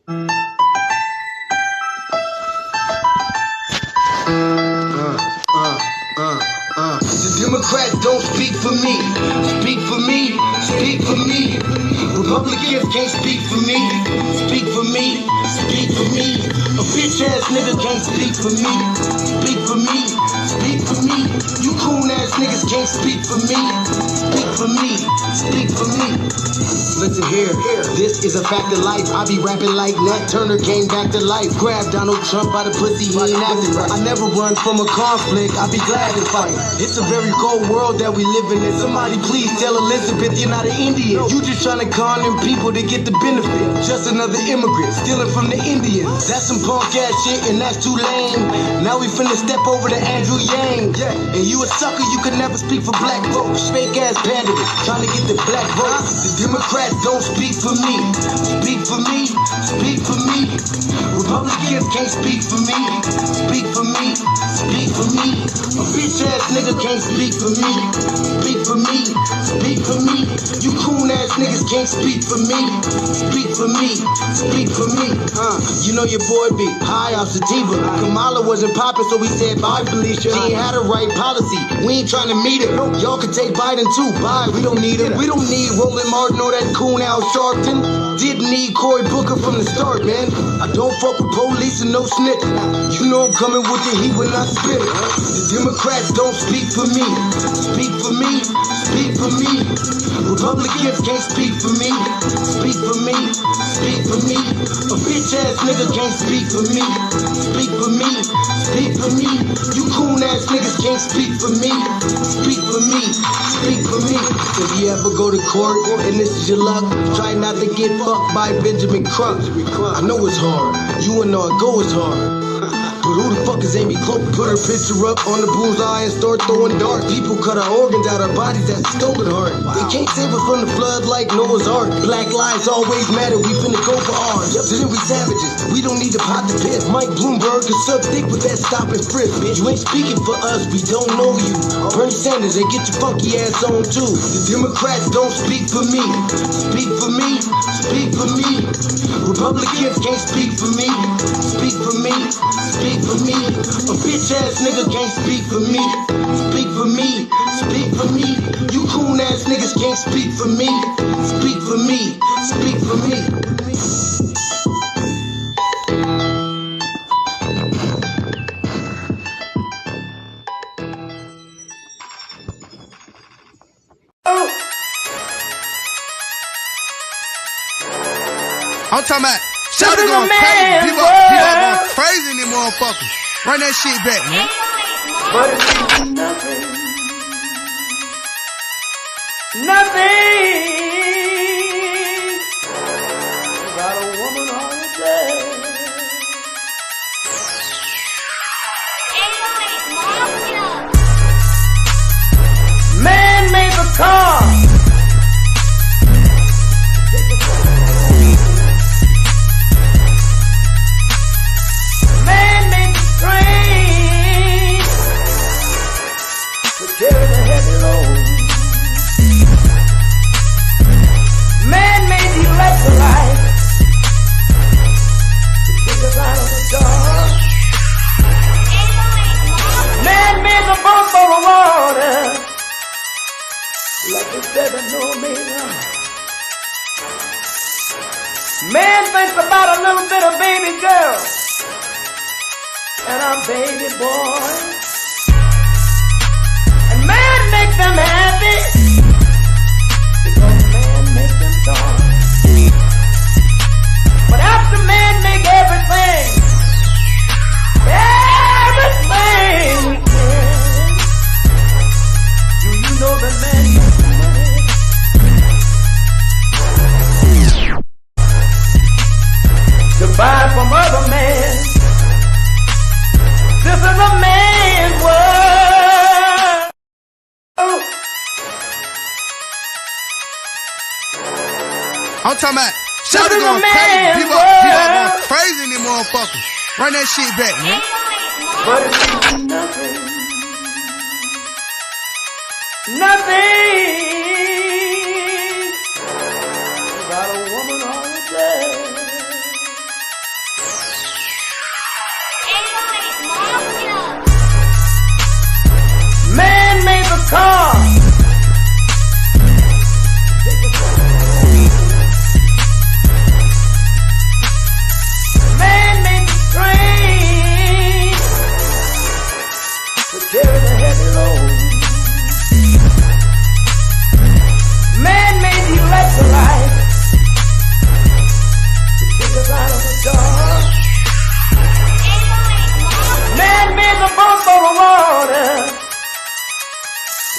The Democrats don't speak for me. Speak for me. Speak for me. Republicans can't speak for me. Speak for me. Speak for me. A bitch ass nigga can't speak for me. Speak for me. Speak for me. You coon ass niggas can't speak for me. Speak for me. Speak for me. Listen here. This is a fact of life. I be rapping like Nat Turner came back to life. Grab Donald Trump by the pussy, he ain't acting right. I never run from a conflict. I be glad to fight. It's a very cold world that we living in. Somebody please tell Elizabeth you're not an Indian. You just trying to con them people to get the benefit. Just another immigrant stealing from the Indians. That's some punk ass shit and that's too lame. Now we finna step over to Andrew Yang. And you a sucker, you could never speak for black folks. Fake ass pandering, trying to get the black vote. The Democrats don't speak for me. Speak for me. Speak for me. Republicans can't speak for me. Speak for me. Speak for me. A bitch ass nigga can't speak for me. Speak for me. Speak for me. You coon ass niggas can't speak for me. Speak for me. Speak for me. You know your boy be high off sativa. Kamala wasn't popping, so we said bye, Felicia. She ain't had a right policy. We ain't trying to meet her. Y'all can take Biden too. Bye. We don't need her. We don't need Roland Martin or that coon Al Sharpton. Didn't need Cory Booker from the start, man. I don't fuck with police and no snitch. You know I'm coming with the heat when I spit it. The Democrats don't speak for me. Speak for me. Speak for me. Republicans can't speak for me. Speak for me. Speak for me. A bitch ass nigga can't speak for me. Speak for me. Speak for me. You coon ass niggas can't speak for me. Speak for me. Speak for me. If you ever go to court and this is your luck, try not to get fucked by Benjamin Crump. I know it's hard. You and all go is hard. But who the fuck is Amy Cloak? Put her picture up on the bullseye and start throwing darts. People cut our organs out our bodies, that's a stolen heart. They can't save us from the flood like Noah's Ark. Black lives always matter, we finna go for ours. So then we savages, we don't need to pot the piss. Mike Bloomberg is suck dick with that stop and frisk, bitch. You ain't speaking for us, we don't know you. Bernie Sanders, they get your funky ass on too. The Democrats don't speak for me. Speak for me. Speak for me. Republicans can't speak for me. Speak for me. Speak for me. A bitch ass nigga can't speak for me. Speak for me. Speak for me. You coon ass niggas can't speak for me. Speak for me. Speak for me. I'm talking about shout it going crazy. People going crazy in them motherfuckers. Run that shit back, man. But it's nothing. Nothing. Got a woman on the day. Man made the car. Carry the heavy load. Man made the electrolyte to take us out of the dark. Man made the boat for the water like the 7-millimeter. Man thinks about a little bit of baby girl and a baby boy. Man make them happy because man make them sorry. But after man make everything we can, do you know that man makes money? To buy from other men. This is a man's world. I'm talking about shout it going crazy. People going crazy in them motherfuckers. Run that shit back, man. But it's nothing. Nothing. Got a woman on the day.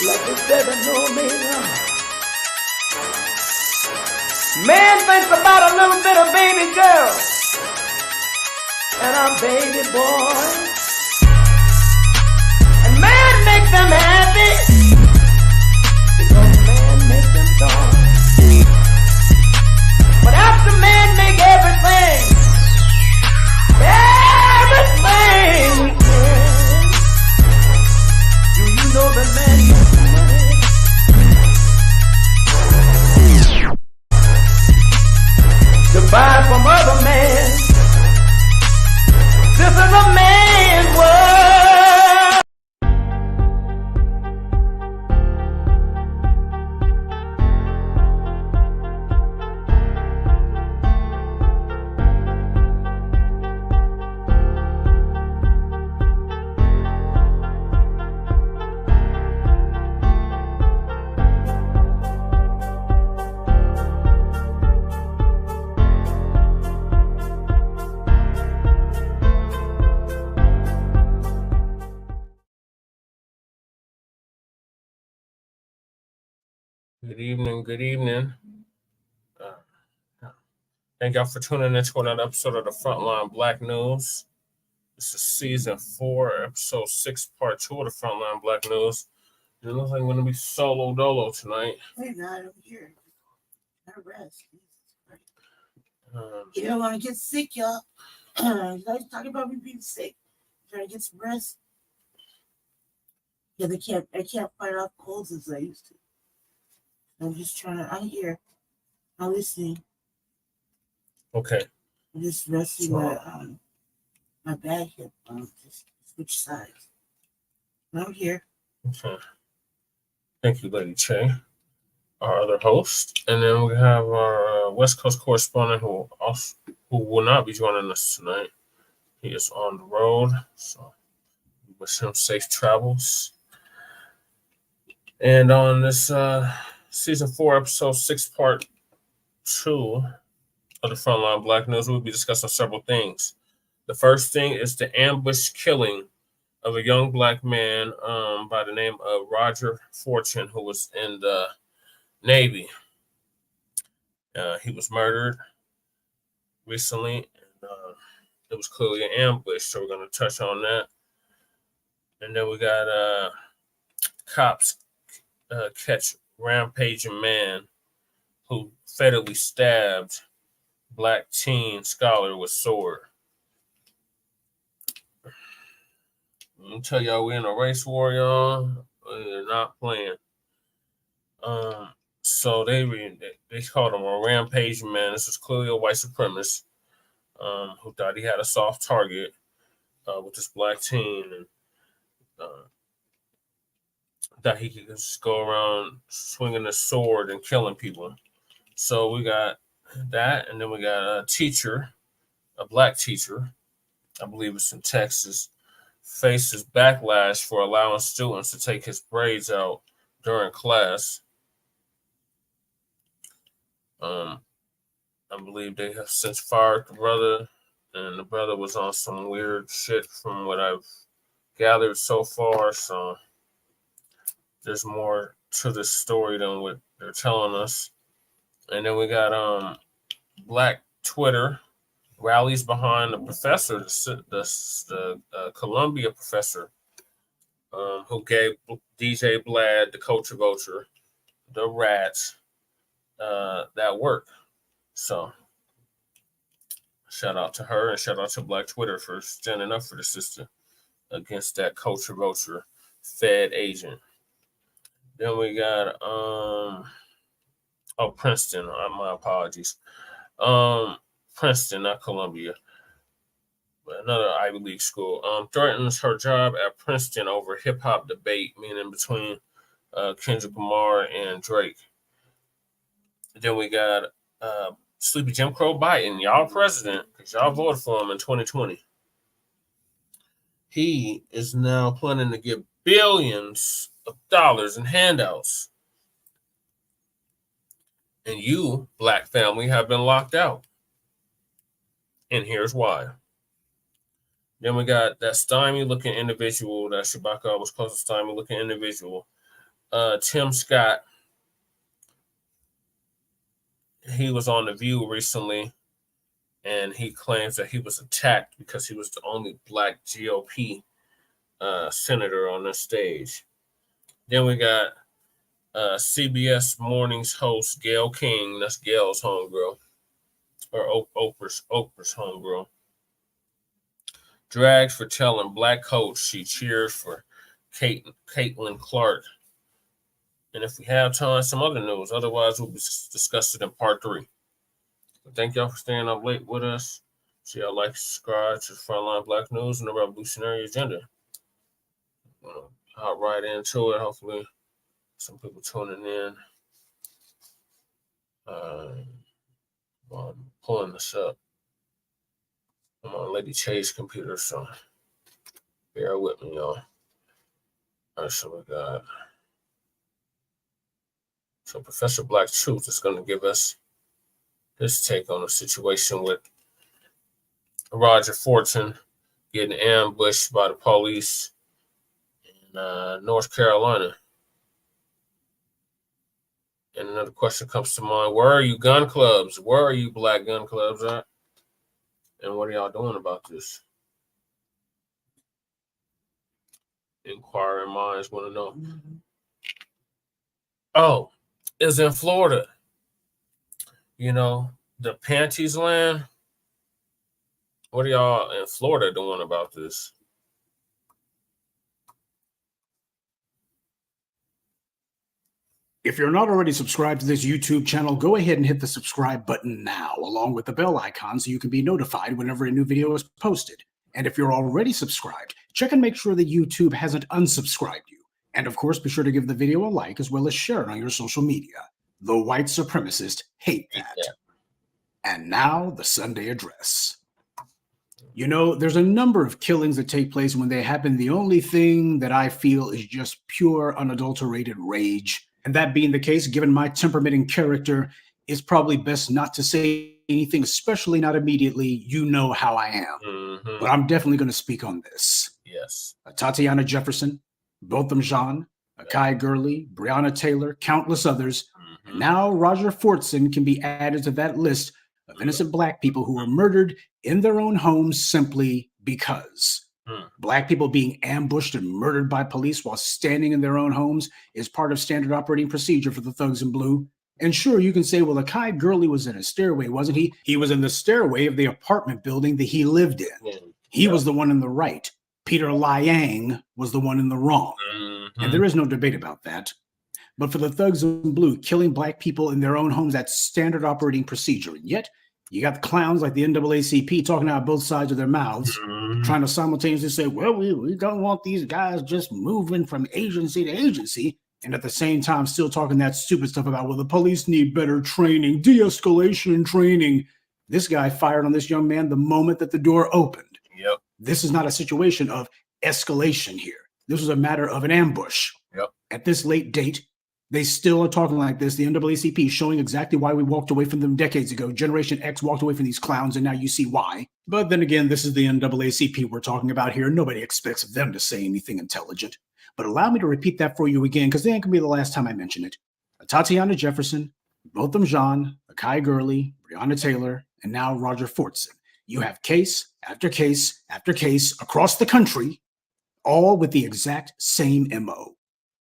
Like this baby know me now. Man thinks about a little bit of baby girl and a baby boy. And man makes them happy because man makes them joy. But after man make everything we can, do you know that man makes money? To buy from other men. This is a man's world. Good evening. Good evening. Thank y'all for tuning in to another episode of the Front Line Blacc News. This is season 4, episode 6, part 2 of the Front Line Blacc News. It looks like we're going to be solo dolo tonight. We're not over here. I rest. You don't want to get sick, y'all. You guys talking about me being sick. Trying to get some rest. Yeah, I can't fight off colds as I used to. I'm just I'm here. I'm listening. Okay. I'm just resting my bad hip. Just switch sides. I'm here. Okay. Thank you, Lady Che, our other host. And then we have our West Coast correspondent who will not be joining us tonight. He is on the road, so we wish him safe travels. And on this season 4, episode 6, part 2 of the Frontline Blacc News, we'll be discussing several things. The first thing is the ambush killing of a young black man by the name of Roger Fortson, who was in the Navy. He was murdered recently, and it was clearly an ambush, so we're going to touch on that. And then we got cops catch Rampaging man who fatally stabbed black teen scholar with sword. Let me tell y'all, we're in a race war, y'all. We're not playing. So they called him a rampaging man. This was clearly a white supremacist who thought he had a soft target with this black teen, and that he could just go around swinging a sword and killing people. So we got that, and then we got a teacher, a black teacher, I believe it's in Texas, faces backlash for allowing students to take his braids out during class. I believe they have since fired the brother, and the brother was on some weird shit from what I've gathered so far. So there's more to this story than what they're telling us. And then we got Black Twitter rallies behind the professor, the Columbia professor, who gave DJ Blad, the culture vulture, the rats, that work. So shout out to her, and shout out to Black Twitter for standing up for the sister against that culture vulture Fed agent. Then we got Princeton. My apologies. Princeton, not Columbia, but another Ivy League school. Threatens her job at Princeton over hip hop debate, meaning between Kendrick Lamar and Drake. Then we got Sleepy Jim Crow Biden, y'all president, because y'all voted for him in 2020. He is now planning to give billions of dollars in handouts. And you, black family, have been locked out. And here's why. Then we got that stymie-looking individual, that Shabaka was close to stymie-looking individual, Tim Scott, he was on The View recently, and he claims that he was attacked because he was the only black GOP senator on the stage. Then we got CBS Mornings host Gayle King. That's Gayle's homegirl, or Oprah's homegirl. Dragged for telling black coach she cheers for Caitlin Clark. And if we have time, some other news. Otherwise, we'll discuss it in part 3. But thank y'all for staying up late with us. So y'all like, subscribe to Frontline Black News and the Revolutionary Agenda. Hop right into it. Hopefully, some people tuning in. While I'm pulling this up. I'm on Lady Chase computer, so bear with me, y'all. All right, so we got. So Professor Black Truth is going to give us his take on the situation with Roger Fortson getting ambushed by the police in North Carolina. And another question comes to mind. Where are you gun clubs? Where are you black gun clubs at? And what are y'all doing about this? Inquiring minds want to know. Oh, it's in Florida. You know, the Panties land. What are y'all in Florida doing about this? If you're not already subscribed to this YouTube channel, go ahead and hit the subscribe button now, along with the bell icon so you can be notified whenever a new video is posted. And if you're already subscribed, check and make sure that YouTube hasn't unsubscribed you. And of course, be sure to give the video a like as well as share it on your social media. The white supremacists hate that. Yeah. And now, the Sunday address. You know, there's a number of killings that take place when they happen. The only thing that I feel is just pure, unadulterated rage. And that being the case, given my temperament and character, it's probably best not to say anything, especially not immediately. You know how I am. Mm-hmm. But I'm definitely going to speak on this. Yes. Tatiana Jefferson, Botham Jean, Akai Gurley, Breonna Taylor, countless others. Mm-hmm. And now Roger Fortson can be added to that list of innocent black people who were murdered in their own homes simply because. Black people being ambushed and murdered by police while standing in their own homes is part of standard operating procedure for the thugs in blue. And sure, you can say, well, Akai Gurley was in a stairway, wasn't he? He was in the stairway of the apartment building that he lived in. He was the one in the right. Peter Liang was the one in the wrong. And there is no debate about that. But for the thugs in blue, killing black people in their own homes, that's standard operating procedure. And yet, you got the clowns like the NAACP talking out both sides of their mouths, trying to simultaneously say, well, we don't want these guys just moving from agency to agency. And at the same time, still talking that stupid stuff about, well, the police need better training, de-escalation training. This guy fired on this young man the moment that the door opened. Yep. This is not a situation of escalation here. This was a matter of an ambush. Yep. At this late date, they still are talking like this. The NAACP showing exactly why we walked away from them decades ago. Generation X walked away from these clowns, and now you see why. But then again, this is the NAACP we're talking about here. Nobody expects them to say anything intelligent. But allow me to repeat that for you again, because that can be the last time I mention it. Tatiana Jefferson, Botham Jean, Akai Gurley, Breonna Taylor, and now Roger Fortson. You have case after case after case across the country, all with the exact same MO.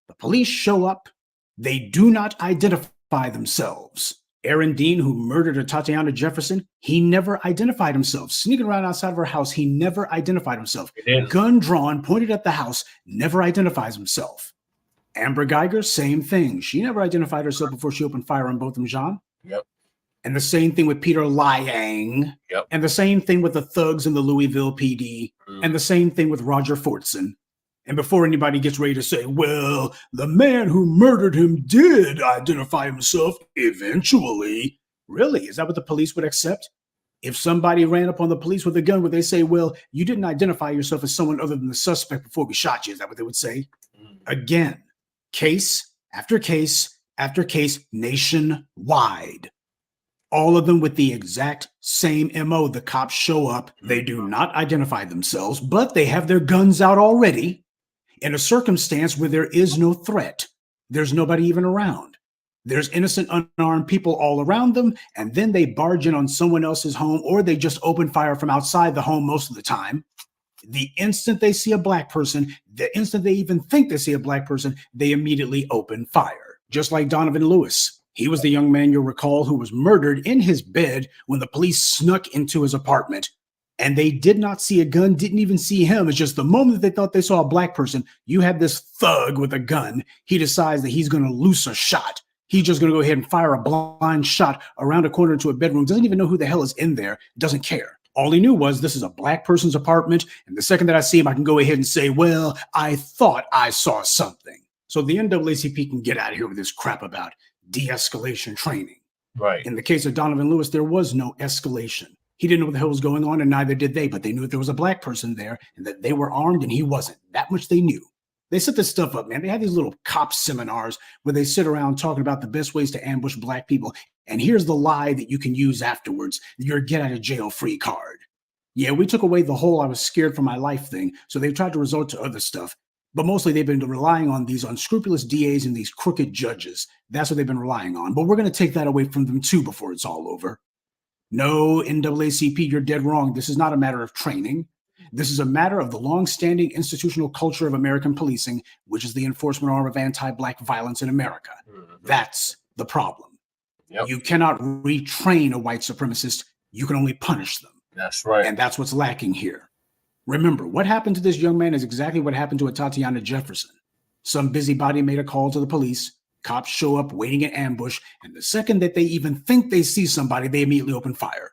The police show up. They do not identify themselves. Aaron Dean, who murdered Tatiana Jefferson, he never identified himself. Sneaking around outside of her house, he never identified himself. Gun drawn, pointed at the house, never identifies himself. Amber Geiger, same thing. She never identified herself before she opened fire on Botham Jean. Yep. And the same thing with Peter Liang. Yep. And the same thing with the thugs in the Louisville PD. And the same thing with Roger Fortson. And before anybody gets ready to say, well, the man who murdered him did identify himself eventually. Really? Is that what the police would accept? If somebody ran up on the police with a gun, would they say, well, you didn't identify yourself as someone other than the suspect before we shot you? Is that what they would say? Again, case after case after case nationwide. All of them with the exact same MO. The cops show up. They do not identify themselves, but they have their guns out already. In a circumstance where there is no threat. There's nobody even around. There's innocent, unarmed people all around them, and then they barge in on someone else's home, or they just open fire from outside the home most of the time. The instant they see a black person, the instant they even think they see a black person, they immediately open fire. Just like Donovan Lewis. He was the young man you'll recall who was murdered in his bed when the police snuck into his apartment. And they did not see a gun, didn't even see him. It's just the moment that they thought they saw a black person, you have this thug with a gun. He decides that he's going to loose a shot. He's just going to go ahead and fire a blind shot around a corner into a bedroom. Doesn't even know who the hell is in there. Doesn't care. All he knew was this is a black person's apartment. And the second that I see him, I can go ahead and say, well, I thought I saw something. So the NAACP can get out of here with this crap about de-escalation training. Right. In the case of Donovan Lewis, there was no escalation. He didn't know what the hell was going on, and neither did they, but they knew that there was a black person there and that they were armed and he wasn't. That much they knew. They set this stuff up, man. They have these little cop seminars where they sit around talking about the best ways to ambush black people. And here's the lie that you can use afterwards, your get out of jail free card. Yeah, we took away the whole I was scared for my life thing, so they've tried to resort to other stuff. But mostly they've been relying on these unscrupulous DAs and these crooked judges. That's what they've been relying on. But we're going to take that away from them too before it's all over. No, NAACP, you're dead wrong. This is not a matter of training. This is a matter of the long-standing institutional culture of American policing, which is the enforcement arm of anti-black violence in America. That's the problem. Yep. You cannot retrain a white supremacist. You can only punish them. That's right. And that's what's lacking here. Remember, what happened to this young man is exactly what happened to a Tatiana Jefferson. Some busybody made a call to the police. Cops show up waiting in ambush, and the second that they even think they see somebody, they immediately open fire.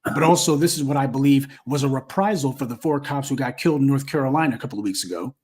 But also, this is what I believe was a reprisal for the 4 cops who got killed in North Carolina a couple of weeks ago.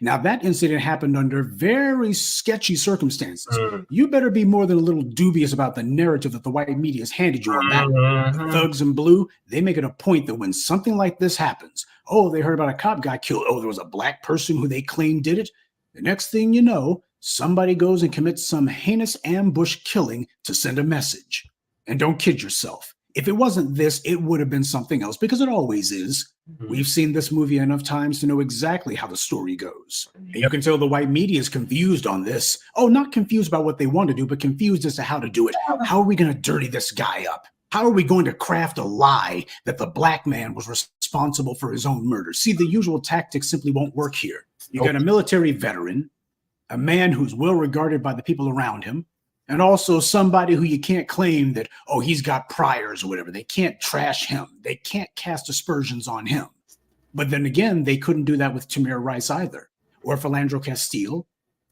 Now, that incident happened under very sketchy circumstances. You better be more than a little dubious about the narrative that the white media has handed you on that. Thugs in Blue, they make it a point that when something like this happens, oh, they heard about a cop got killed. Oh, there was a black person who they claim did it. The next thing you know, somebody goes and commits some heinous ambush killing to send a message. And don't kid yourself. If it wasn't this, it would have been something else, because it always is. We've seen this movie enough times to know exactly how the story goes. And you can tell the white media is confused on this. Oh, not confused about what they want to do, but confused as to how to do it. How are we going to dirty this guy up? How are we going to craft a lie that the black man was responsible for his own murder? See, the usual tactics simply won't work here. You got a military veteran, a man who's well regarded by the people around him, and also somebody who you can't claim that, oh, he's got priors or whatever. They can't trash him. They can't cast aspersions on him. But then again, they couldn't do that with Tamir Rice either, or Philandro Castile,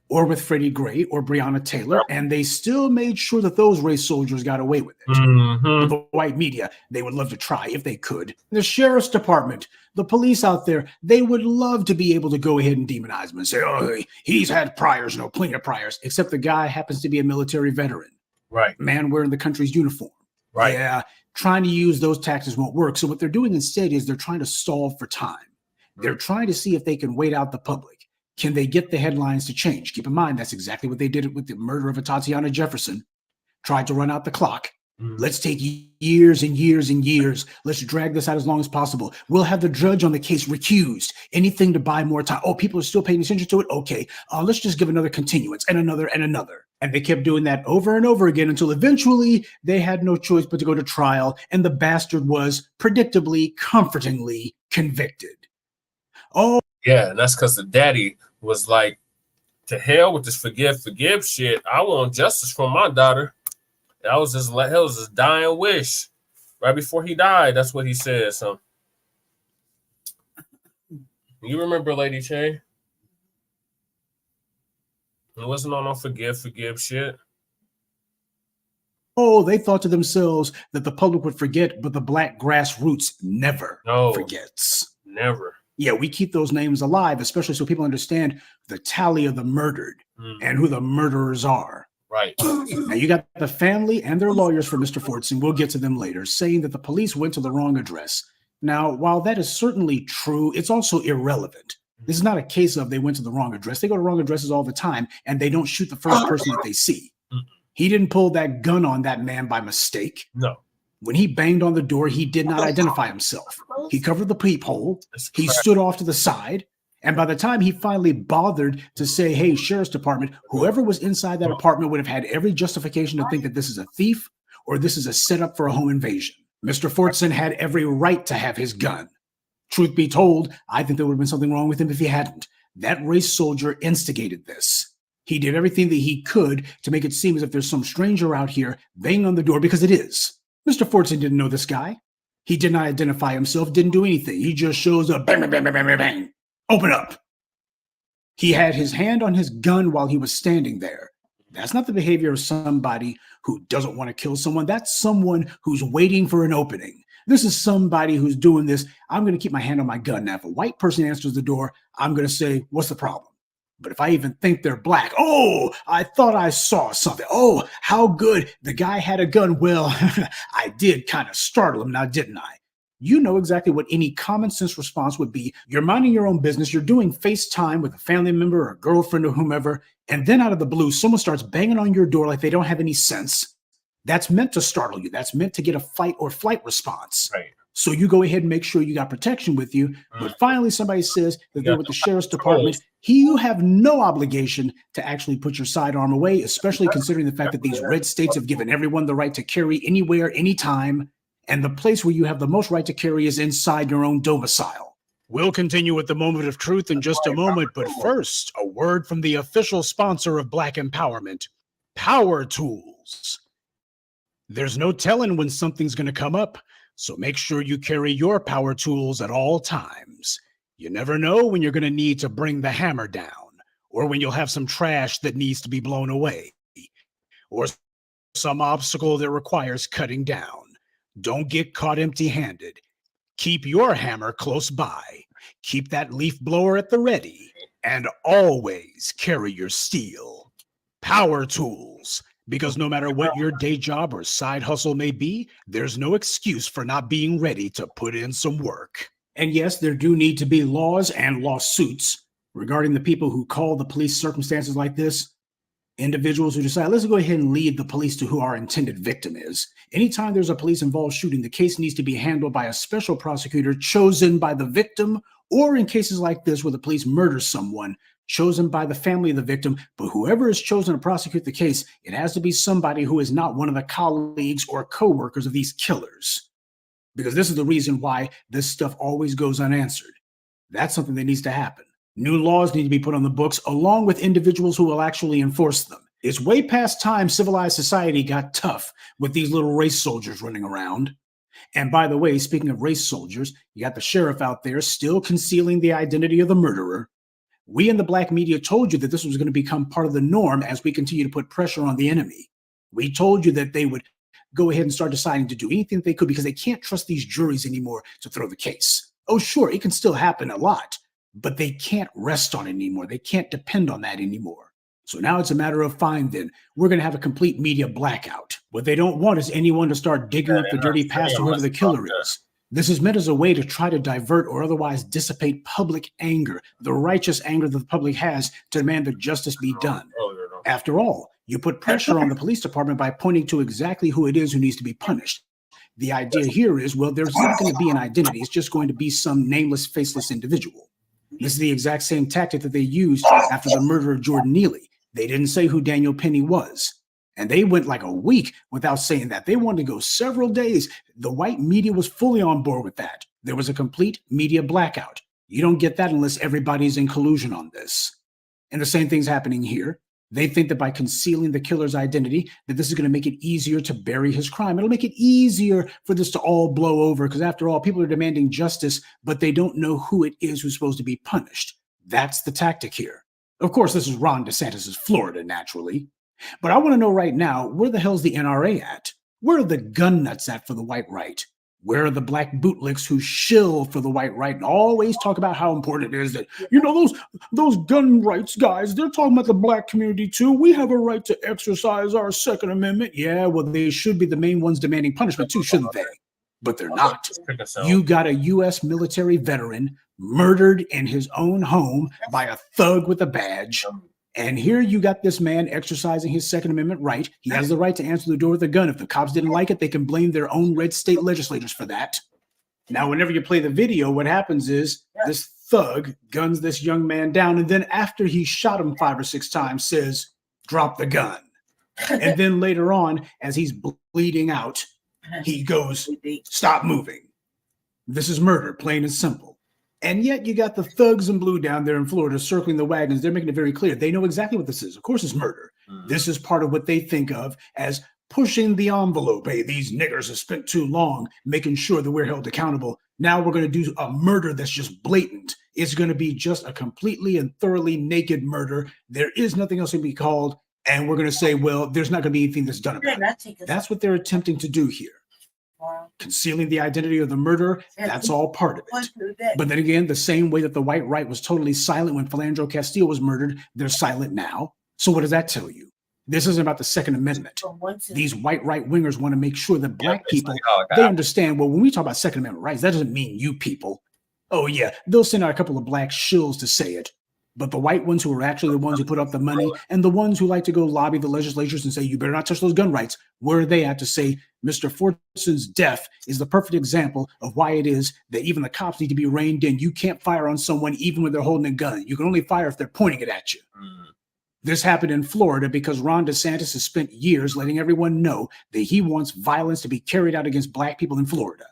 or with Freddie Gray or Breonna Taylor, and they still made sure that those race soldiers got away with it. But the white media, they would love to try if they could. The sheriff's department, the police out there, they would love to be able to go ahead and demonize him and say, oh, he's had priors, plenty of priors, except the guy happens to be a military veteran. Right. Man wearing the country's uniform. Right. Yeah, trying to use those tactics won't work. So what they're doing instead is they're trying to stall for time. They're trying to see if they can wait out the public. Can they get the headlines to change? Keep in mind, that's exactly what they did with the murder of a Tatiana Jefferson. Tried to run out the clock. Let's take years and years and years. Let's drag this out as long as possible. We'll have the judge on the case recused. Anything to buy more time. Oh, people are still paying attention to it? Okay, let's just give another continuance and another and another. And they kept doing that over and over again until eventually they had no choice but to go to trial. And the bastard was predictably, comfortingly convicted. Oh, yeah, and that's because the daddy was like, to hell with this forgive shit. I want justice for my daughter. That was his dying wish. Right before he died, that's what he said. So, you remember Lady Che? It wasn't on no forgive shit. Oh, they thought to themselves that the public would forget, but the black grassroots never forgets. Never. Yeah, we keep those names alive, especially so people understand the tally of the murdered and who the murderers are. Right. Now, you got the family and their lawyers for Mr. Fortson, we'll get to them later, saying that the police went to the wrong address. Now, while that is certainly true, it's also irrelevant. This is not a case of they went to the wrong address. They go to wrong addresses all the time, and they don't shoot the first person that they see. He didn't pull that gun on that man by mistake. No. When he banged on the door, he did not identify himself. He covered the peephole. He stood off to the side. And by the time he finally bothered to say, hey, sheriff's department, whoever was inside that apartment would have had every justification to think that this is a thief or this is a setup for a home invasion. Mr. Fortson had every right to have his gun. Truth be told, I think there would have been something wrong with him if he hadn't. That race soldier instigated this. He did everything that he could to make it seem as if there's some stranger out here banging on the door, because it is. Mr. Fortson didn't know this guy. He did not identify himself, didn't do anything. He just shows up, bang, bang, bang, bang, bang, bang. Open up. He had his hand on his gun while he was standing there. That's not the behavior of somebody who doesn't want to kill someone. That's someone who's waiting for an opening. This is somebody who's doing this. I'm going to keep my hand on my gun. Now, if a white person answers the door, I'm going to say, what's the problem? But if I even think they're black, oh, I thought I saw something. Oh, how good. The guy had a gun. Well, I did kind of startle him now, didn't I? You know exactly what any common sense response would be. You're minding your own business. You're doing FaceTime with a family member or a girlfriend or whomever. And then out of the blue, someone starts banging on your door like they don't have any sense. That's meant to startle you. That's meant to get a fight or flight response. Right. So you go ahead and make sure you got protection with you. But finally, somebody says that they're with the sheriff's department. You have no obligation to actually put your sidearm away, especially considering the fact that these red states have given everyone the right to carry anywhere, anytime. And the place where you have the most right to carry is inside your own domicile. We'll continue with the moment of truth in just a moment. But first, a word from the official sponsor of Black Empowerment, Power Tools. There's no telling when something's going to come up. So make sure you carry your power tools at all times. You never know when you're going to need to bring the hammer down, or when you'll have some trash that needs to be blown away, or some obstacle that requires cutting down. Don't get caught empty-handed. Keep your hammer close by. Keep that leaf blower at the ready, and always carry your steel. Power tools. Because no matter what your day job or side hustle may be, there's no excuse for not being ready to put in some work. And yes, there do need to be laws and lawsuits regarding the people who call the police circumstances like this. Individuals who decide, let's go ahead and lead the police to who our intended victim is. Anytime there's a police-involved shooting, the case needs to be handled by a special prosecutor chosen by the victim, or in cases like this where the police murder someone, chosen by the family of the victim. But whoever is chosen to prosecute the case, it has to be somebody who is not one of the colleagues or co-workers of these killers. Because this is the reason why this stuff always goes unanswered. That's something that needs to happen. New laws need to be put on the books along with individuals who will actually enforce them. It's way past time civilized society got tough with these little race soldiers running around. And by the way, speaking of race soldiers, you got the sheriff out there still concealing the identity of the murderer. We in the black media told you that this was going to become part of the norm as we continue to put pressure on the enemy. We told you that they would go ahead and start deciding to do anything they could because they can't trust these juries anymore to throw the case. Oh, sure, it can still happen a lot, but they can't rest on it anymore. They can't depend on that anymore. So now it's a matter of fine then. We're going to have a complete media blackout. What they don't want is anyone to start digging up the dirty past of whoever the killer is. This is meant as a way to try to divert or otherwise dissipate public anger, the righteous anger that the public has to demand that justice be done. After all, you put pressure on the police department by pointing to exactly who it is who needs to be punished. The idea here is, well, there's not going to be an identity. It's just going to be some nameless, faceless individual. This is the exact same tactic that they used after the murder of Jordan Neely. They didn't say who Daniel Penny was. And they went like a week without saying that. They wanted to go several days. The white media was fully on board with that. There was a complete media blackout. You don't get that unless everybody's in collusion on this. And the same thing's happening here. They think that by concealing the killer's identity, that this is going to make it easier to bury his crime. It'll make it easier for this to all blow over because after all, people are demanding justice, but they don't know who it is who's supposed to be punished. That's the tactic here. Of course, this is Ron DeSantis' Florida, naturally. But I want to know right now, where the hell's the NRA at? Where are the gun nuts at for the white right? Where are the black bootlicks who shill for the white right and always talk about how important it is that, you know, those gun rights guys, they're talking about the black community too. We have a right to exercise our Second Amendment. Yeah, well, they should be the main ones demanding punishment too, shouldn't they? But they're not. You got a U.S. military veteran murdered in his own home by a thug with a badge. And here you got this man exercising his Second Amendment right. He has the right to answer the door with a gun. If the cops didn't like it, they can blame their own red state legislators for that. Now, whenever you play the video, what happens is this thug guns this young man down, and then after he shot him 5 or 6 times, says, "Drop the gun." And then later on, as he's bleeding out, he goes, "Stop moving." This is murder, plain and simple. And yet you got the thugs in blue down there in Florida circling the wagons. They're making it very clear. They know exactly what this is. Of course, it's murder. This is part of what they think of as pushing the envelope. Hey, these niggers have spent too long making sure that we're held accountable. Now we're going to do a murder that's just blatant. It's going to be just a completely and thoroughly naked murder. There is nothing else to be called. And we're going to say, well, there's not going to be anything that's done about it. That's what they're attempting to do here. Concealing the identity of the murderer, that's all part of it. But then again, the same way that the white right was totally silent when Philando Castile was murdered, they're silent now. So what does that tell you? This isn't about the Second Amendment. These white right-wingers want to make sure that black people, they understand, well, when we talk about Second Amendment rights, that doesn't mean you people. Oh, yeah, they'll send out a couple of black shills to say it. But the white ones who are actually the ones who put up the money and the ones who like to go lobby the legislatures and say, you better not touch those gun rights, where are they at to say Mr. Fortson's death is the perfect example of why it is that even the cops need to be reined in. You can't fire on someone even when they're holding a gun. You can only fire if they're pointing it at you. This happened in Florida because Ron DeSantis has spent years letting everyone know that he wants violence to be carried out against black people in Florida.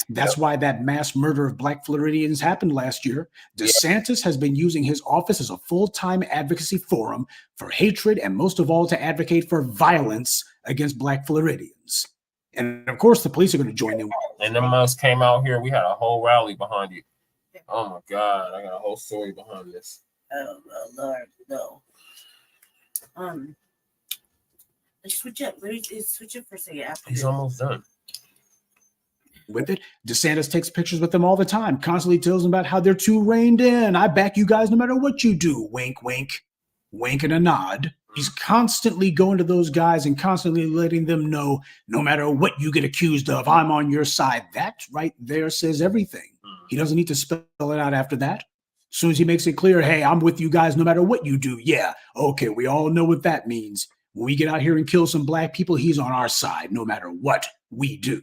That's why that mass murder of black Floridians happened last year. DeSantis has been using his office as a full-time advocacy forum for hatred and most of all to advocate for violence against black Floridians. And of course, the police are going to join in. And them months came out here. We had a whole rally behind you. Oh my God, I got a whole story behind this. Oh Lord, no. Let's switch up. Switch up for a second. He's almost done. With it, DeSantis takes pictures with them all the time, constantly tells them about how they're too reined in. I back you guys no matter what you do. Wink, wink, wink and a nod. He's constantly going to those guys and constantly letting them know, no matter what you get accused of, I'm on your side. That right there says everything. He doesn't need to spell it out after that. As soon as he makes it clear, hey, I'm with you guys no matter what you do. Yeah, okay, we all know what that means. When we get out here and kill some black people, he's on our side no matter what we do.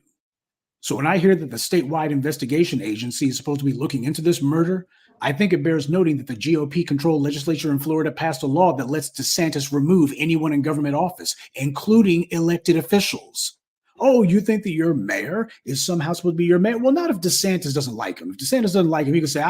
So when I hear that the statewide investigation agency is supposed to be looking into this murder, I think it bears noting that the GOP-controlled legislature in Florida passed a law that lets DeSantis remove anyone in government office, including elected officials. Oh, you think that your mayor is somehow supposed to be your mayor? Well, not if DeSantis doesn't like him. If DeSantis doesn't like him, he can say,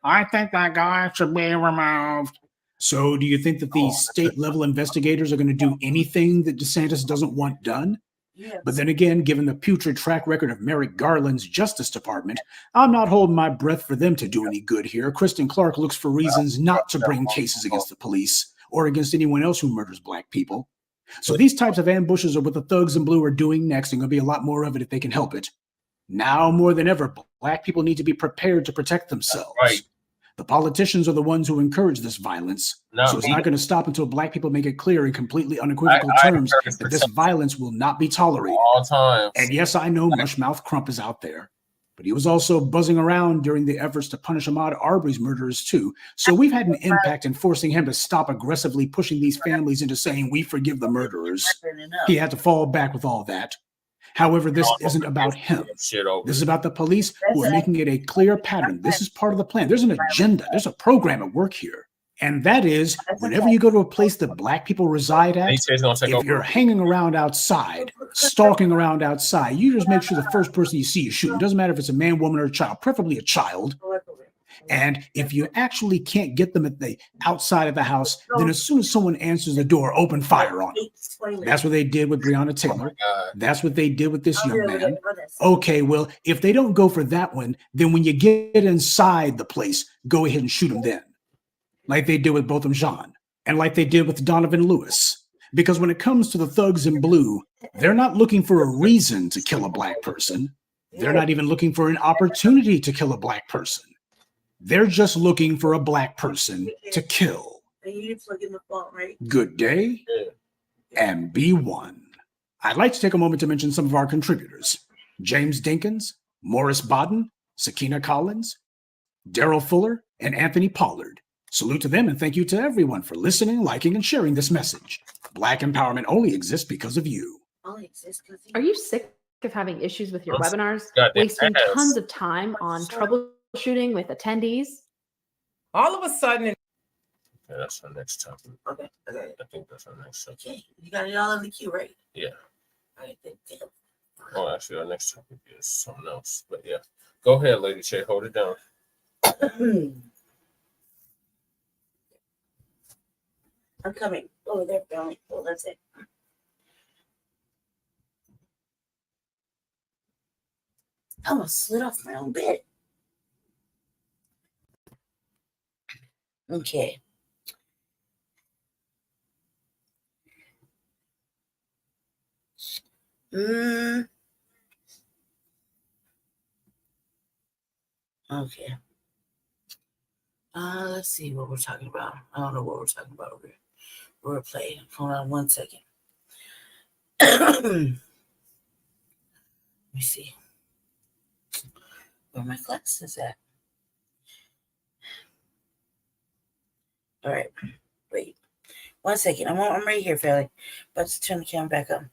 I think that guy should be removed. So do you think that these state-level investigators are going to do anything that DeSantis doesn't want done? Yes. But then again, given the putrid track record of Merrick Garland's Justice Department, I'm not holding my breath for them to do any good here. Kristen Clark looks for reasons not to bring cases against the police or against anyone else who murders black people. So these types of ambushes are what the thugs in blue are doing next, and going to be a lot more of it if they can help it. Now more than ever, black people need to be prepared to protect themselves. Right. The politicians are the ones who encourage this violence. So it's not going to stop until black people make it clear in completely unequivocal terms that this violence will not be tolerated. All time. And yes, I know Mushmouth Crump is out there, but he was also buzzing around during the efforts to punish Ahmaud Arbery's murderers too. So we've had an impact in forcing him to stop aggressively pushing these families into saying, we forgive the murderers. He had to fall back with all that. However, this isn't about him. This is about the police who are making it a clear pattern. This is part of the plan. There's an agenda. There's a program at work here. And that is, whenever you go to a place that black people reside at, if you're hanging around outside, stalking around outside, you just make sure the first person you see you shoot. It doesn't matter if it's a man, woman, or a child, preferably a child. And if you actually can't get them at the outside of the house, then as soon as someone answers the door, open fire on them. That's what they did with Breonna Taylor. That's what they did with this young man. Okay, well, if they don't go for that one, then when you get inside the place, go ahead and shoot them then. Like they did with Botham Jean and like they did with Donovan Lewis. Because when it comes to the thugs in blue, they're not looking for a reason to kill a black person. They're not even looking for an opportunity to kill a black person. They're just looking for a black person to kill. Good day and be one. I'd like to take a moment to mention some of our contributors. James Dinkins, Morris Bodden, Sakina Collins, Daryl Fuller, and Anthony Pollard. Salute to them and thank you to everyone for listening, liking, and sharing this message. Black empowerment only exists because of you. Are you sick of having issues with your webinars, wasting tons of time on troubleshooting with attendees? All of a sudden. Okay, that's our next topic. Okay. I think that's our next topic. Okay, you got it all in the queue, right? Yeah. All right, damn. Oh, actually, our next topic is something else. But yeah, go ahead, Lady Che. Hold it down. I'm coming over there, family. Oh, that's it. I almost slid off my own bed. Okay. Okay. Let's see what we're talking about. I don't know what we're talking about over here. We're playing. Hold on 1 second. Let me see where my class is at. All right. Wait. 1 second. I'm right here, family. About to turn the camera back on.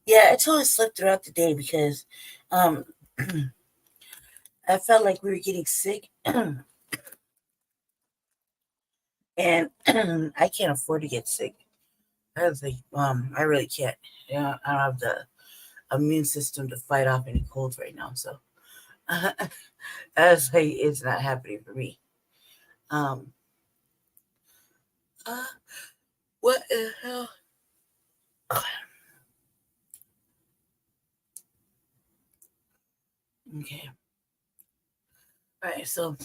Yeah, I totally slept throughout the day because I felt like we were getting sick. And I can't afford to get sick. I was like, I really can't. Yeah, I don't have the immune system to fight off any colds right now. So I was like, it's not happening for me. What the hell? Okay. All right, so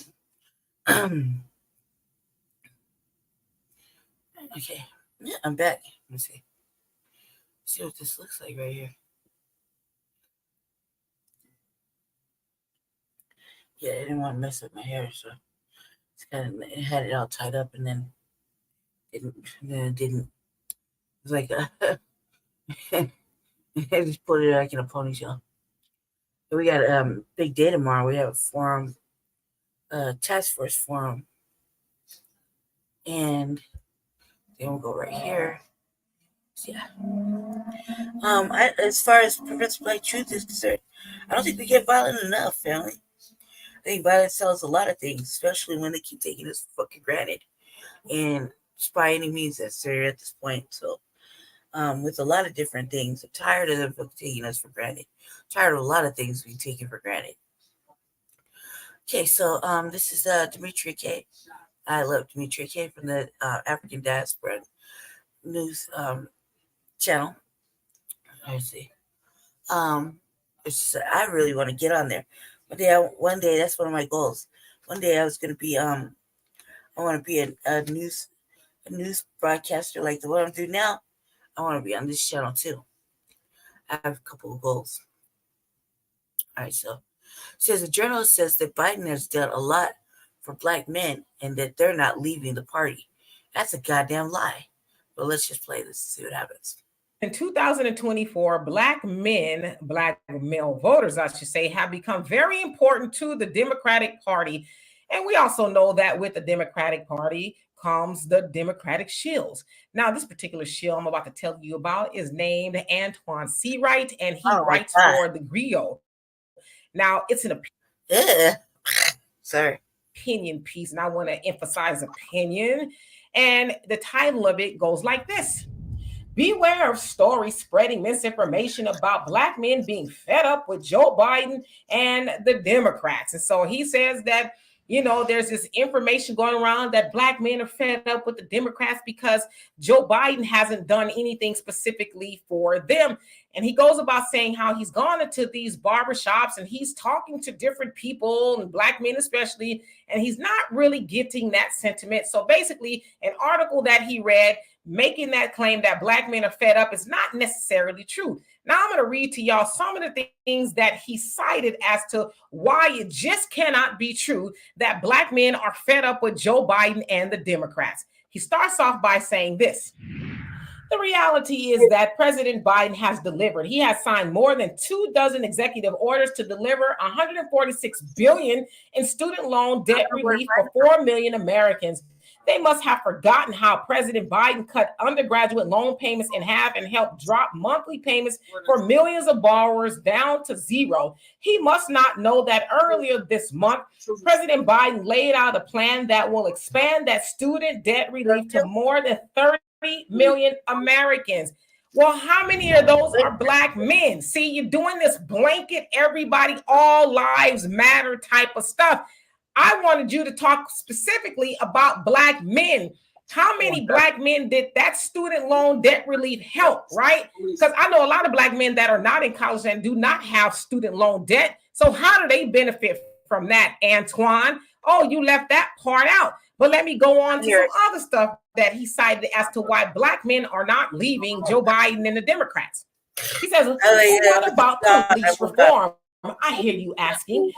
okay. Yeah, I'm back. Let me see. See what this looks like right here. Yeah, I didn't want to mess up my hair, so it's kind of it had it all tied up, and then it didn't. It's like I just put it back in a ponytail. We got big day tomorrow. We have a forum, task force forum, and then we'll go right here. So, yeah. As far as Prevents Black Truth is concerned, I don't think we get violent enough, family. I think violence sells a lot of things, especially when they keep taking us for fucking granted, and just by any means necessary at this point. So, with a lot of different things, I'm tired of them taking us for granted. I'm tired of a lot of things being taken for granted. Okay, so this is Demetria K. I love Demetria K from the African Diaspora News channel. Let's see. I really want to get on there. One day, that's one of my goals. One day, I was going to be I want to be a news broadcaster like the one I'm doing now. I want to be on this channel too. I have a couple of goals. All right, so it says a journalist says that Biden has done a lot for black men and that they're not leaving the party. That's a goddamn lie. But let's just play this and see what happens. In 2024, black male voters, I should say, have become very important to the Democratic Party. And we also know that with the Democratic Party comes the Democratic shills. Now, this particular shill I'm about to tell you about is named Antoine Seawright, and he writes for the Griot. Now, it's an opinion piece, and I want to emphasize opinion. And the title of it goes like this: beware of stories spreading misinformation about black men being fed up with Joe Biden and the Democrats. And so he says that, there's this information going around that black men are fed up with the Democrats because Joe Biden hasn't done anything specifically for them. And he goes about saying how he's gone into these barbershops and he's talking to different people, and black men especially, and he's not really getting that sentiment. So basically, an article that he read making that claim that black men are fed up is not necessarily true. Now I'm going to read to y'all some of the things that he cited as to why it just cannot be true that black men are fed up with Joe Biden and the Democrats. He starts off by saying this: the reality is that President Biden has delivered. He has signed more than 24 executive orders to deliver $146 billion in student loan debt relief for 4 million Americans. They must have forgotten how President Biden cut undergraduate loan payments in half and helped drop monthly payments for millions of borrowers down to zero. He must not know that earlier this month, President Biden laid out a plan that will expand that student debt relief to more than 30 million Americans. Well, how many of those are Black men? See, you're doing this blanket, everybody, all lives matter type of stuff. I wanted you to talk specifically about Black men. How many Black men did that student loan debt relief help, right? Because I know a lot of Black men that are not in college and do not have student loan debt. So how do they benefit from that, Antoine? Oh, you left that part out. But let me go on to some other stuff that he cited as to why Black men are not leaving Joe Biden and the Democrats. He says, what about police reform? I hear you asking.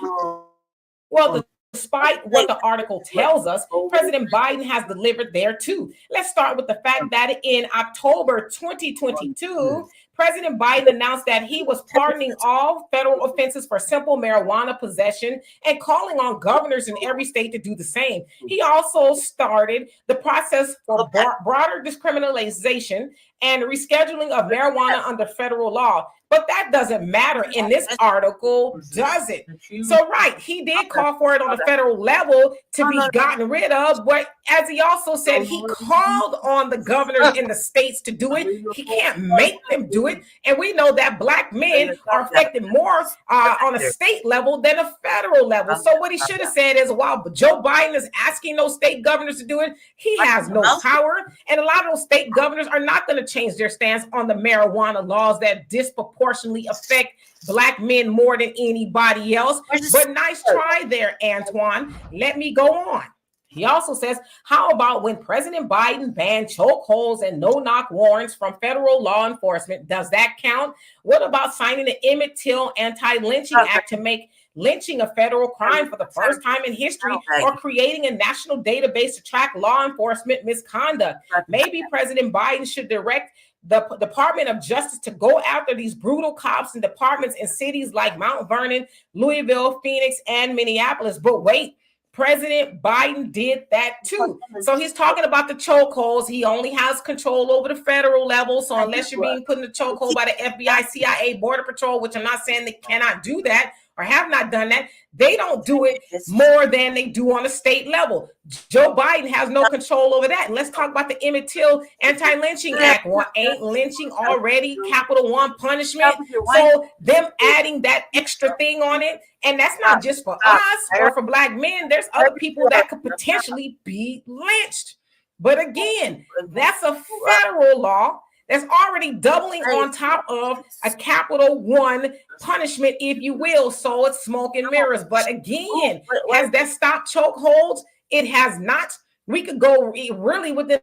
Well, despite what the article tells us, President Biden has delivered there too. Let's start with the fact that in October 2022, President Biden announced that he was pardoning all federal offenses for simple marijuana possession and calling on governors in every state to do the same. He also started the process for broader decriminalization and rescheduling of marijuana under federal law. But that doesn't matter in this article, does it? So, right, he did call for it on the federal level to be gotten rid of. But as he also said, he called on the governors in the states to do it. He can't make them do it. And we know that Black men are affected more on a state level than a federal level. So what he should have said is, while Joe Biden is asking those state governors to do it, he has no power. And a lot of those state governors are not going to change their stance on the marijuana laws that disproportionately affect Black men more than anybody else. But nice try there, Antoine. Let me go on. He also says, how about when President Biden banned chokeholds and no-knock warrants from federal law enforcement? Does that count? What about signing the Emmett Till Anti-Lynching Act to make lynching a federal crime for the first time in history, or creating a national database to track law enforcement misconduct? Maybe President Biden should direct the Department of Justice to go after these brutal cops and departments in cities like Mount Vernon, Louisville, Phoenix, and Minneapolis. But wait, President Biden did that too. So he's talking about the chokeholds. He only has control over the federal level. So unless you're being put in the chokehold by the FBI, CIA, Border Patrol, which I'm not saying they cannot do that or have not done that, they don't do it more than they do on a state level. Joe Biden has no control over that. And let's talk about the Emmett Till Anti-Lynching Act. Well, ain't lynching already Capital One punishment? So them adding that extra thing on it, and that's not just for us or for Black men. There's other people that could potentially be lynched. But again, that's a federal law that's already doubling on top of a Capital One punishment, if you will. So it's smoke and mirrors. But again, has that stopped chokeholds? It has not. We could go really within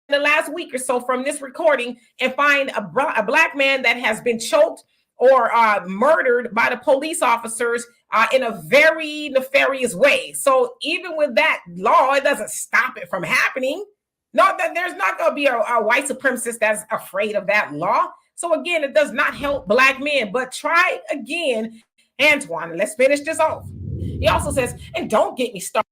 the last week or so from this recording and find a Black man that has been choked or murdered by the police officers in a very nefarious way. So even with that law, it doesn't stop it from happening. No, that there's not going to be a white supremacist that's afraid of that law. So again, it does not help Black men. But try again, Antoine. Let's finish this off. He also says, and don't get me started.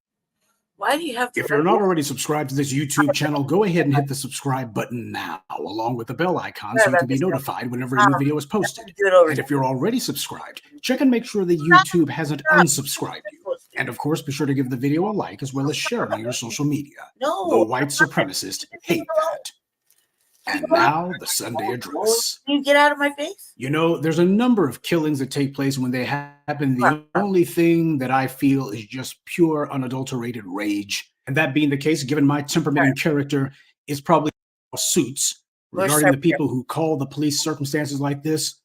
Why do you have to? If you're not already subscribed to this YouTube channel, go ahead and hit the subscribe button now, along with the bell icon, so you can be notified whenever a new video is posted. And if you're already subscribed, check and make sure that YouTube hasn't unsubscribed you. And of course, be sure to give the video a like, as well as share it on your social media. The white supremacists hate that. And now, the Sunday address. Can you get out of my face? You know, there's a number of killings that take place. When they happen, the only thing that I feel is just pure, unadulterated rage. And that being the case, given my temperament and character, is probably suits regarding the people who call the police circumstances like this.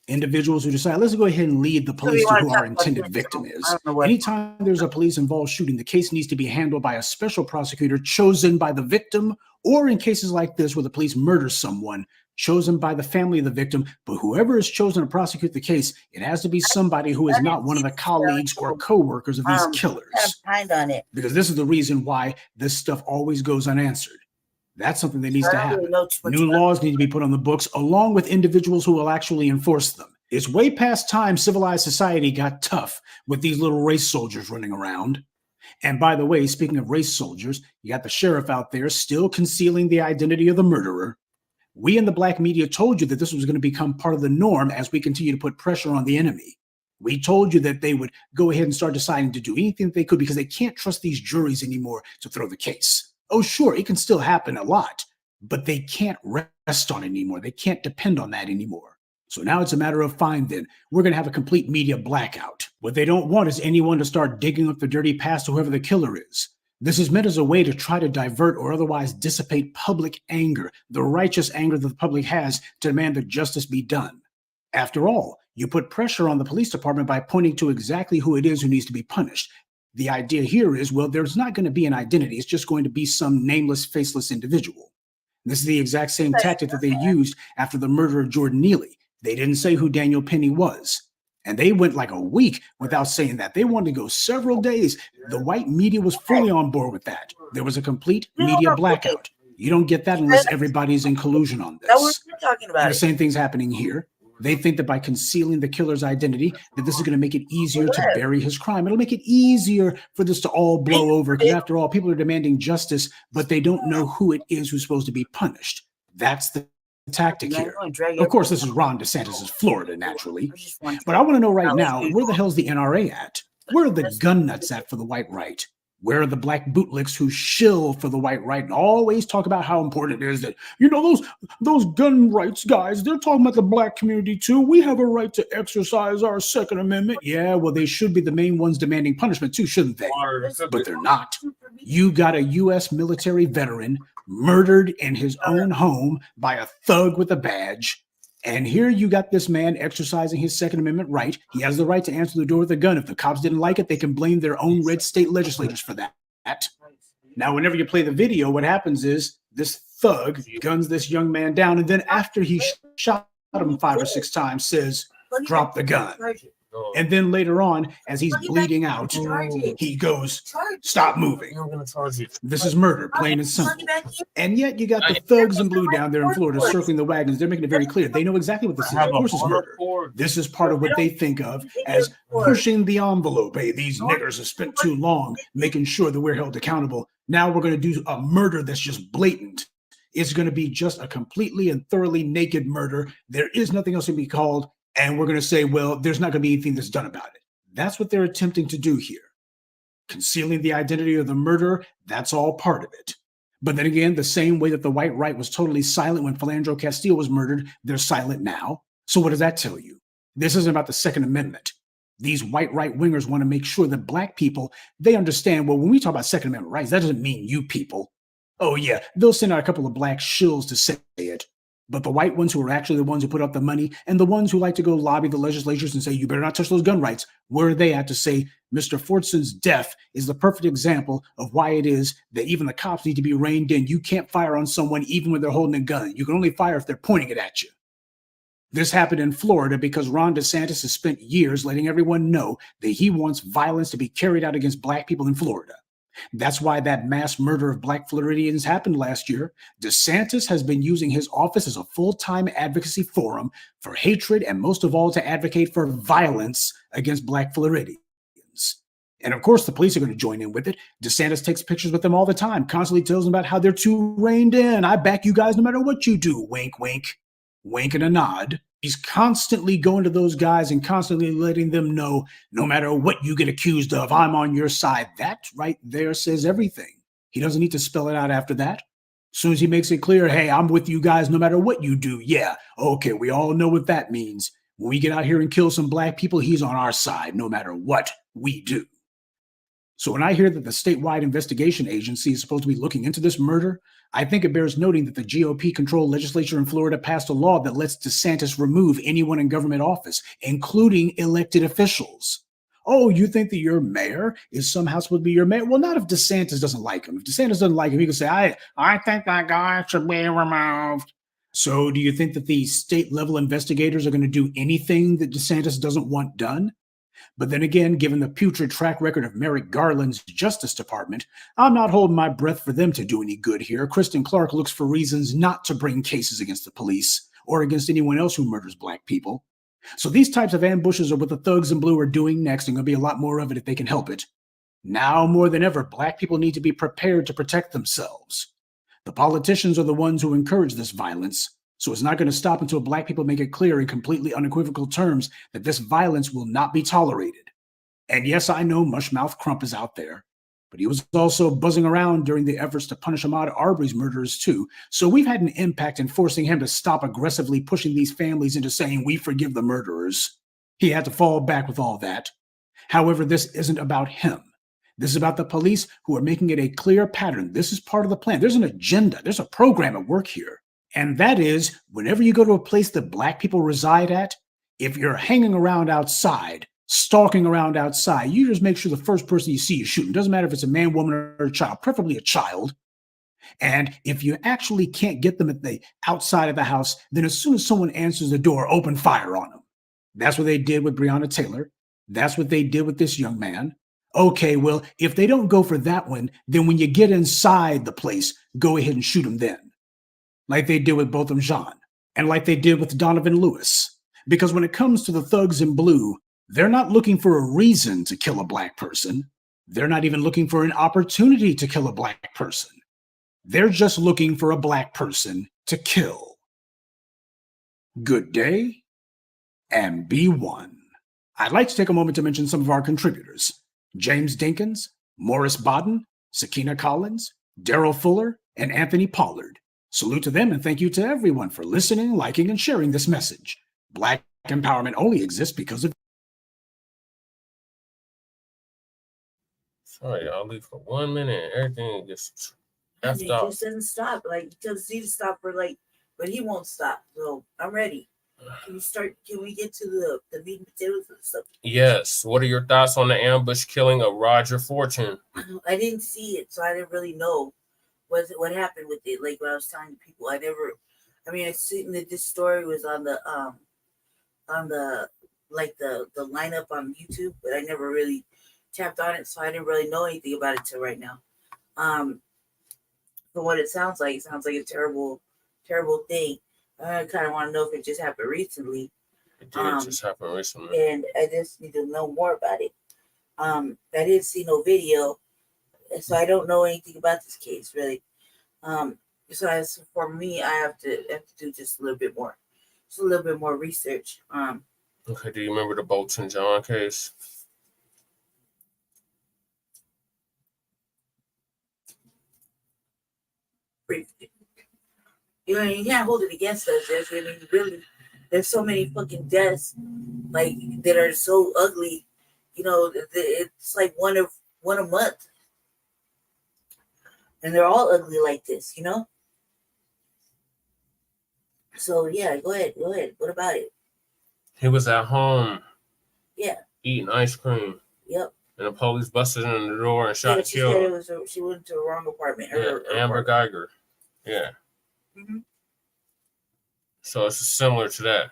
Individuals who decide, let's go ahead and lead the police to who our intended victim is. Anytime there's a police-involved shooting, the case needs to be handled by a special prosecutor chosen by the victim, or in cases like this where the police murder someone, chosen by the family of the victim. But whoever is chosen to prosecute the case, it has to be somebody who is not one of the colleagues or co-workers of these killers. Because this is the reason why this stuff always goes unanswered. That's something that needs to happen. New laws need to be put on the books, along with individuals who will actually enforce them. It's way past time civilized society got tough with these little race soldiers running around. And by the way, speaking of race soldiers, you got the sheriff out there still concealing the identity of the murderer. We in the black media told you that this was going to become part of the norm as we continue to put pressure on the enemy. We told you that they would go ahead and start deciding to do anything that they could because they can't trust these juries anymore to throw the case. Oh, sure, it can still happen a lot, but they can't rest on it anymore. They can't depend on that anymore. So now it's a matter of fine then. We're going to have a complete media blackout. What they don't want is anyone to start digging up the dirty past of whoever the killer is. This is meant as a way to try to divert or otherwise dissipate public anger, the righteous anger that the public has to demand that justice be done. After all, you put pressure on the police department by pointing to exactly who it is who needs to be punished. The idea here is, well, there's not going to be an identity. It's just going to be some nameless, faceless individual. This is the exact same tactic that they used after the murder of Jordan Neely. They didn't say who Daniel Penny was. And they went like a week without saying that. They wanted to go several days. The white media was fully on board with that. There was a complete media blackout. You don't get that unless everybody's in collusion on this. That's what you're talking about. And the same thing's happening here. They think that by concealing the killer's identity, that this is going to make it easier to bury his crime. It'll make it easier for this to all blow over. Because after all, people are demanding justice, but they don't know who it is who's supposed to be punished. That's the tactic here. Of course, this is Ron DeSantis' Florida, naturally. But I want to know right now, where the hell's the NRA at? Where are the gun nuts at for the white right? Where are the black bootlicks who shill for the white right and always talk about how important it is that, those gun rights guys, they're talking about the black community too. We have a right to exercise our Second Amendment. Yeah, well, they should be the main ones demanding punishment too, shouldn't they? But they're not. You got a U.S. military veteran murdered in his own home by a thug with a badge. And here you got this man exercising his Second Amendment right. He has the right to answer the door with a gun. If the cops didn't like it, they can blame their own red state legislators for that. Now, whenever you play the video, what happens is this thug guns this young man down, and then after he shot him 5 or 6 times, says, "Drop the gun." And then later on, as he's bleeding out, he goes, "Stop moving." This is murder, plain and simple. And yet you got the thugs in blue down there in Florida circling the wagons. They're making it very clear. They know exactly what this is. Of course it's murder. This is part of what they think of as pushing the envelope. Hey, these niggers have spent too long making sure that we're held accountable. Now we're going to do a murder that's just blatant. It's going to be just a completely and thoroughly naked murder. There is nothing else to be called. And we're going to say, well, there's not going to be anything that's done about it. That's what they're attempting to do here. Concealing the identity of the murderer, that's all part of it. But then again, the same way that the white right was totally silent when Philandro Castile was murdered, they're silent now. So what does that tell you? This isn't about the Second Amendment. These white right-wingers want to make sure that black people, they understand, well, when we talk about Second Amendment rights, that doesn't mean you people. Oh yeah, they'll send out a couple of black shills to say it. But the white ones who are actually the ones who put up the money and the ones who like to go lobby the legislatures and say, you better not touch those gun rights, where are they at to say Mr. Fortson's death is the perfect example of why it is that even the cops need to be reined in. You can't fire on someone even when they're holding a gun. You can only fire if they're pointing it at you. This happened in Florida because Ron DeSantis has spent years letting everyone know that he wants violence to be carried out against black people in Florida. That's why that mass murder of black Floridians happened last year. DeSantis has been using his office as a full-time advocacy forum for hatred and most of all to advocate for violence against black Floridians. And of course, the police are going to join in with it. DeSantis takes pictures with them all the time, constantly tells them about how they're too reined in. I back you guys no matter what you do. Wink, wink, wink and a nod. He's constantly going to those guys and constantly letting them know, no matter what you get accused of, I'm on your side. That right there says everything. He doesn't need to spell it out after that. As soon as he makes it clear, hey, I'm with you guys no matter what you do. Yeah, okay, we all know what that means. When we get out here and kill some black people, he's on our side no matter what we do. So when I hear that the statewide investigation agency is supposed to be looking into this murder, I think it bears noting that the GOP-controlled legislature in Florida passed a law that lets DeSantis remove anyone in government office, including elected officials. Oh, you think that your mayor is somehow supposed to be your mayor? Well, not if DeSantis doesn't like him. If DeSantis doesn't like him, he can say, I think that guy should be removed. So do you think that the state-level investigators are going to do anything that DeSantis doesn't want done? But then again, given the putrid track record of Merrick Garland's Justice Department, I'm not holding my breath for them to do any good here. Kristen Clark looks for reasons not to bring cases against the police or against anyone else who murders black people. So these types of ambushes are what the thugs in blue are doing next, and going to be a lot more of it if they can help it. Now more than ever, Black people need to be prepared to protect themselves. The politicians are the ones who encourage this violence, so it's not going to stop until Black people make it clear in completely unequivocal terms that this violence will not be tolerated. And yes, I know Mushmouth Crump is out there, but he was also buzzing around during the efforts to punish Ahmaud Arbery's murderers too. So we've had an impact in forcing him to stop aggressively pushing these families into saying, we forgive the murderers. He had to fall back with all that. However, this isn't about him. This is about the police who are making it a clear pattern. This is part of the plan. There's an agenda. There's a program at work here. And that is, whenever you go to a place that Black people reside at, if you're hanging around outside, stalking around outside, you just make sure the first person you see is shooting. Doesn't matter if it's a man, woman, or a child, preferably a child. And if you actually can't get them at the outside of the house, then as soon as someone answers the door, open fire on them. That's what they did with Breonna Taylor. That's what they did with this young man. Okay, well, if they don't go for that one, then when you get inside the place, go ahead and shoot them then. Like they did with Botham Jean, and like they did with Donovan Lewis. Because when it comes to the thugs in blue, they're not looking for a reason to kill a Black person. They're not even looking for an opportunity to kill a Black person. They're just looking for a Black person to kill. Good day, and be one. I'd like to take a moment to mention some of our contributors. James Dinkins, Morris Bodden, Sakina Collins, Daryl Fuller, and Anthony Pollard. Salute to them and thank you to everyone for listening, liking, and sharing this message. Black empowerment only exists because of... Sorry, I'll leave for 1 minute. Everything gets It effed up. just doesn't stop. Like, he tells Z to stop for but he won't stop. So I'm ready. Can we get to the meat and potatoes and stuff? Yes. What are your thoughts on the ambush killing of Roger Fortson? I didn't see it, so I didn't really know what happened with it. Like what I was telling people, I seen that this story was on the lineup on YouTube, but I never really tapped on it, so I didn't really know anything about it till right now. From what it sounds like a terrible, terrible thing. I kind of want to know if it just happened recently. It did just happen recently. And I just need to know more about it. I didn't see no video, so I don't know anything about this case really. So for me, I have to do just a little bit more research. Okay, do you remember the Bolton John case? You can't hold it against us. Really, there's so many fucking deaths that are so ugly. It's like one a month, and they're all ugly like this. So yeah, go ahead. What about it? He was at home. Yeah. Eating ice cream. Yep. And the police busted in the door and shot and killed. She went to the wrong apartment. Yeah, Amber Geiger. Yeah. Mm-hmm. So it's similar to that.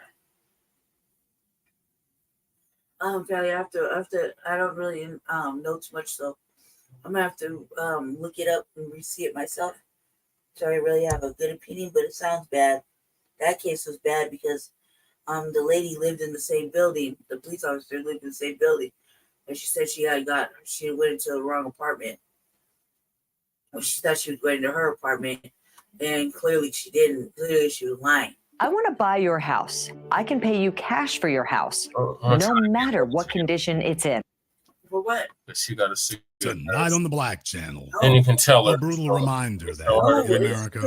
Probably after I don't really know too much, so I'm gonna have to look it up and see it myself. So I really have a good opinion, but it sounds bad. That case was bad because the lady lived in the same building. The police officer lived in the same building, and she said she went into the wrong apartment. She thought she was going to her apartment, and clearly she didn't. Clearly she was lying. I want to buy your house. I can pay you cash for your house, no matter what condition it's in. For what? But she got to see tonight on the Black Channel. And you can tell her. A brutal reminder that in America,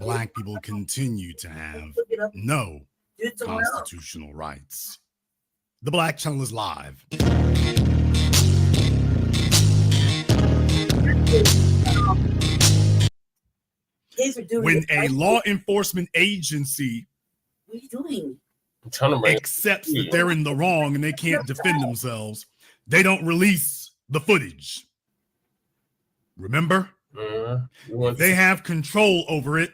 Black people continue to have no constitutional rights. The Black Channel is live. When a law enforcement agency what are you doing? accepts that they're in the wrong and they can't defend themselves, they don't release the footage. Remember? They have control over it.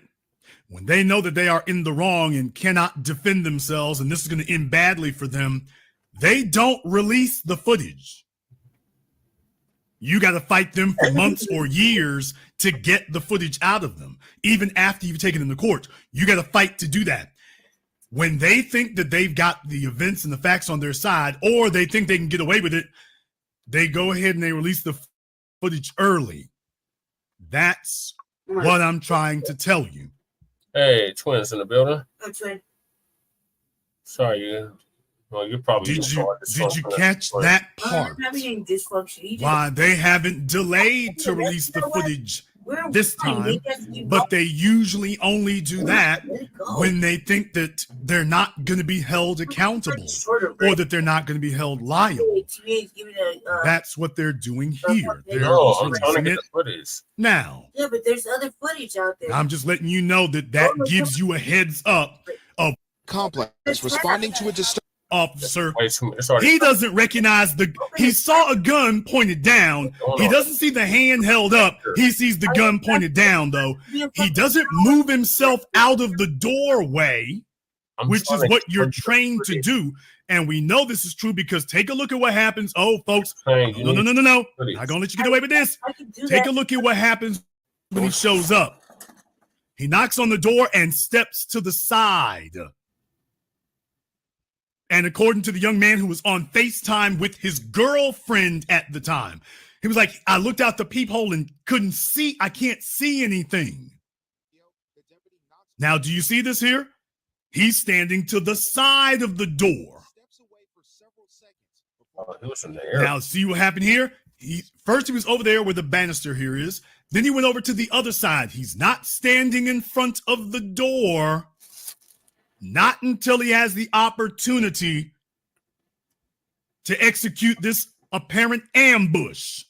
When they know that they are in the wrong and cannot defend themselves, and this is going to end badly for them, they don't release the footage. You got to fight them for months or years to get the footage out of them. Even after you've taken them to court, you got to fight to do that. When they think that they've got the events and the facts on their side, or they think they can get away with it, they go ahead and they release the footage early. That's what I'm trying to tell you. Hey, twins in the building. Oh, twin. Sorry, well, you're probably. Did you catch that part? Why they haven't delayed to release the footage this time, but they usually only do that when they think that they're not going to be held accountable or that they're not going to be held liable. That's what they're doing here. They're I'm trying to get the footage. Now. Yeah, but there's other footage out there. I'm just letting you know that gives you a heads up of complex responding to a officer. He doesn't recognize he saw a gun pointed down. He doesn't see the hand held up. He sees the gun pointed down, though. He doesn't move himself out of the doorway, which is what you're trained to do. And we know this is true because take a look at what happens. Oh, folks, no. I'm not gonna let you get away with this. Take a look at what happens when he shows up. He knocks on the door and steps to the side. And according to the young man who was on FaceTime with his girlfriend at the time, he was like, I looked out the peephole and I can't see anything. Now, do you see this here? He's standing to the side of the door. Now, see what happened here? First, he was over there where the banister here is. Then he went over to the other side. He's not standing in front of the door. Not until he has the opportunity to execute this apparent ambush.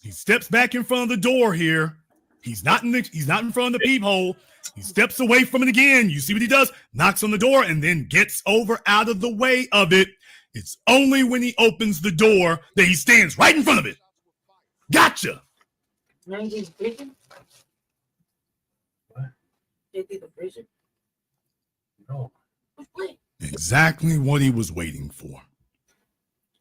He steps back in front of the door here. He's not in front of the peephole. He steps away from it again. You see what he does? Knocks on the door and then gets over out of the way of it. It's only when he opens the door that he stands right in front of it. Gotcha. Exactly what he was waiting for.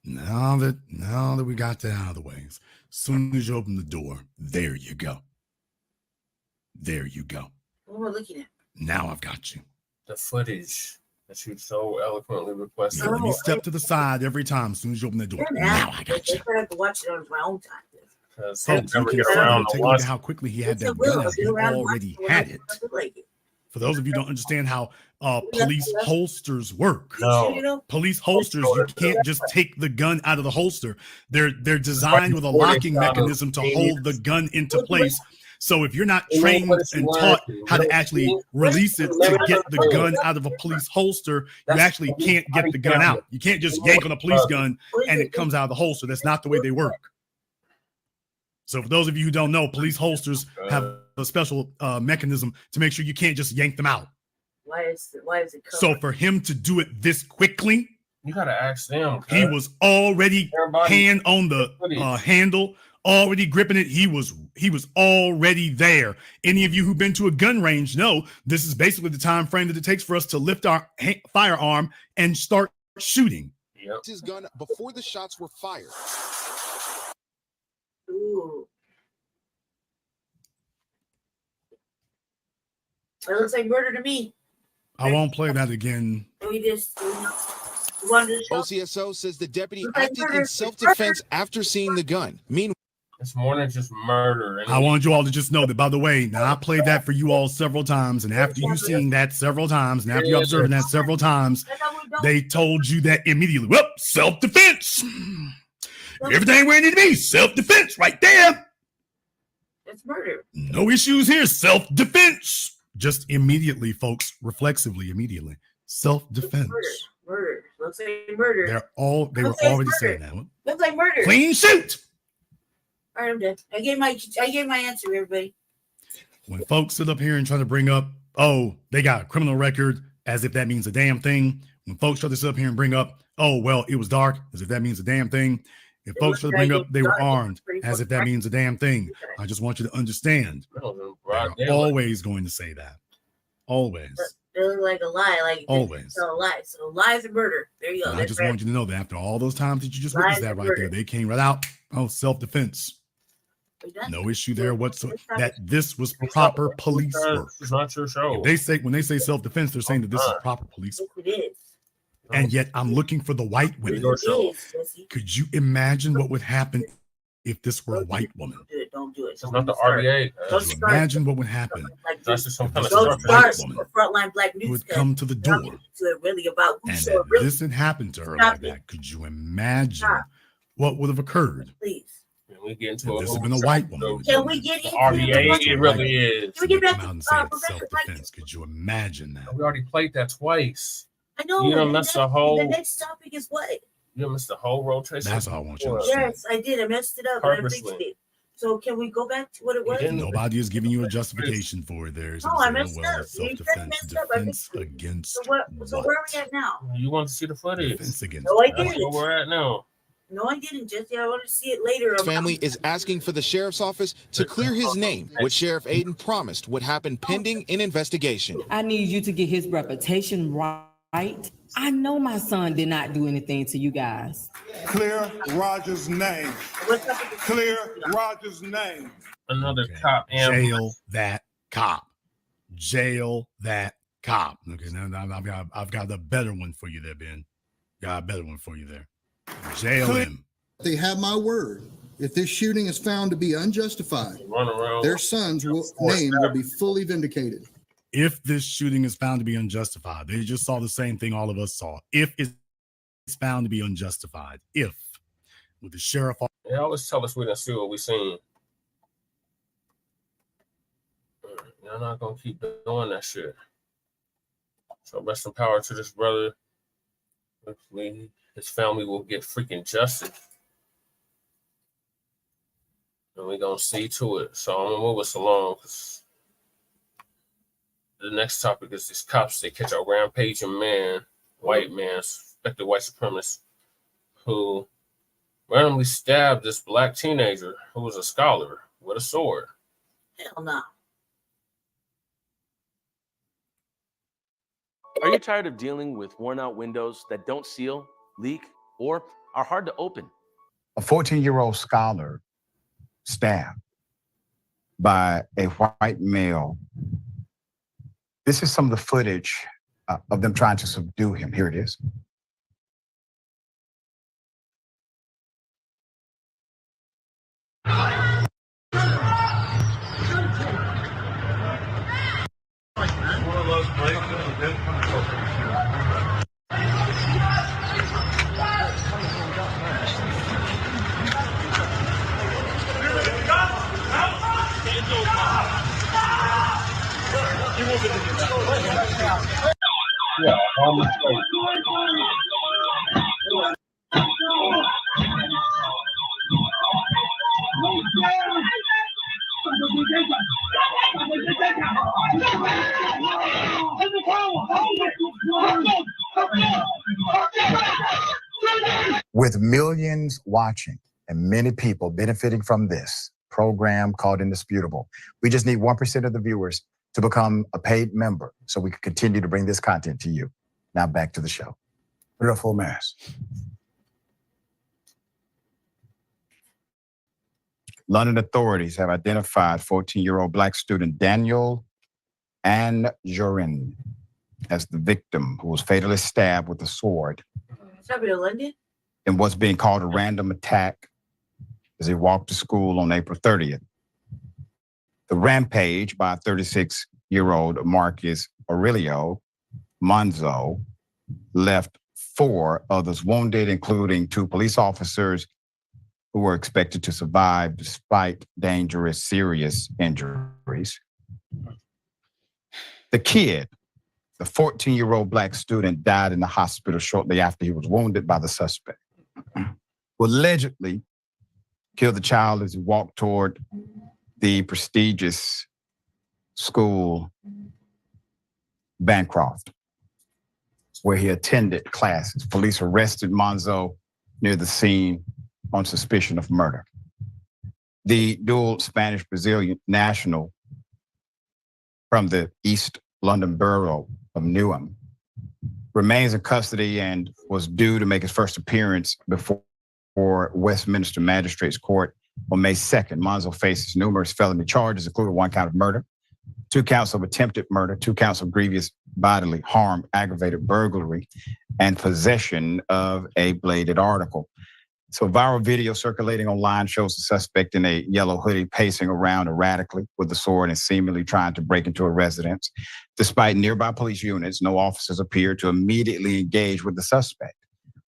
Now that we got that out of the way, as soon as you open the door, there you go. There you go. What we're looking at. Now I've got you. The footage that you so eloquently requested. Yeah, you step to the side every time as soon as you open the door. Now I got you. I have to watch it on my own time. Folks, you can take a look at how quickly he had that gun out. He already had it. For those of you who don't understand how police holsters work. No. Police holsters, you can't just take the gun out of the holster. They're designed with a locking mechanism to hold the gun into place. So if you're not trained and taught how to actually release it to get the gun out of a police holster, you actually can't get the gun out. You can't just yank on a police gun and it comes out of the holster. That's not the way they work. So for those of you who don't know, police holsters have a special mechanism to make sure you can't just yank them out. Why is it covered? So for him to do it this quickly, you gotta ask them. He was already hand on the handle, already gripping it. He was already there. Any of you who've been to a gun range know this is basically the time frame that it takes for us to lift our firearm and start shooting. Yep. His gun before the shots were fired. Ooh. That looks like murder to me. I won't play that again. OCSO says the deputy acted in self-defense after seeing the gun. Meanwhile, it's more than just murder. I want you all to just know that, by the way, now I played that for you all several times, and after you seeing that several times, and after you observing that several times, they told you that immediately. Well, self-defense. Everything where it need to be, self-defense right there. It's murder. No issues here, self-defense. Just immediately, folks, reflexively, immediately. Self-defense. Murder. Looks like murder. They were already saying that one. Looks like murder. Clean shoot. All right, I'm done. I gave my answer, everybody. When folks sit up here and try to bring up, oh, they got a criminal record, as if that means a damn thing. When folks try to sit up here and bring up, oh, well, it was dark, as if that means a damn thing. If folks try to bring up they were armed, as if that means a damn thing. I just want you to understand. They're always going to say that. Always. They look like a lie. Like always. Tell a lie. So lies and murder. There you go. I just want you to know that after all those times that you just witnessed that right there, they came right out. Oh, self-defense. No issue there whatsoever. That this was proper police work. It's not your show. When they say self-defense, they're saying that this is proper police work. It is. And yet I'm looking for the white women. Could you imagine what would happen if this were a white woman? Don't do it. It's not the RBA. Could you imagine what would happen That's just some if kind this of was a structure. white woman Frontline Black News who would come to the door really about and that this had happened to her like that? Could you imagine what would have occurred? Please. We get into If this had been a white woman. Can we get into RBA? It really is. Can we get back Come out and say it's self-defense. Could you imagine that? We already played that twice. I know. You done missed the whole. The next topic is what? You missed the whole rotation. That's all I want you to understand. Yes, I did. I messed it up. And I fixed it. So can we go back to what it was? Nobody is giving you a justification for it. There's I messed up. Self-defense, defense against so where are we at now? You want to see the footage? Defense against no, I That's didn't. where we're at now. No, I didn't, Jesse. I want to see it later. Family is asking for the sheriff's office to clear his name, which Sheriff Aiden promised would happen pending an investigation. I need you to get his reputation right. I know my son did not do anything to you guys. Clear Rogers' name. Clear Rogers' name. Another cop. Jail that cop. Jail that cop. Okay, now I've got a better one for you there, Ben. Got a better one for you there. Jail him. They have my word. If this shooting is found to be unjustified, their son's name will be fully vindicated. If this shooting is found to be unjustified, they just saw the same thing all of us saw. If it's found to be unjustified, if with the sheriff, they always tell us we didn't see what we seen. Y'all not gonna keep doing that shit. So rest in power to this brother. Hopefully his family will get freaking justice. And we're gonna see to it. So I'm gonna move us along because the next topic is these cops. They catch a rampaging man, white man, suspected white supremacist, who randomly stabbed this black teenager who was a scholar with a sword. Hell no. Are you tired of dealing with worn-out windows that don't seal, leak, or are hard to open? A 14-year-old scholar stabbed by a white male. This is some of the footage of them trying to subdue him. Here it is. With millions watching and many people benefiting from this program called Indisputable, we just need 1% of the viewers to become a paid member so we can continue to bring this content to you. Now back to the show. Put it up full mass. London authorities have identified 14-year-old black student Daniel Anjorin as the victim who was fatally stabbed with a sword in London? in what's being called a random attack as he walked to school on April 30th. The rampage by 36-year-old Marcus Aurelio Monzo left 4 others wounded, including 2 police officers who were expected to survive despite dangerous, serious injuries. The kid, the 14-year-old black student, died in the hospital shortly after he was wounded by the suspect, who allegedly killed the child as he walked toward the prestigious school Bancroft, where he attended classes. Police arrested Monzo near the scene on suspicion of murder. The dual Spanish-Brazilian national from the East London borough of Newham remains in custody and was due to make his first appearance before Westminster Magistrates Court on May 2nd. Monzo faces numerous felony charges, including 1 count of murder, 2 counts of attempted murder, 2 counts of grievous bodily harm, aggravated burglary, and possession of a bladed article. So viral video circulating online shows the suspect in a yellow hoodie pacing around erratically with a sword and seemingly trying to break into a residence. Despite nearby police units, no officers appear to immediately engage with the suspect.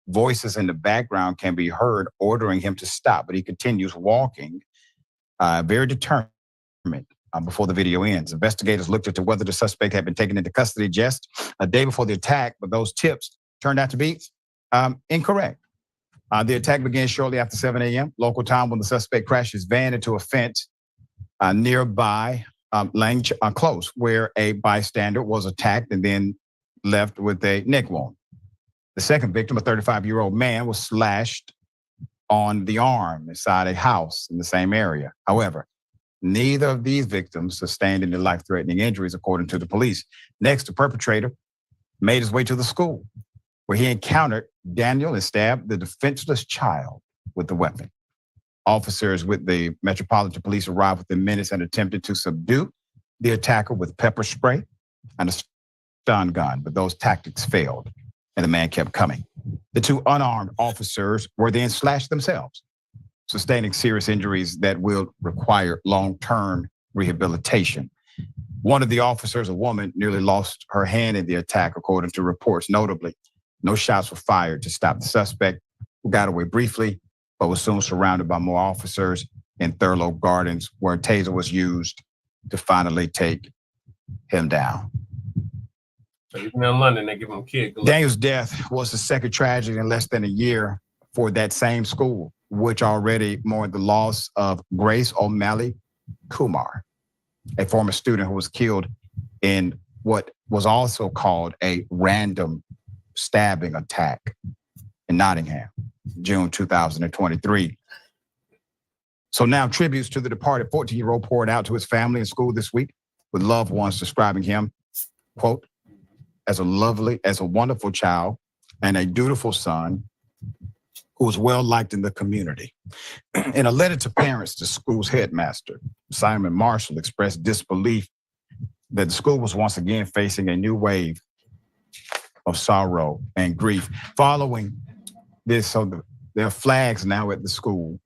Voices in the background can be heard ordering him to stop, but he continues walking, very determined before the video ends. Investigators looked into whether the suspect had been taken into custody just a day before the attack, but those tips turned out to be incorrect. The attack began shortly after 7 a.m. local time when the suspect crashed his van into a fence nearby Lang Close, where a bystander was attacked and then left with a neck wound. The second victim, a 35-year-old man, was slashed on the arm inside a house in the same area. However, neither of these victims sustained any life-threatening injuries, according to the police. Next, the perpetrator made his way to the school, where he encountered Daniel and stabbed the defenseless child with the weapon. Officers with the Metropolitan Police arrived within minutes and attempted to subdue the attacker with pepper spray and a stun gun, but those tactics failed, and the man kept coming. The two unarmed officers were then slashed themselves, sustaining serious injuries that will require long-term rehabilitation. One of the officers, a woman, nearly lost her hand in the attack, according to reports. Notably, no shots were fired to stop the suspect, who got away briefly, but was soon surrounded by more officers in Thurlow Gardens, where a taser was used to finally take him down. So even in London, they give him a kid. Daniel's death was the second tragedy in less than a year for that same school, which already mourned the loss of Grace O'Malley Kumar, a former student who was killed in what was also called a random stabbing attack in Nottingham, June 2023. So now tributes to the departed 14-year-old poured out to his family and school this week, with loved ones describing him, quote, as a wonderful child and a dutiful son who was well liked in the community. In a letter to parents, the school's headmaster, Simon Marshall, expressed disbelief that the school was once again facing a new wave of sorrow and grief. Following this, so there are flags now at the school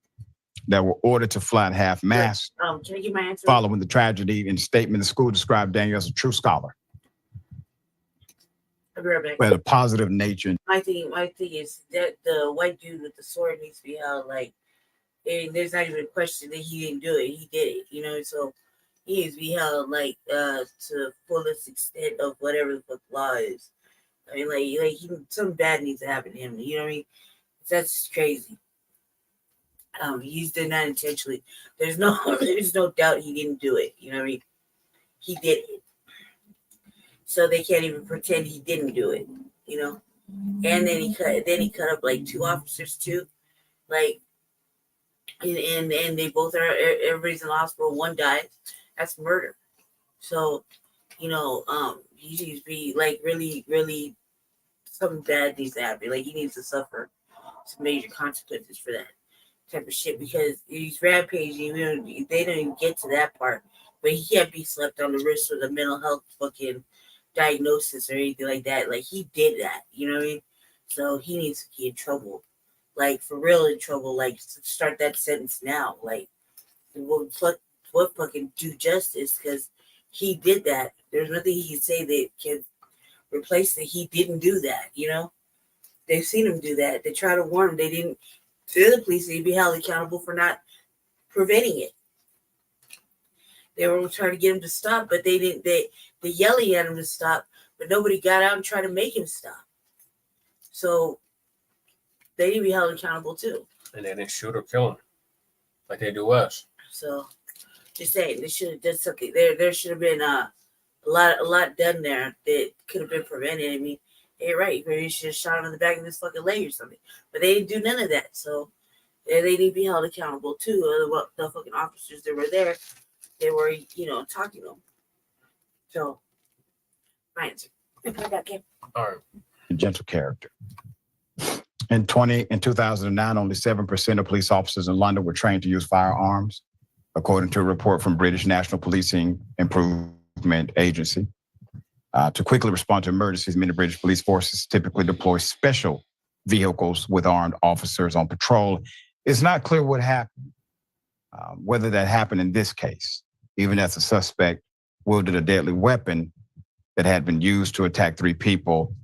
that were ordered to fly at half-mast. Can I get my answer? Following the tragedy, in a statement, the school described Daniel as a true scholar, I'll be right back. but a positive nature. My thing is that the white dude with the sword needs to be held like, and there's not even a question that he didn't do it. He did it, you know. So he needs to be held like to fullest extent of whatever the fuck law is. I mean, like something bad needs to happen to him. You know what I mean? That's crazy. He's done that intentionally. There's no doubt he didn't do it. You know what I mean? He did it. So they can't even pretend he didn't do it. You know? And then he cut up like two officers too. Like, and they both are, everybody's in the hospital. One died. That's murder. So, you know, he needs to be like really, really something bad needs to happen. Like he needs to suffer some major consequences for that type of shit, because he's rampaging. They don't even get to that part, but he can't be slapped on the wrist with a mental health fucking diagnosis or anything like that. Like he did that, you know what I mean? So he needs to be in trouble, like for real in trouble. Like start that sentence now. Like what fucking do justice, because he did that. There's nothing he can say that can replace that he didn't do that. You know, they've seen him do that. They try to warn him. They didn't. To the police, they'd be held accountable for not preventing it. They were trying to get him to stop, but they didn't. They yelling at him to stop, but nobody got out and tried to make him stop. So they need to be held accountable too. And they didn't shoot or kill him like they do us. So just saying, they should have done something. There should have been a lot done there that could have been prevented. I mean, hey, right, maybe you should have shot him in the back of his fucking leg or something. But they didn't do none of that. So they need to be held accountable too. The fucking officers that were there, they were, you know, talking to them. So, my answer. All right. Gentle character. In 2009, only 7% of police officers in London were trained to use firearms, according to a report from British National Policing Improvement Agency. To quickly respond to emergencies, many British police forces typically deploy special vehicles with armed officers on patrol. It's not clear what happened, whether that happened in this case, even as the suspect wielded a deadly weapon that had been used to attack 3 people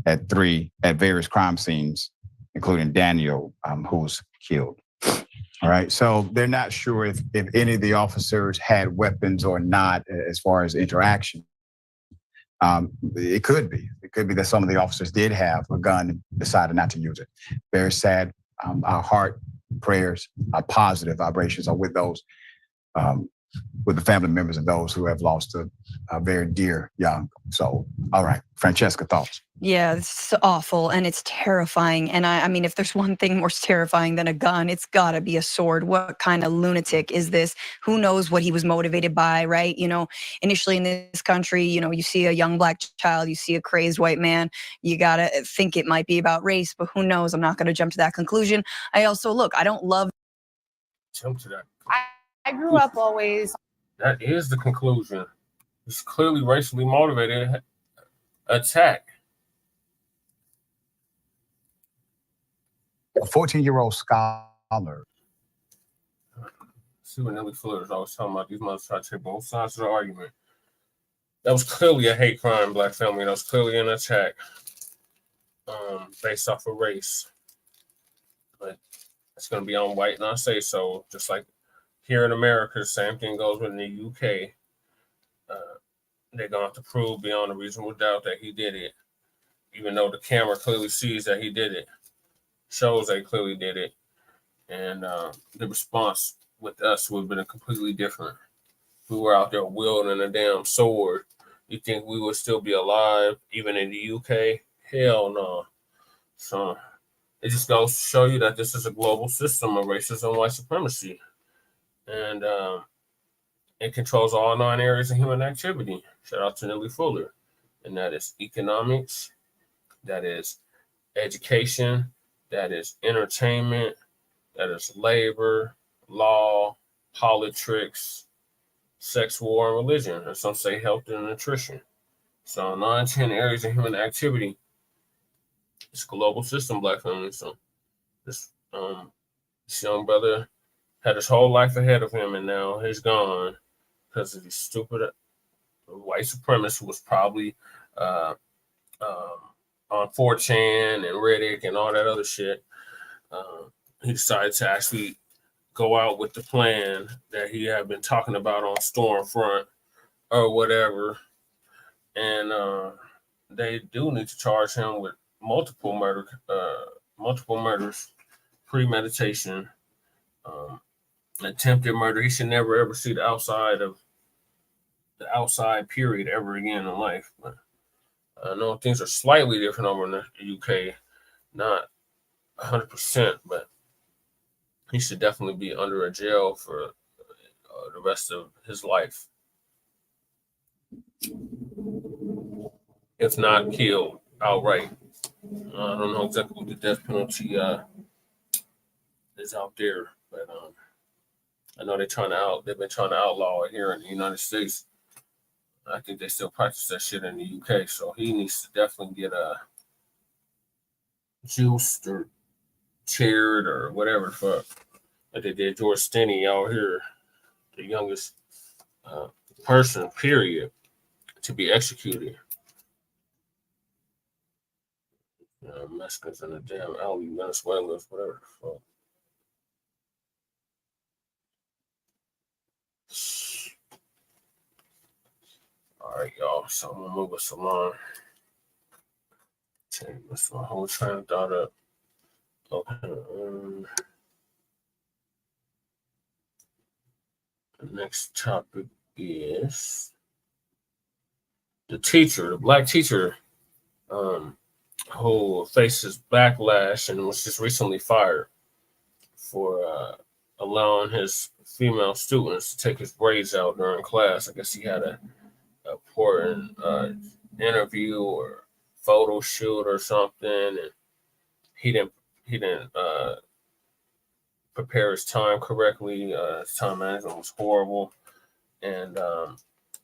at various crime scenes, including Daniel, who was killed. All right, so they're not sure if any of the officers had weapons or not as far as interaction. It could be that some of the officers did have a gun and decided not to use it. Very sad. Our heart, prayers, our positive vibrations are with those, with the family members of those who have lost a very dear young soul. All right, Francesca, thoughts? Yeah, it's awful and it's terrifying. And I mean, if there's one thing more terrifying than a gun, it's gotta be a sword. What kind of lunatic is this? Who knows what he was motivated by, right? You know, initially in this country, you know, you see a young black child, you see a crazed white man, you gotta think it might be about race, but who knows? I'm not gonna jump to that conclusion. I don't love. Jump to that. I grew up always. That is the conclusion. It's clearly racially motivated attack. A 14-year-old scholar. See what Nelly Fuller is always talking about. These mothers try to take both sides of the argument. That was clearly a hate crime, black family. That was clearly an attack based off of race. But it's going to be on white, and I say so. Just like here in America, the same thing goes with in the UK. They're going to have to prove beyond a reasonable doubt that he did it, even though the camera clearly sees that he did it. Shows they clearly did it, and the response with us would have been completely different. If we were out there wielding a damn sword, you think we would still be alive, even in the UK? Hell no. So it just goes to show you that this is a global system of racism and white supremacy, and it controls all 9 areas of human activity. Shout out to Nelly Fuller, and that is economics, that is education, that is entertainment, that is labor, law, politics, sex, war, and religion, and some say health and nutrition. So 9, 10 areas of human activity. It's a global system, black family. So this young brother had his whole life ahead of him, and now he's gone because of these stupid white supremacists who was probably on 4chan and Reddit and all that other shit. He decided to actually go out with the plan that he had been talking about on Stormfront or whatever. And they do need to charge him with multiple murders, premeditation, attempted murder. He should never ever see the outside period ever again in life. But I know things are slightly different over in the UK, not 100%, but he should definitely be under a jail for the rest of his life, if not killed outright. I don't know exactly what the death penalty is out there, but I know they've been trying to outlaw it here in the United States. I think they still practice that shit in the UK, so he needs to definitely get juiced or chaired or whatever the fuck. Like they did George Stinney out here, the youngest person, period, to be executed. Mexicans in the damn alley, Venezuelans, whatever the fuck. All right, y'all. So I'm gonna move us along. Okay, that's my whole train of thought up. Okay. The next topic is the black teacher, who faces backlash and was just recently fired for allowing his female students to take his braids out during class. I guess he had a important interview or photo shoot or something, and he didn't prepare his time correctly. His time management was horrible, and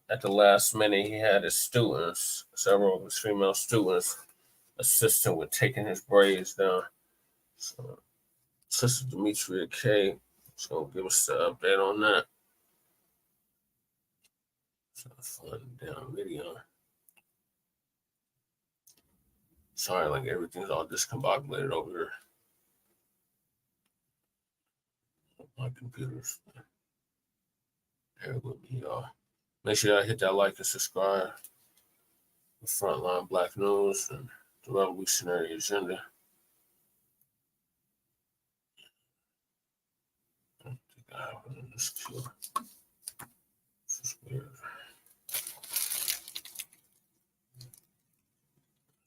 at the last minute, he had his students, several of his female students, assisting with taking his braids down. So, Sister Demetria K. So give us the update on that. It's a fun damn video. Sorry, like everything's all discombobulated over here. My computer's there with me, y'all. Make sure y'all hit that like and subscribe. The Front Line Blacc News and the Revolutionary Agenda. I don't think I have it in this queue. This is weird.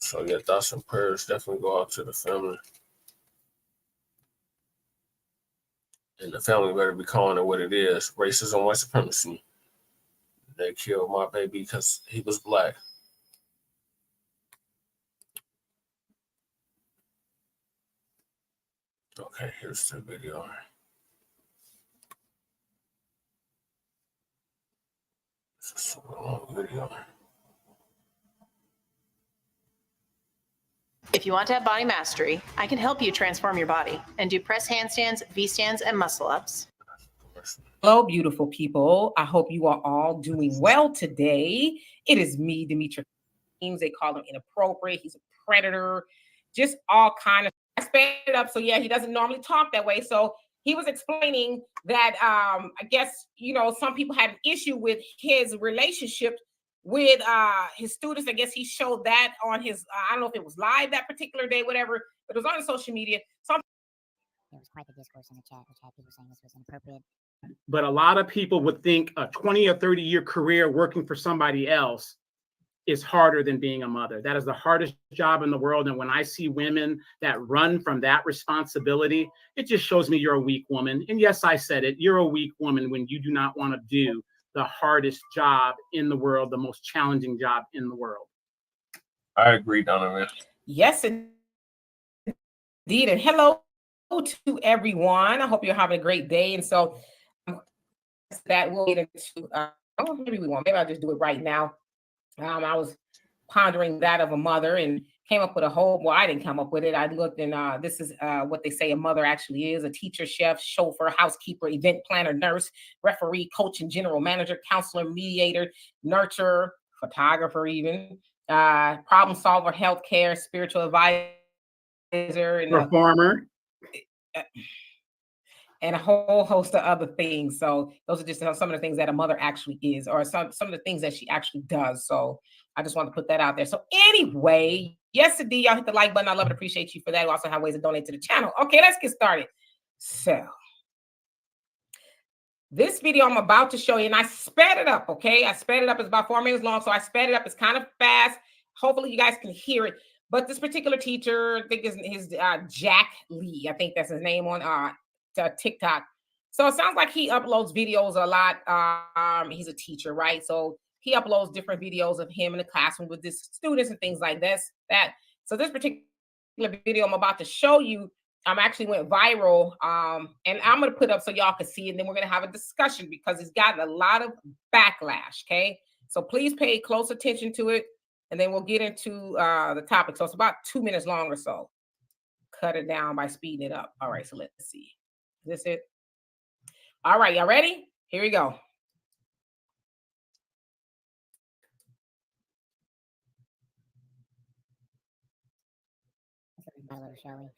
So yeah, thoughts and prayers definitely go out to the family. And the family better be calling it what it is. Racism, white supremacy. They killed my baby because he was black. Okay, here's the video. This is a long video. If you want to have body mastery, I can help you transform your body and do press handstands, V-stands, and muscle ups. Hello, beautiful people. I hope you are all doing well today. It is me, Demetria. They call him inappropriate. He's a predator. Just all kind of. I sped it up. So yeah, he doesn't normally talk that way. So he was explaining that I guess, you know, some people had an issue with his relationship with his students. I guess he showed that on his, I don't know if it was live that particular day, whatever, but it was on social media. There was quite the discourse in the chat, which had people saying this was inappropriate. But a lot of people would think a 20 or 30-year career working for somebody else is harder than being a mother. That is the hardest job in the world. And when I see women that run from that responsibility, it just shows me you're a weak woman. And yes, I said it, you're a weak woman when you do not want to do the hardest job in the world, the most challenging job in the world. I agree, Donovan. Yes, indeed. And hello to everyone. I hope you're having a great day. And so that we'll get into, maybe we won't. Maybe I'll just do it right now. I was pondering that of a mother and came up with a whole, well, I didn't come up with it. I looked and this is what they say a mother actually is: a teacher, chef, chauffeur, housekeeper, event planner, nurse, referee, coach, and general manager, counselor, mediator, nurturer, photographer even, problem solver, healthcare, spiritual advisor, and performer. And a whole host of other things. So those are just some of the things that a mother actually is, or some of the things that she actually does. So I just want to put that out there. So anyway, yes, indeed, y'all hit the like button. I love and appreciate you for that. We also have ways to donate to the channel. Okay, let's get started. So this video I'm about to show you, and I sped it up, okay? I sped it up. It's about 4 minutes long, so I sped it up. It's kind of fast. Hopefully you guys can hear it. But this particular teacher, I think his Jack Lee, I think that's his name on TikTok. So it sounds like he uploads videos a lot. He's a teacher, right? So he uploads different videos of him in the classroom with his students and things like this. So this particular video I'm about to show you actually went viral. And I'm going to put up so y'all can see it. And then we're going to have a discussion because it's gotten a lot of backlash. Okay. So please pay close attention to it. And then we'll get into the topic. So it's about 2 minutes long or so. Cut it down by speeding it up. All right. So let's see. Is this it? All right. Y'all ready? Here we go. Shall we?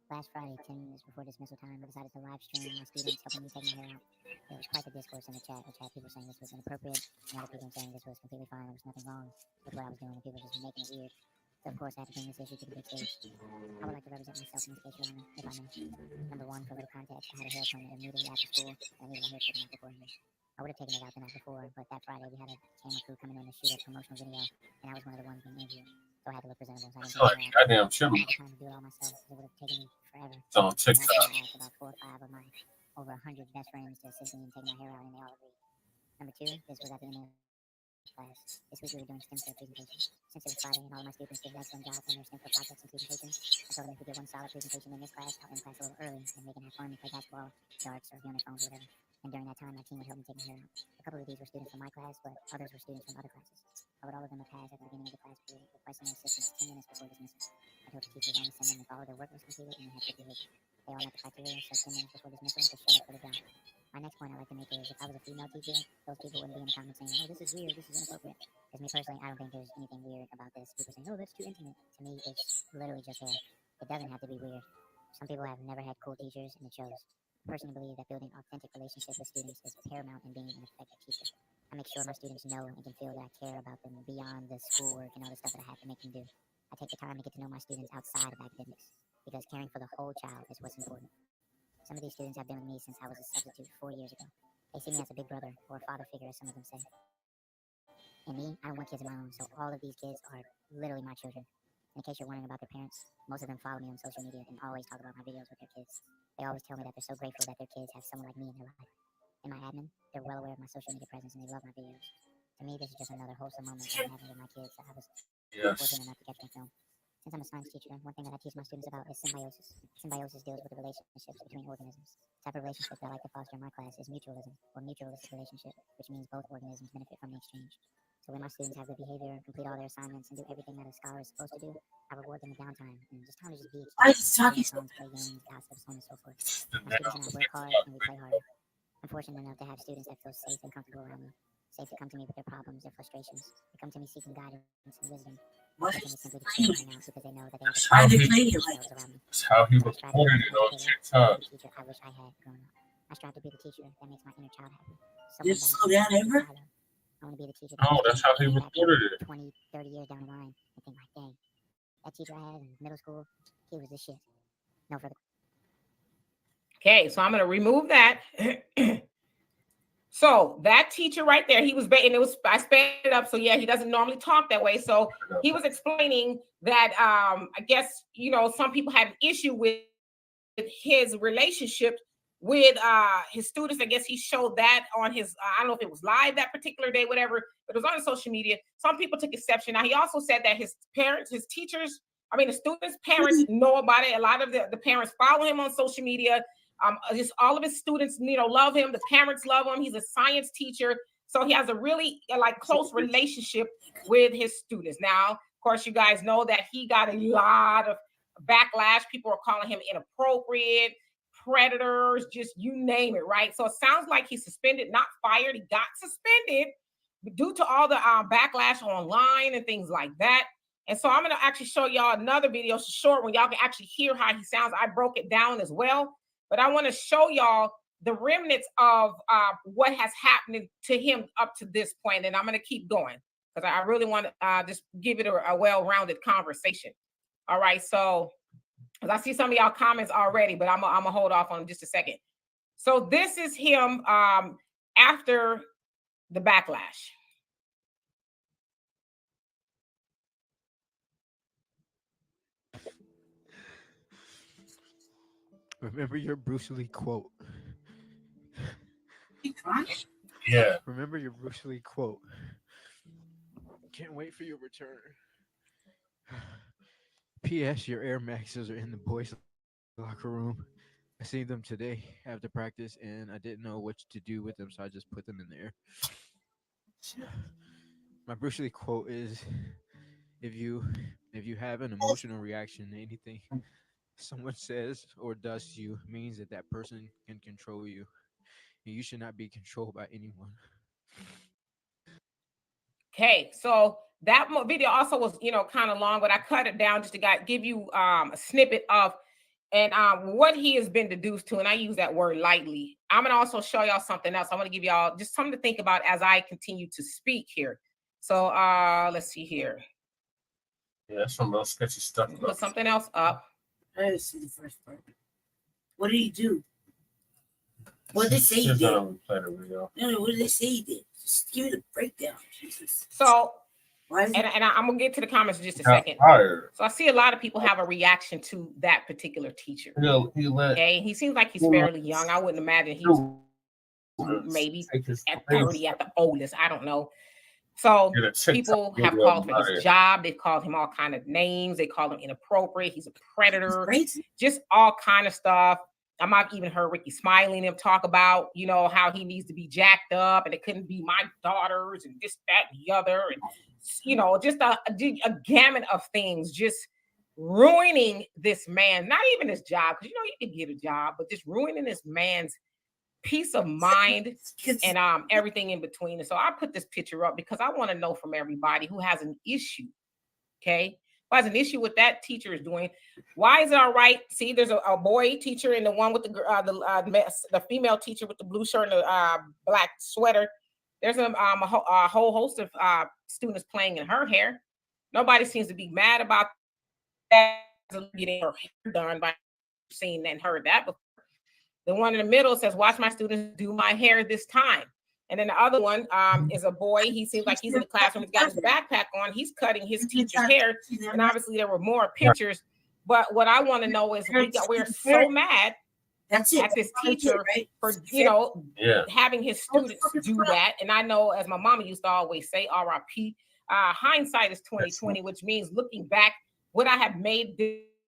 Last Friday, 10 minutes before dismissal time, I decided to live stream my students helping me take my hair out. There was quite the discourse in the chat, which had people saying this was inappropriate, and other people saying this was completely fine. There was nothing wrong with what I was doing, and people just making it weird. So, of course, I had to bring this issue to the big stage. I would like to represent myself in this case, Your Honor, if I may. Number one, for a little context, I had a hair appointment immediately after school, and I needed my hair taken out beforehand. I would have taken it out the night before, but that Friday we had a camera crew coming in to shoot a promotional video, and I was one of the ones being interviewed. So I had to look presentable. So I didn't like goddamn chimney. I had time to do it all myself. It would have taken me forever. It's on TikTok. I asked about 4 or 5 of my over 100 best friends to assist me in taking my hair out, and they all agreed. Number 2, this was at the end of class. This week we were doing stem cell presentations. Since it was Friday and all of my students did an excellent job on their stem cell projects and presentations, I told them if we did one solid presentation in this class, I'll end class a little early, and they can have fun and play basketball, darts, or be on their phones or whatever. And during that time, my team would help me take my hair out. A couple of these were students from my class, but others were students from other classes. I would all of them a pass at the beginning of the class period, requesting their assistance 10 minutes before dismissal. I told the teachers only send them if all of their work was completed and they had good behavior. They all met the criteria, so 10 minutes before dismissal, they showed up for the job. My next point I'd like to make is if I was a female teacher, those people wouldn't be in the comments saying, oh, this is weird, this is inappropriate. Because me personally, I don't think there's anything weird about this. People saying, oh, that's too intimate. To me, it's literally just hair. It doesn't have to be weird. Some people have never had cool teachers, and it shows. I personally believe that building authentic relationships with students is paramount in being an effective teacher. I make sure my students know and can feel that I care about them beyond the schoolwork and all the stuff that I have to make them do. I take the time to get to know my students outside of academics, because caring for the whole child is what's important. Some of these students have been with me since I was a substitute 4 years ago. They see me as a big brother or a father figure, as some of them say. And me, I don't want kids of my own, so all of these kids are literally my children. In case you're wondering about their parents, most of them follow me on social media and always talk about my videos with their kids. They always tell me that they're so grateful that their kids have someone like me in their life. In my admin, they're well aware of my social media presence and they love my videos. To me, this is just another wholesome moment that I'm having with my kids that I was fortunate enough to catch on film. Since I'm a science teacher, one thing that I teach my students about is symbiosis. Symbiosis deals with the relationships between organisms. The type of relationship that I like to foster in my class is mutualism, or mutualistic relationship, which means both organisms benefit from the exchange. So when my students have good behavior, complete all their assignments, and do everything that a scholar is supposed to do, I reward them with downtime and just time to just be. Play games, gossip, so on and so forth. My students and I work hard and we play hard. I'm fortunate enough to have students that feel safe and comfortable around me. Safe to come to me with their problems, their frustrations. They come to me seeking guidance and wisdom. What? Simply to chill and out because they know that they have That's how he around me. That's how he recorded it on TikTok. Teacher I wish I had growing up. I strive to be the teacher that makes my inner child happy. Did it slow down ever? I want to be the teacher. Oh, that's how he recorded it. 20, 30 years down the line and think like, dang, that teacher I had in middle school, he was this shit. No further. Okay, so I'm going to remove that. So that teacher right there, he was, and it was, I sped it up. So yeah, he doesn't normally talk that way. So he was explaining that, I guess, you know, some people have an issue with his relationship with his students. I guess he showed that on his, I don't know if it was live that particular day, whatever, but it was on his social media. Some people took exception. Now he also said that his parents, his teachers, I mean, the students' parents know about it. A lot of the parents follow him on social media. Just all of his students, you know, love him. The parents love him. He's a science teacher. So he has a really close relationship with his students. Now, of course, you guys know that he got a lot of backlash. People are calling him inappropriate, predators, just you name it, right? So it sounds like he's suspended, not fired. He got suspended due to all the backlash online and things like that. And so I'm going to actually show y'all another video, short one. Y'all can actually hear how he sounds. I broke it down as well. But I want to show y'all the remnants of what has happened to him up to this point. And I'm going to keep going because I really want to just give it a well-rounded conversation. All right. So I see some of y'all comments already, but I'm going to hold off on just a second. So this is him after the backlash. Remember your Bruce Lee quote. Yeah. Remember your Bruce Lee quote. Can't wait for your return. P.S. Your Air Maxes are in the boys' locker room. I seen them today after practice, and I didn't know what to do with them, so I just put them in there. My Bruce Lee quote is, if you have an emotional reaction to anything someone says or does to you, means that person can control you. And you should not be controlled by anyone. Okay, so that video also was, kind of long, but I cut it down just to give you a snippet of and what he has been deduced to, and I use that word lightly. I'm going to also show y'all something else. I want to give y'all just something to think about as I continue to speak here. So let's see here. Yeah, that's some real sketchy stuff. Put something else up. I didn't see the first part. What did he do? What did they say he did? No, what did they say he did? Just give me the breakdown, Jesus. So, and I'm going to get to the comments in just a second. So I see a lot of people have a reaction to that particular teacher. Okay, he seems like he's fairly young. I wouldn't imagine he's maybe at 30 at the oldest. I don't know. So people have called for his job. They've called him all kind of names. They call him inappropriate. He's a predator. Just all kind of stuff. I've even heard Ricky Smiley and him talk about, how he needs to be jacked up and it couldn't be my daughters and this, that, and the other. And just a gamut of things, just ruining this man, not even his job, because you can get a job, but just ruining this man's peace of mind and everything in between. And so I put this picture up because I want to know from everybody who has an issue, okay? Who has an issue with that teacher is doing. Why is it all right? See, there's a boy teacher and the one with the female teacher with the blue shirt and the black sweater. There's a whole host of students playing in her hair. Nobody seems to be mad about that, getting her hair done by seeing and heard that before. The one in the middle says, watch my students do my hair this time. And then the other one is a boy. He seems like he's in the classroom. He's got his backpack on. He's cutting his teacher's hair. And obviously there were more pictures. But what I want to know is we're so mad at this teacher for, having his students do that. And I know, as my mama used to always say, RIP, hindsight is 2020, which means looking back, would I have made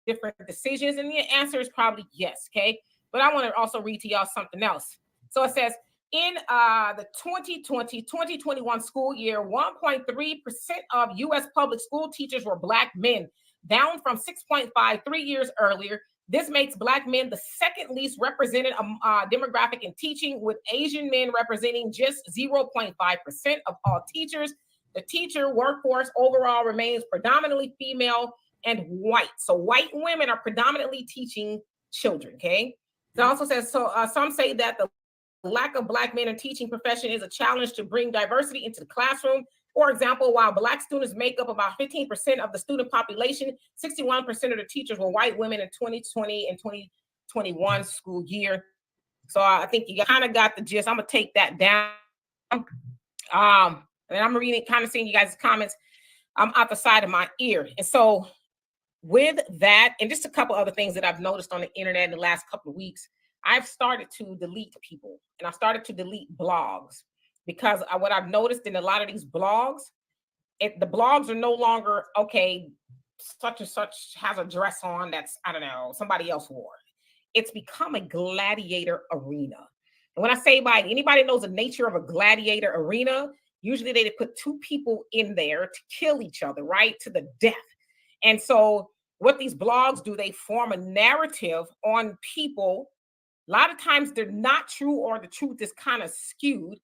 different decisions? And the answer is probably yes, okay? But I want to also read to y'all something else. So it says, in the 2020-2021 school year, 1.3% of U.S. public school teachers were Black men, down from 6.5 3 years earlier. This makes Black men the second least represented demographic in teaching, with Asian men representing just 0.5% of all teachers. The teacher workforce overall remains predominantly female and white. So white women are predominantly teaching children, okay? It also says, some say that the lack of Black men in teaching profession is a challenge to bring diversity into the classroom. For example, while Black students make up about 15% of the student population, 61% of the teachers were white women in 2020 and 2021 school year. So I think you kind of got the gist. I'm gonna take that down. And I'm reading, kind of seeing you guys' comments. I'm out the side of my ear. And so with that, and just a couple other things that I've noticed on the internet in the last couple of weeks, I've started to delete people, and I started to delete blogs, because what I've noticed in a lot of these blogs, the blogs are no longer, okay, such and such has a dress on that's, I don't know, somebody else wore. It's become a gladiator arena. And when I say by anybody knows the nature of a gladiator arena, usually they put two people in there to kill each other, right? To the death. And so what these blogs do, they form a narrative on people. A lot of times they're not true, or the truth is kind of skewed.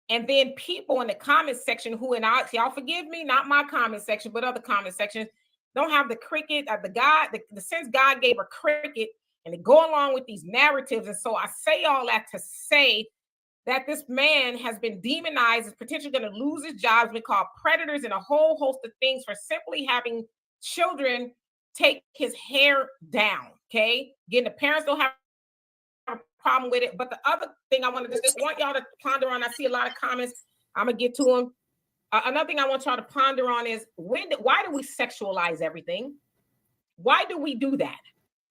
And then people in the comment section who, and y'all forgive me, not my comment section, but other comment sections, don't have the cricket, the sense God gave a cricket, and they go along with these narratives. And so I say all that to say that this man has been demonized, is potentially going to lose his job, been called predators and a whole host of things for simply having children take his hair down, okay? Again, the parents don't have a problem with it. But the other thing I want to just want y'all to ponder on, I see a lot of comments, I'm going to get to them. Another thing I want y'all to ponder on is, why do we sexualize everything? Why do we do that?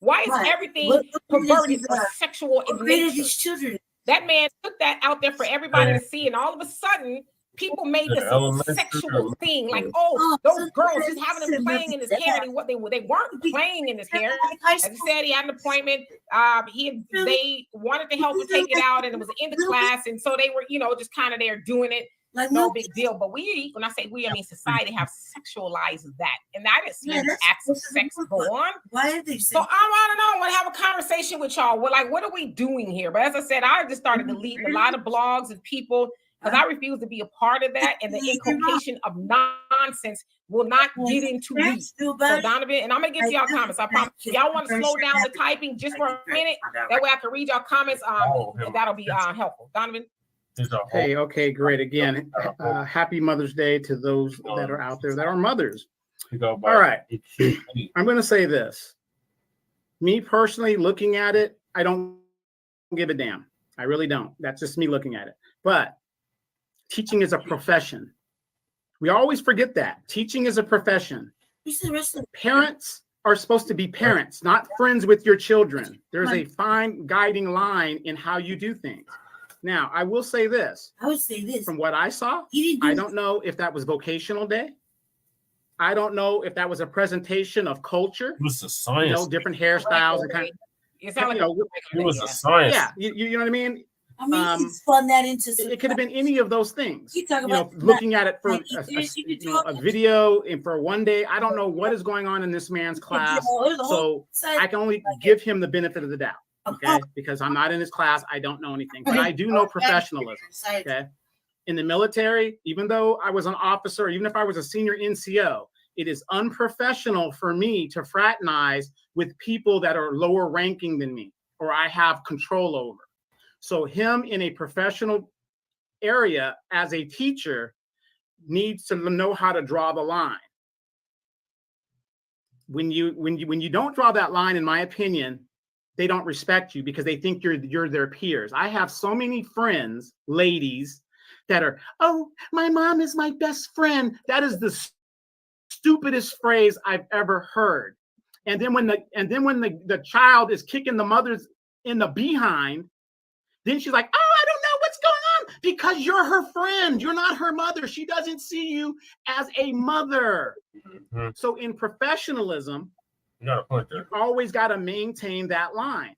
Why is everything perverted or sexual in nature? These children? That man took that out there for everybody to see, and all of a sudden, people made this a sexual thing, like, oh, those girls, just having him playing in his hair. And they weren't playing in his hair. As he said, he had an appointment. They wanted to help him take it out, and it was in the class, and so they were, just kind of there doing it. Like, no big deal. But we, when I say we, I mean society, have sexualized that, and I didn't see acts of sex go on. Why did they? So I don't know. I want to have a conversation with y'all. Well, like, what are we doing here? But as I said, I just started deleting a lot of blogs and people, because I refuse to be a part of that, and the inculcation of nonsense will not get into me. So Donovan, and I'm gonna get to y'all comments. I promise. If y'all want to slow down the typing just for a minute, that way I can read y'all comments. That'll be helpful. Donovan. Hey, okay, great. Again, happy Mother's Day to those that are out there that are mothers. All right, I'm going to say this. Me personally, looking at it, I don't give a damn. I really don't. That's just me looking at it. But teaching is a profession. We always forget that. Teaching is a profession. Parents are supposed to be parents, not friends with your children. There's a fine guiding line in how you do things. Now, I will say this. I would say this. From what I saw, I don't know if that was vocational day. I don't know if that was a presentation of culture. It was a science. Different hairstyles and kind of. It was a science. Yeah, you know what I mean? I mean, he spun that into some. It could have been any of those things. You talk You know, about looking at it for a a video and for one day. I don't know what is going on in this man's class, so I can only give him the benefit of the doubt. Okay, because I'm not in his class, I don't know anything, but I do know professionalism. Okay, in the military, even though I was an officer, even if I was a senior NCO, it is unprofessional for me to fraternize with people that are lower ranking than me or I have control over. So him in a professional area as a teacher needs to know how to draw the line. When you don't draw that line, in my opinion, they don't respect you because they think you're their peers. I have so many friends, ladies, that are, oh, my mom is my best friend. That is the stupidest phrase I've ever heard. And then when the child is kicking the mother's in the behind, then she's like, oh, I don't know what's going on, because you're her friend. You're not her mother. She doesn't see you as a mother. Mm-hmm. So in professionalism, you always got to maintain that line.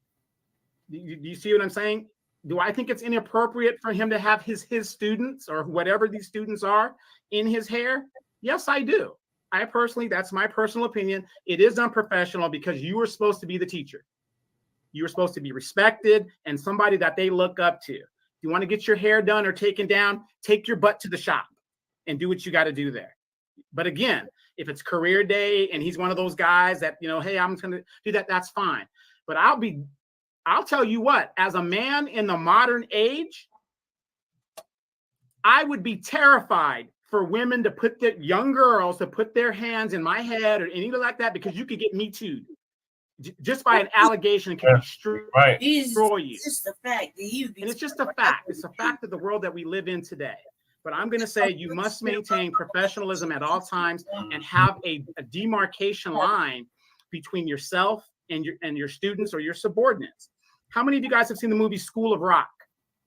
Do you see what I'm saying? Do I think it's inappropriate for him to have his students or whatever these students are in his hair? Yes, I do. I personally, that's my personal opinion. It is unprofessional because you were supposed to be the teacher. You were supposed to be respected and somebody that they look up to. If you want to get your hair done or taken down, take your butt to the shop and do what you got to do there. But again, if it's career day and he's one of those guys that, you know, hey, I'm going to do that, that's fine. But I'll tell you what, as a man in the modern age, I would be terrified for women to put young girls to put their hands in my head or anything like that, because you could get me too. Just by an allegation can destroy you. It's just a fact. And it's just a fact. It's a fact of the world that we live in today. But I'm going to say you must maintain professionalism at all times and have a demarcation line between yourself and your students or your subordinates. How many of you guys have seen the movie School of Rock?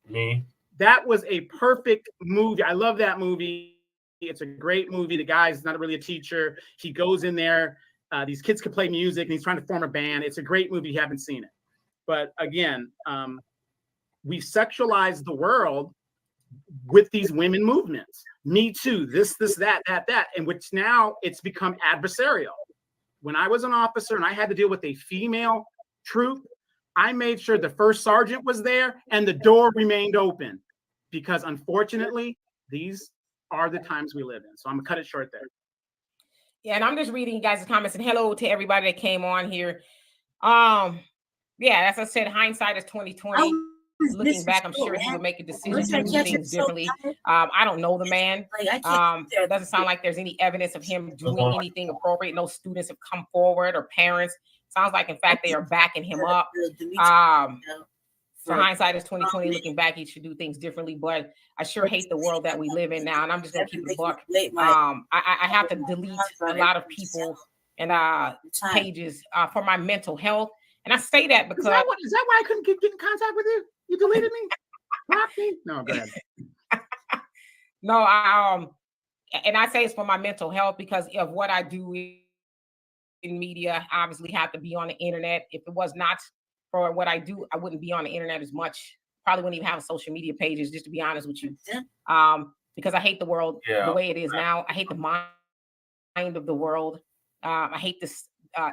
Me. That was a perfect movie. I love that movie. It's a great movie. The guy's not really a teacher. He goes in there. These kids can play music, and he's trying to form a band. It's a great movie. You haven't seen it. But again, we sexualize the world with these women movements. Me too, this, that, and which now it's become adversarial. When I was an officer and I had to deal with a female troop, I made sure the first sergeant was there and the door remained open, because unfortunately, these are the times we live in. So I'm gonna cut it short there. Yeah, and I'm just reading you guys' comments, and hello to everybody that came on here. Yeah, as I said, hindsight is 2020. Looking back, I'm sure he would make a decision to do things differently. I don't know the man. It doesn't sound like there's any evidence of him doing anything appropriate. No students have come forward or parents. Sounds like, in fact, they are backing him up. So hindsight is 2020. Looking back, he should do things differently. But I sure hate the world that we live in now, and I'm just gonna keep it a buck. I have to delete a lot of people and pages for my mental health, and I say that because is that why I couldn't get in contact with you? You deleted me? Blocked me? No, go ahead. No, and I say it's for my mental health because of what I do in media. I obviously have to be on the internet. If it was not for what I do, I wouldn't be on the internet as much. Probably wouldn't even have social media pages, just to be honest with you. Because I hate the world the way it is now. I hate the mind of the world. I hate this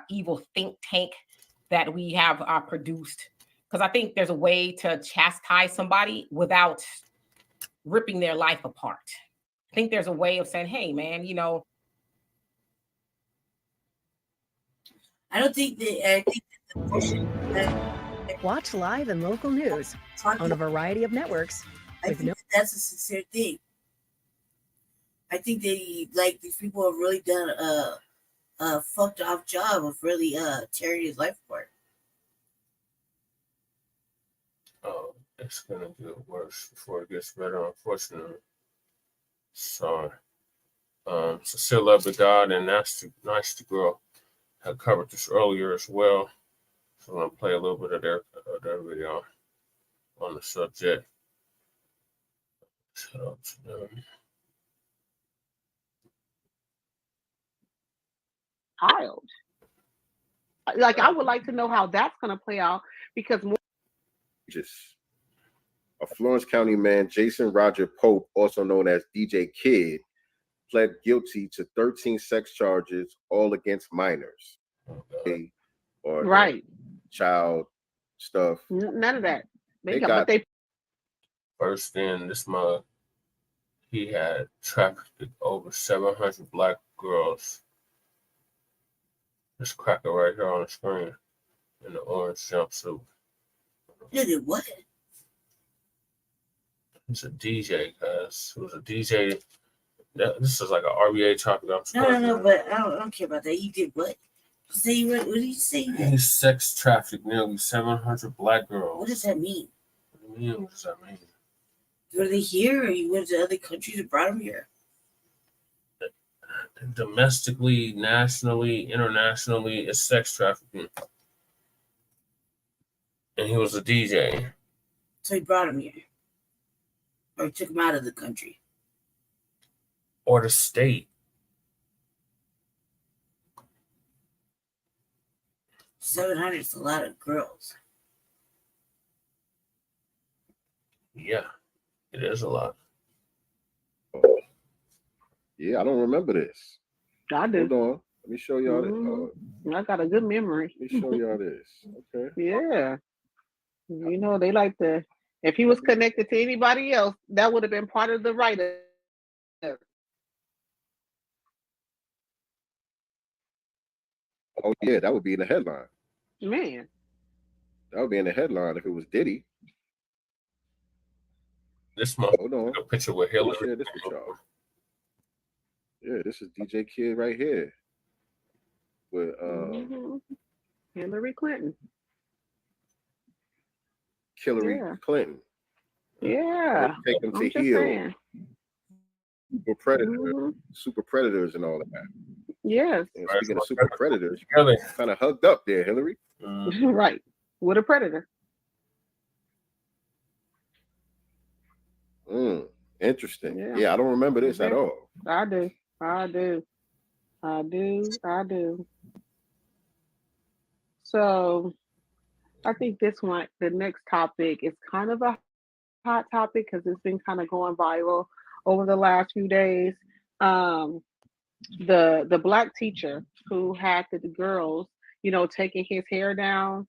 evil think tank that we have produced. Because I think there's a way to chastise somebody without ripping their life apart. I think there's a way of saying, hey, man, you know. I think the Watch live and local news on a variety of networks. I think that's a sincere thing. I think these people have really done a fucked off job of really tearing his life apart. Oh, it's gonna get worse before it gets better, unfortunately. Sorry. So still love the God and nice to girl had covered this earlier as well. So I'm gonna play a little bit of their video on the subject. Shout out to them. Child. Like, I would like to know how that's going to play out, because more a Florence County man, Jason Roger Pope, also known as DJ Kid, pled guilty to 13 sex charges, all against minors. Or right. Child stuff. None of that. They got first in this month. He had trafficked over 700 black girls. This cracker right here on the screen in the orange jumpsuit. You did what? He's a DJ, guys. He was a DJ. This is like an RBA topic. No, but I don't care about that. He did what? Say what did you say? He sex trafficked nearly 700 black girls. What does that mean? What do you mean? What does that mean? Were they here, or you went to other countries and brought them here? Domestically, nationally, internationally, it's sex trafficking. And he was a DJ. So he brought him here. Or he took him out of the country. Or the state. 700 is a lot of girls. Yeah, it is a lot. Yeah, I don't remember this. I do. Hold on. Let me show y'all this. I got a good memory. Let me show y'all this. Okay. Yeah. You know, they like to, if he was connected to anybody else, that would have been part of the writer. Oh, yeah, that would be in the headline. Man. That would be in the headline if it was Diddy. This month, hold on. A picture with Hillary. Share this with y'all. Yeah, this is DJ Kid right here. With Hillary Clinton. Hillary Clinton. Yeah. Take them to heal. Super predators and all of that. Yes. And speaking of super predators, you kind of hugged up there, Hillary. Right. With a predator. Interesting. Yeah, I don't remember this at all. I do. So I think the next topic is kind of a hot topic because it's been kind of going viral over the last few days. The black teacher who had the girls, taking his hair down,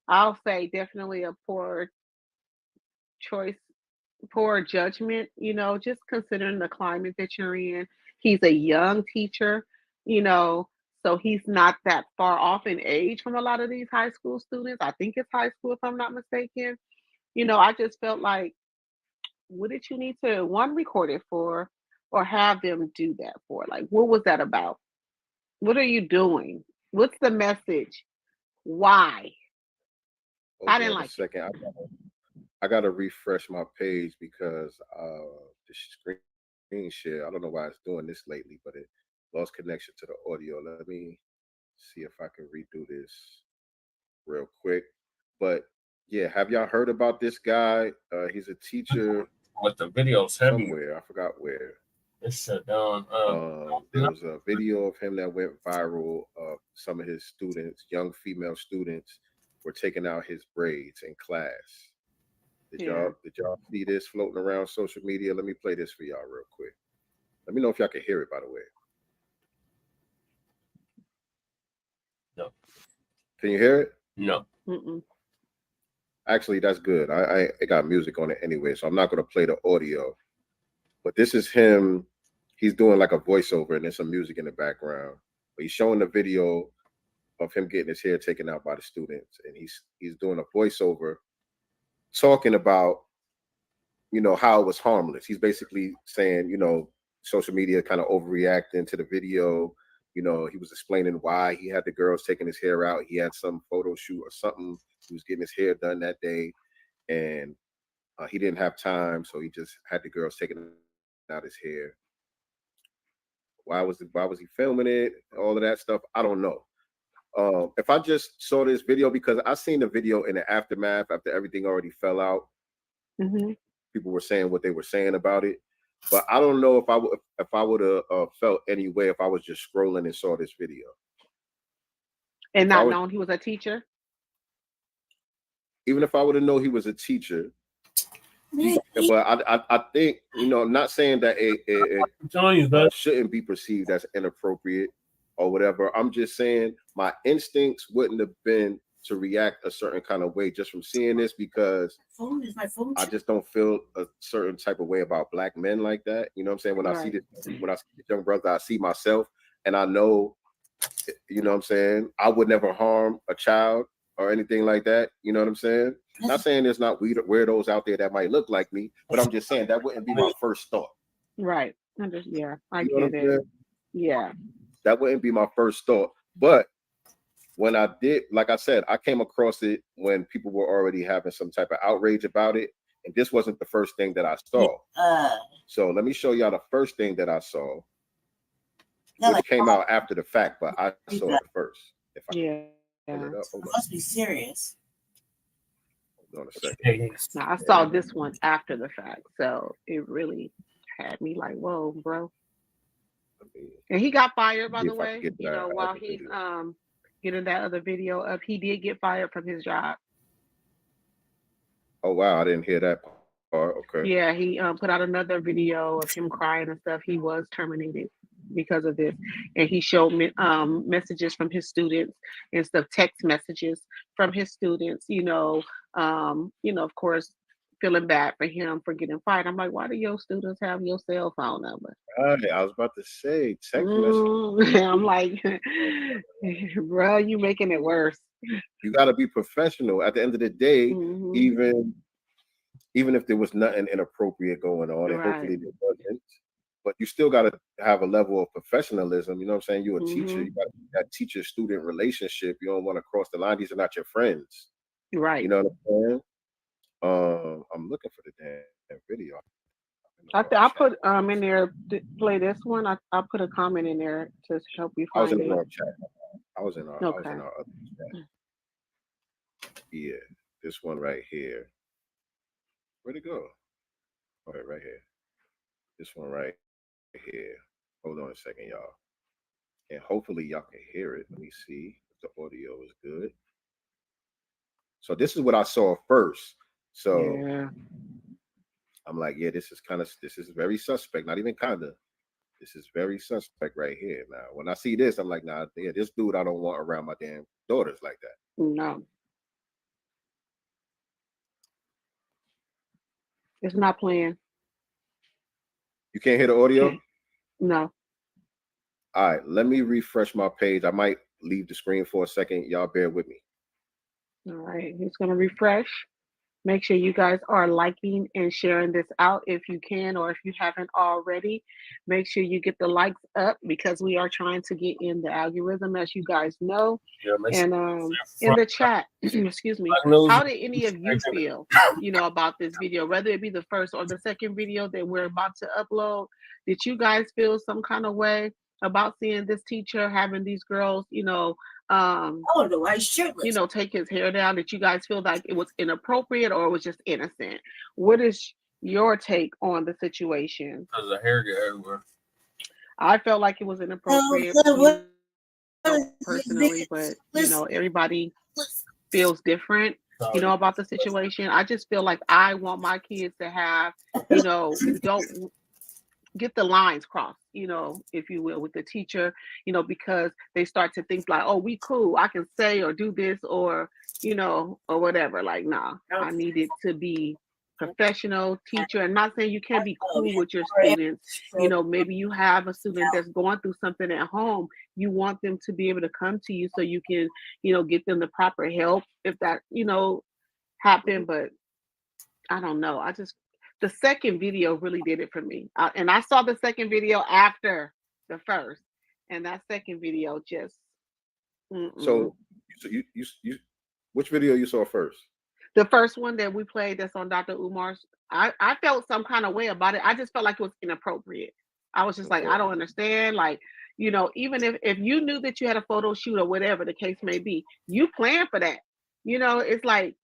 I'll say definitely a poor choice, poor judgment, just considering the climate that you're in. He's a young teacher, so he's not that far off in age from a lot of these high school students. I think it's high school, if I'm not mistaken. I just felt like, what did you need to, one, record it for, or have them do that for? Like, what was that about? What are you doing? What's the message? Why? I didn't like it. I gotta refresh my page because the screen share, I don't know why it's doing this lately, but it lost connection to the audio. Let me see if I can redo this real quick. But yeah, have y'all heard about this guy? He's a teacher. With the videos somewhere, I forgot where. It's shut down. There was a video of him that went viral. Some of his students, young female students, were taking out his braids in class. Did y'all see this floating around social media? Let me play this for y'all real quick. Let me know if y'all can hear it, by the way. No. Can you hear it? No. Actually, that's good. I got music on it anyway, so I'm not going to play the audio. But this is him. He's doing like a voiceover, and there's some music in the background. But he's showing the video of him getting his hair taken out by the students, and he's doing a voiceover talking about, how it was harmless. He's basically saying, social media kind of overreacting to the video. He was explaining why he had the girls taking his hair out. He had some photo shoot or something. He was getting his hair done that day, and he didn't have time, so he just had the girls taking out his hair. Why was he filming it? All of that stuff, I don't know. If I just saw this video, because I seen the video in the aftermath after everything already fell out. People were saying what they were saying about it, but I don't know if I would have felt any way if I was just scrolling and saw this video and not knowing he was a teacher. even if I would have known he was a teacher, but I think, I'm not saying that it shouldn't be perceived as inappropriate or whatever. I'm just saying my instincts wouldn't have been to react a certain kind of way just from seeing this, because I just don't feel a certain type of way about black men like that. You know what I'm saying? When I see this young brother, I see myself, and I know, you know what I'm saying, I would never harm a child or anything like that. You know what I'm saying? Not saying there's not weirdos out there that might look like me, but I'm just saying that wouldn't be my first thought. Right. Yeah, I You know get it. Yeah. That wouldn't be my first thought. But when I did, like I said, I came across it when people were already having some type of outrage about it. And this wasn't the first thing that I saw. So let me show y'all the first thing that I saw, which came out after the fact, but I saw it first. If I pull it up, hold on. Must be serious. Hold on a second. Now, I saw this one after the fact, so it really had me like, whoa, bro. And he got fired, by the way. While he's getting that other video up, he did get fired from his job. Oh wow, I didn't hear that part. Okay. Yeah, he put out another video of him crying and stuff. He was terminated because of this, and he showed me messages from his students and stuff, text messages from his students. Of course, feeling bad for him for getting fired. I'm like, why do your students have your cell phone number? I was about to say text message. I'm like, bro, you making it worse. You got to be professional. At the end of the day, even if there was nothing inappropriate going on, and hopefully there wasn't, but you still got to have a level of professionalism. You know what I'm saying? You're a teacher. You got that teacher-student relationship. You don't want to cross the line. These are not your friends. Right. You know what I'm saying? I'm looking for the damn video. I put in there to play this one. I put a comment in there to help you find it. I was in the wrong chat. I was in our other chat. Yeah, this one right here. Where'd it go? All right here. This one right here. Hold on a second, y'all. And hopefully y'all can hear it. Let me see if the audio is good. So this is what I saw first. So I'm like, yeah, this is very suspect. Not even kind of. This is very suspect right here. Now, when I see this, I'm like, nah, yeah, this dude I don't want around my damn daughters like that. No. It's not playing. You can't hear the audio? No. All right, let me refresh my page. I might leave the screen for a second. Y'all bear with me. All right, it's going to refresh. Make sure you guys are liking and sharing this out if you can, or if you haven't already. Make sure you get the likes up because we are trying to get in the algorithm, as you guys know. And in the chat, excuse me, how did any of you feel, about this video, whether it be the first or the second video that we're about to upload? Did you guys feel some kind of way about seeing this teacher having these girls, take his hair down? Did you guys feel like it was inappropriate or it was just innocent? What is your take on the situation? Because the hair get everywhere. I felt like it was inappropriate personally, but everybody feels different, about the situation. I just feel like I want my kids to have, don't get the lines crossed, if you will, with the teacher, because they start to think like, oh, we cool, I can say or do this or, or whatever. Like, nah, I need it to be professional teacher. And not saying you can't be cool with your students. Maybe you have a student that's going through something at home. You want them to be able to come to you so you can, get them the proper help if that, happen. But I don't know. The second video really did it for me. And I saw the second video after the first. And that second video just... So you which video you saw first? The first one that we played that's on Dr. Umar's. I felt some kind of way about it. I just felt like it was inappropriate. I was just like, I don't understand. Like, even if you knew that you had a photo shoot or whatever the case may be, you plan for that. It's like,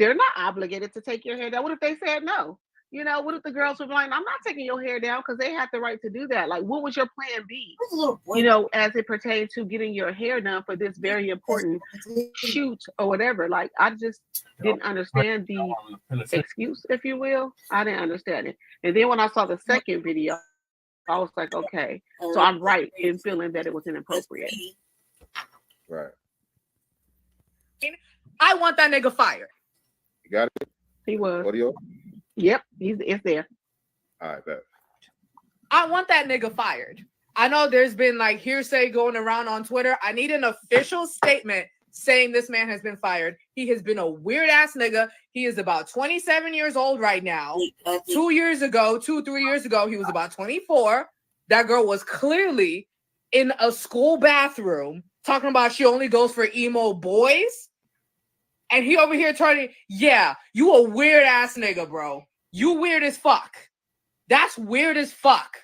they're not obligated to take your hair down. What if they said no? You know, what if the girls were like, I'm not taking your hair down because they have the right to do that. Like, what was your plan B? You know, as it pertains to getting your hair done for this very important shoot or whatever. Like, I just didn't understand the excuse, if you will. I didn't understand it. And then when I saw the second video, I was like, okay, so I'm right in feeling that it was inappropriate. Right. I want that nigga fired. You got it? He was. Audio? Yep, it's there. All right, bet. I want that nigga fired. I know there's been like hearsay going around on Twitter. I need an official statement saying this man has been fired. He has been a weird ass nigga. He is about 27 years old right now. 3 years ago, he was about 24. That girl was clearly in a school bathroom talking about she only goes for emo boys. And he over here turning, yeah, you a weird ass nigga, bro. You weird as fuck. That's weird as fuck.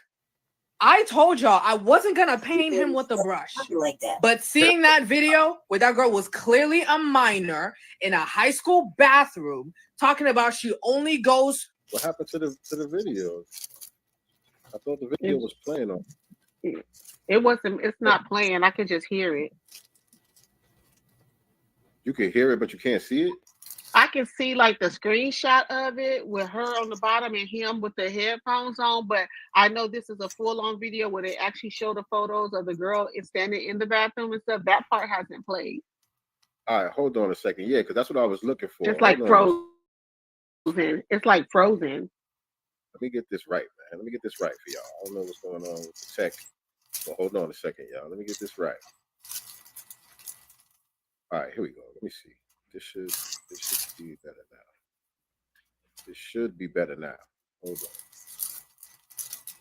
I told y'all I wasn't gonna paint him with a brush. Like that. But seeing that video where that girl was clearly a minor in a high school bathroom talking about she only goes. What happened to the video? I thought the video was playing on. It wasn't. It's not playing. I could just hear it. You can hear it, but you can't see it. I can see like the screenshot of it with her on the bottom and him with the headphones on, but I know this is a full-on video where they actually show the photos of the girl standing in the bathroom and stuff. That part hasn't played. All right, hold on a second. Yeah, because that's what I was looking for. Just like Frozen. It's like Frozen. Let me get this right, man. Let me get this right for y'all. I don't know what's going on with the tech. Well, hold on a second, y'all. Let me get this right. All right, here we go. Let me see. This should be better now. This should be better now. Hold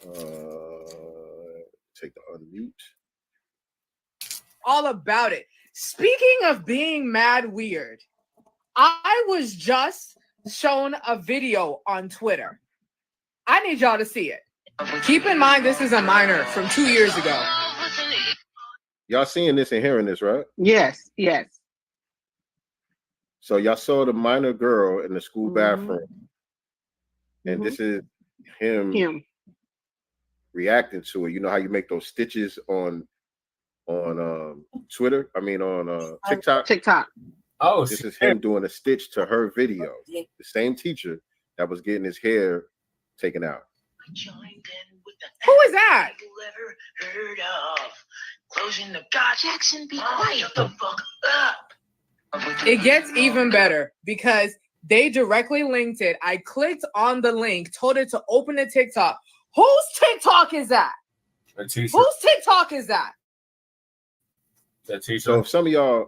on. Take the unmute. All about it. Speaking of being mad weird, I was just shown a video on Twitter. I need y'all to see it. Keep in mind, this is a minor from 2 years ago. Y'all seeing this and hearing this, right? Yes, yes. So y'all saw the minor girl in the school bathroom, and this is him reacting to it. You know how you make those stitches on Twitter? I mean on TikTok. TikTok. Oh, this is him doing a stitch to her video. The same teacher that was getting his hair taken out. Who is that? Heard of closing the God Jackson, be quiet the fuck up. It gets even better because they directly linked it. I clicked on the link, told it to open the TikTok. Whose TikTok is that? Whose TikTok is that? So if some of y'all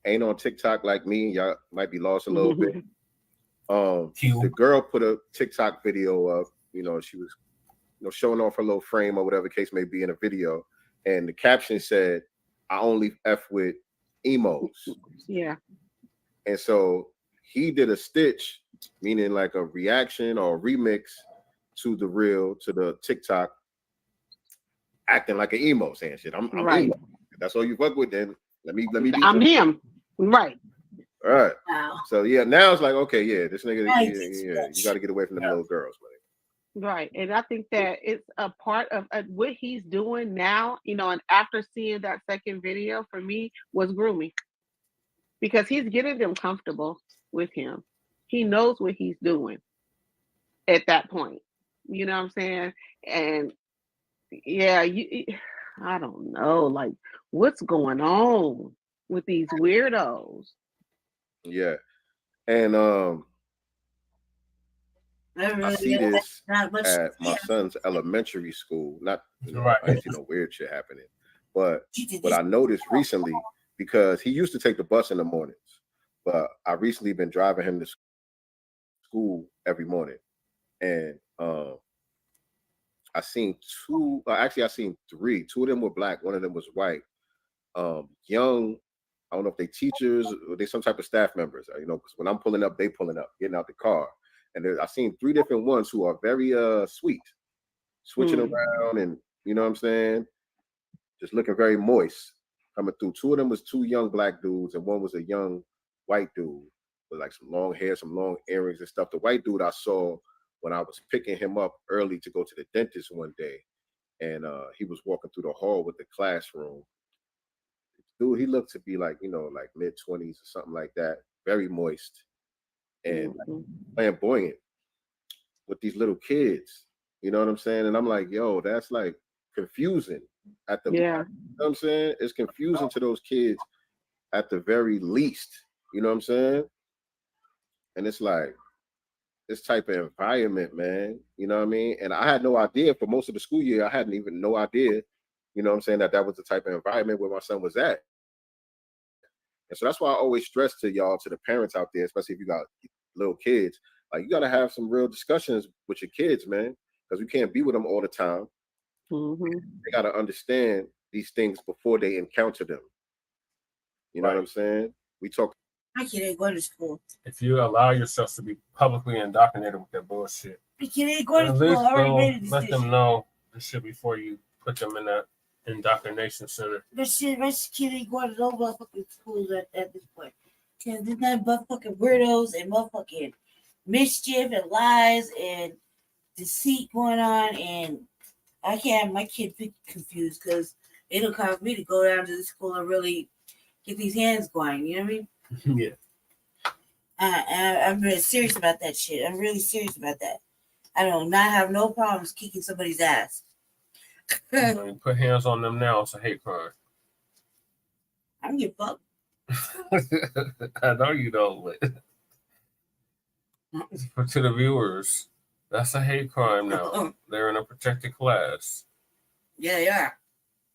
ain't on TikTok like me, y'all might be lost a little bit. The girl put a TikTok video up. You know, she was showing off her little frame or whatever the case may be in a video. And the caption said, I only F with emos. Yeah. And so he did a stitch, meaning like a reaction or a remix to the TikTok, acting like an emo, saying shit. I'm right. emo. If that's all you fuck with, then let me be I'm him. Right. All right. Wow. So yeah, now it's like, okay, yeah, this nigga, yeah, you got to get away from them little girls, man. Right. And I think that it's a part of what he's doing now, and after seeing that second video for me was grooming, because he's getting them comfortable with him. He knows what he's doing at that point. You know what I'm saying? And yeah, I don't know, like what's going on with these weirdos. Yeah. And I see this at my son's elementary school. Not, I see no weird shit happening. But what I noticed recently, because he used to take the bus in the mornings, but I recently been driving him to school every morning. And I seen two, actually I seen three. Two of them were black, one of them was white. Young, I don't know if they teachers or they some type of staff members, because when I'm pulling up, they pulling up, getting out the car. And I've seen three different ones who are very sweet, switching around, and you know what I'm saying, just looking very moist coming through. Two of them was two young black dudes, and one was a young white dude with like some long hair, some long earrings and stuff. The white dude I saw when I was picking him up early to go to the dentist one day, and he was walking through the hall with the classroom. Dude, he looked to be like, like mid-20s or something like that, very moist and flamboyant with these little kids. You know what I'm saying? And I'm like, yo, that's like confusing at the, you know what I'm saying? It's confusing to those kids at the very least. You know what I'm saying? And it's like this type of environment, man. You know what I mean? And I had no idea for most of the school year. I hadn't even no idea, you know what I'm saying, that was the type of environment where my son was at. And so that's why I always stress to y'all, to the parents out there, especially if you got little kids, like you got to have some real discussions with your kids, man, because you can't be with them all the time. They got to understand these things before they encounter them. You know what I'm saying? We talk. My kid ain't going to school. If you allow yourself to be publicly indoctrinated with that bullshit, My kid ain't going to at school. least I already made a let decision. them know the shit before you put them in that indoctrination center. My kid ain't going to no motherfucking schools at this point. Because there's nothing but fucking weirdos and motherfucking mischief and lies and deceit going on. And I can't have my kid be confused because it'll cause me to go down to the school and really get these hands going. You know what I mean? Yeah. I'm really serious about that shit. I'm really serious about that. I do not have no problems kicking somebody's ass. You put hands on them now, it's a hate crime. I don't give a fuck. I know you don't, but to the viewers, that's a hate crime now. They're in a protected class. Yeah, they are.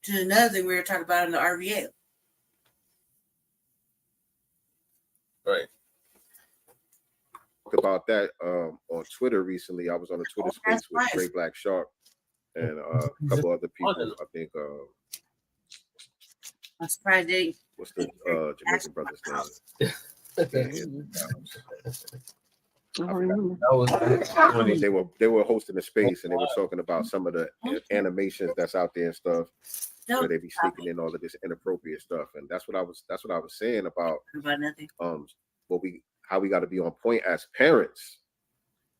To another thing we were talking about in the RVA. Right. About that on Twitter recently. I was on a Twitter space with Stray Black Shark and a couple other people. I think I'm surprised they. What's the Jamaican brother's name? They were hosting a space and they were talking about some of the animations that's out there and stuff, where they be sneaking in all of this inappropriate stuff. And that's what I was saying about nothing. How we got to be on point as parents,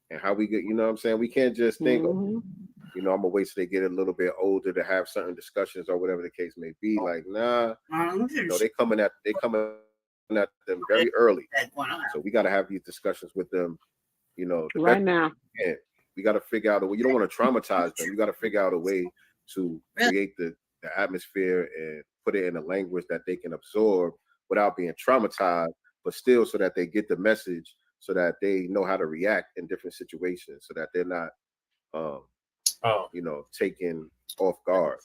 and how we get, you know what I'm saying? We can't just think, I'm gonna wait till they get a little bit older to have certain discussions or whatever the case may be. Like, nah, they coming at them very early. So we got to have these discussions with them, right now. Yeah, we got to figure out a way. You don't want to traumatize them. You got to figure out a way to create the atmosphere and put it in a language that they can absorb without being traumatized, but still so that they get the message, so that they know how to react in different situations, so that they're not, taken off guard.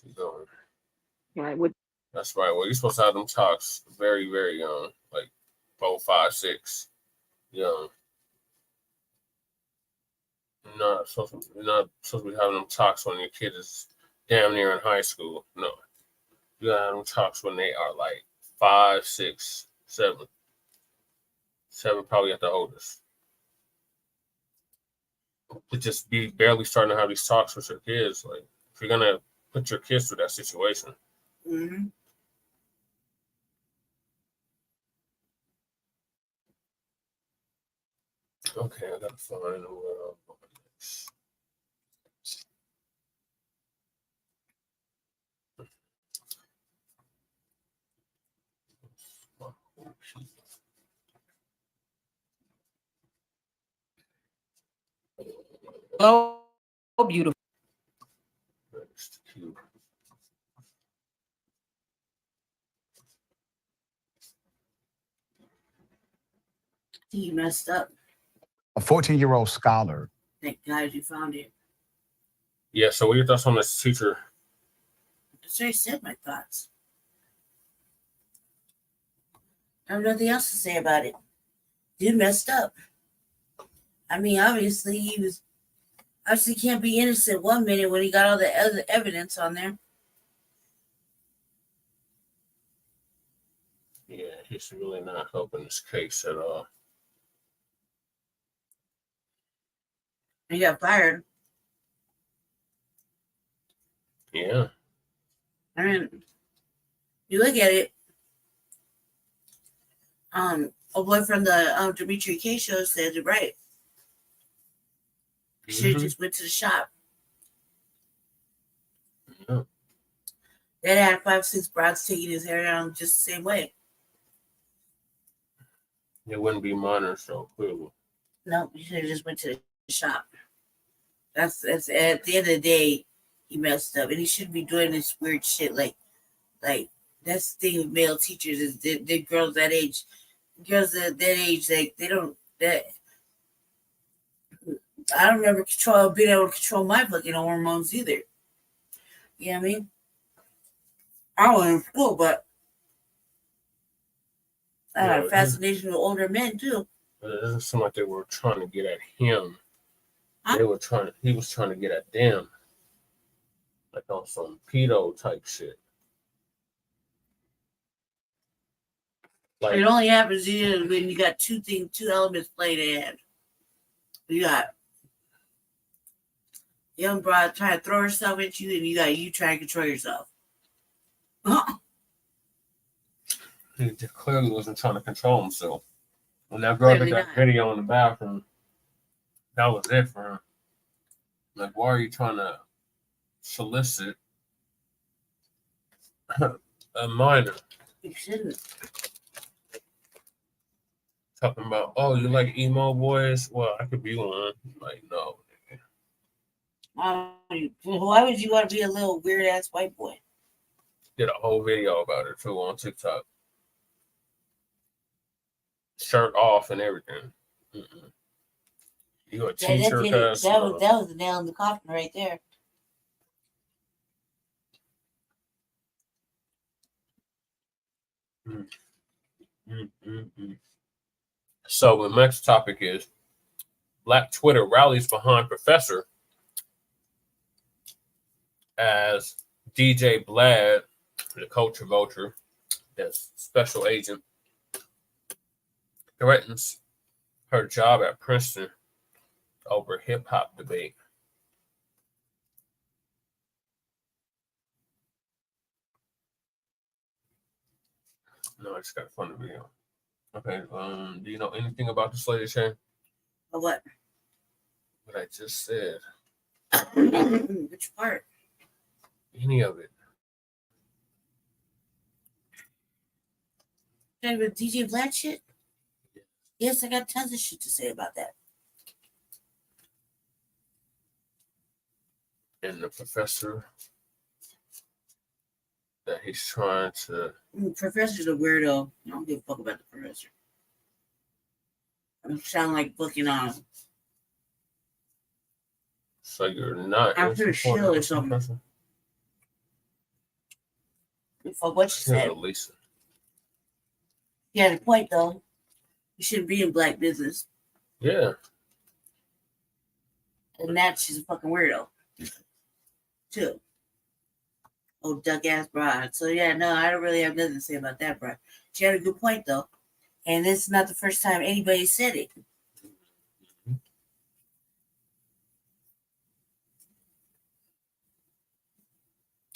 Right. That's right. Well, you're supposed to have them talks very, very young, like 4, 5, 6, young. You're not supposed to be having them talks when your kid is damn near in high school. No. You gotta have them talks when they are like 5, 6, 7. 7 probably at the oldest. To just be barely starting to have these talks with your kids. Like, if you're gonna put your kids through that situation. Mm-hmm. Okay, I gotta find where Oh, beautiful. You messed up. A 14-year-old scholar. Thank God you found it. Yeah, so what are your thoughts on this teacher? That's what I said, my thoughts. I have nothing else to say about it. Dude messed up. I mean, obviously can't be innocent one minute when he got all the other evidence on there. Yeah, he's really not helping this case at all. He got fired. Yeah. I mean, you look at it. A boy from the Dimitri K show said it right. Should have just went to the shop. Yeah. That had 5, 6 broads taking his hair down just the same way. It wouldn't be minor, so clearly. No, you should have just went to the shop. That's at the end of the day, he messed up, and he shouldn't be doing this weird shit. Like that's the thing with male teachers is the girls that age, like they don't that. I don't remember being able to control my fucking hormones either. You know what I mean? I was in school, but I had a fascination with older men too. But it doesn't seem like they were trying to get at him. Huh? He was trying to get at them. Like on some pedo type shit. Like, it only happens when you got two elements played in. You got young broad trying to throw herself at you, and you got you trying to control yourself. He clearly wasn't trying to control himself. When that girl did that video in the bathroom, that was it for him. Like, why are you trying to solicit a minor? You shouldn't. Talking about, oh, you like emo boys? Well, I could be one. Like, no. Why would you want to be a little weird ass white boy? Did a whole video about it too on TikTok. Shirt off and everything. Mm-mm. You a teacher? That was the nail in the coffin right there. So the next topic is Black Twitter rallies behind Professor as DJ Blad, the culture vulture, that's special agent, threatens her job at Princeton over hip hop debate. No, I just got to find the video. Okay, do you know anything about this lady, Shane? What? What I just said. Which part? Any of it. With DJ Black shit? Yes, I got tons of shit to say about that. And the professor that he's trying to. Professor's a weirdo. I don't give a fuck about the professor. I'm sounding like booking on him. So you're not. After a shield or something. Fuck what she said. Lisa. He had a point though. You shouldn't be in black business. Yeah. And that she's a fucking weirdo. Too. Oh, duck ass broad. So yeah, no, I don't really have nothing to say about that broad. She had a good point though. And this is not the first time anybody said it.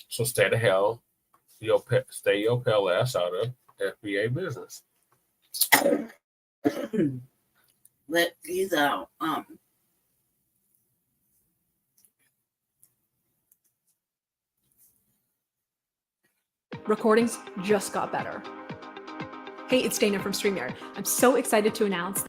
So stay the hell, stay your pale ass out of FBA business. Let these out. Recordings just got better. Hey, it's Dana from StreamYard. I'm so excited to announce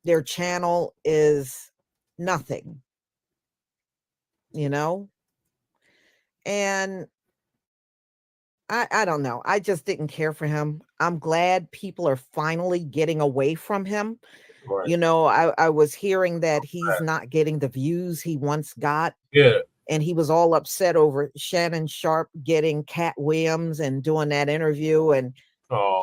their channel is nothing, you know? And I don't know. I just didn't care for him. I'm glad people are finally getting away from him. Right. You know, I was hearing that he's not getting the views he once got. Yeah. And he was all upset over Shannon Sharp getting Cat Williams and doing that interview. And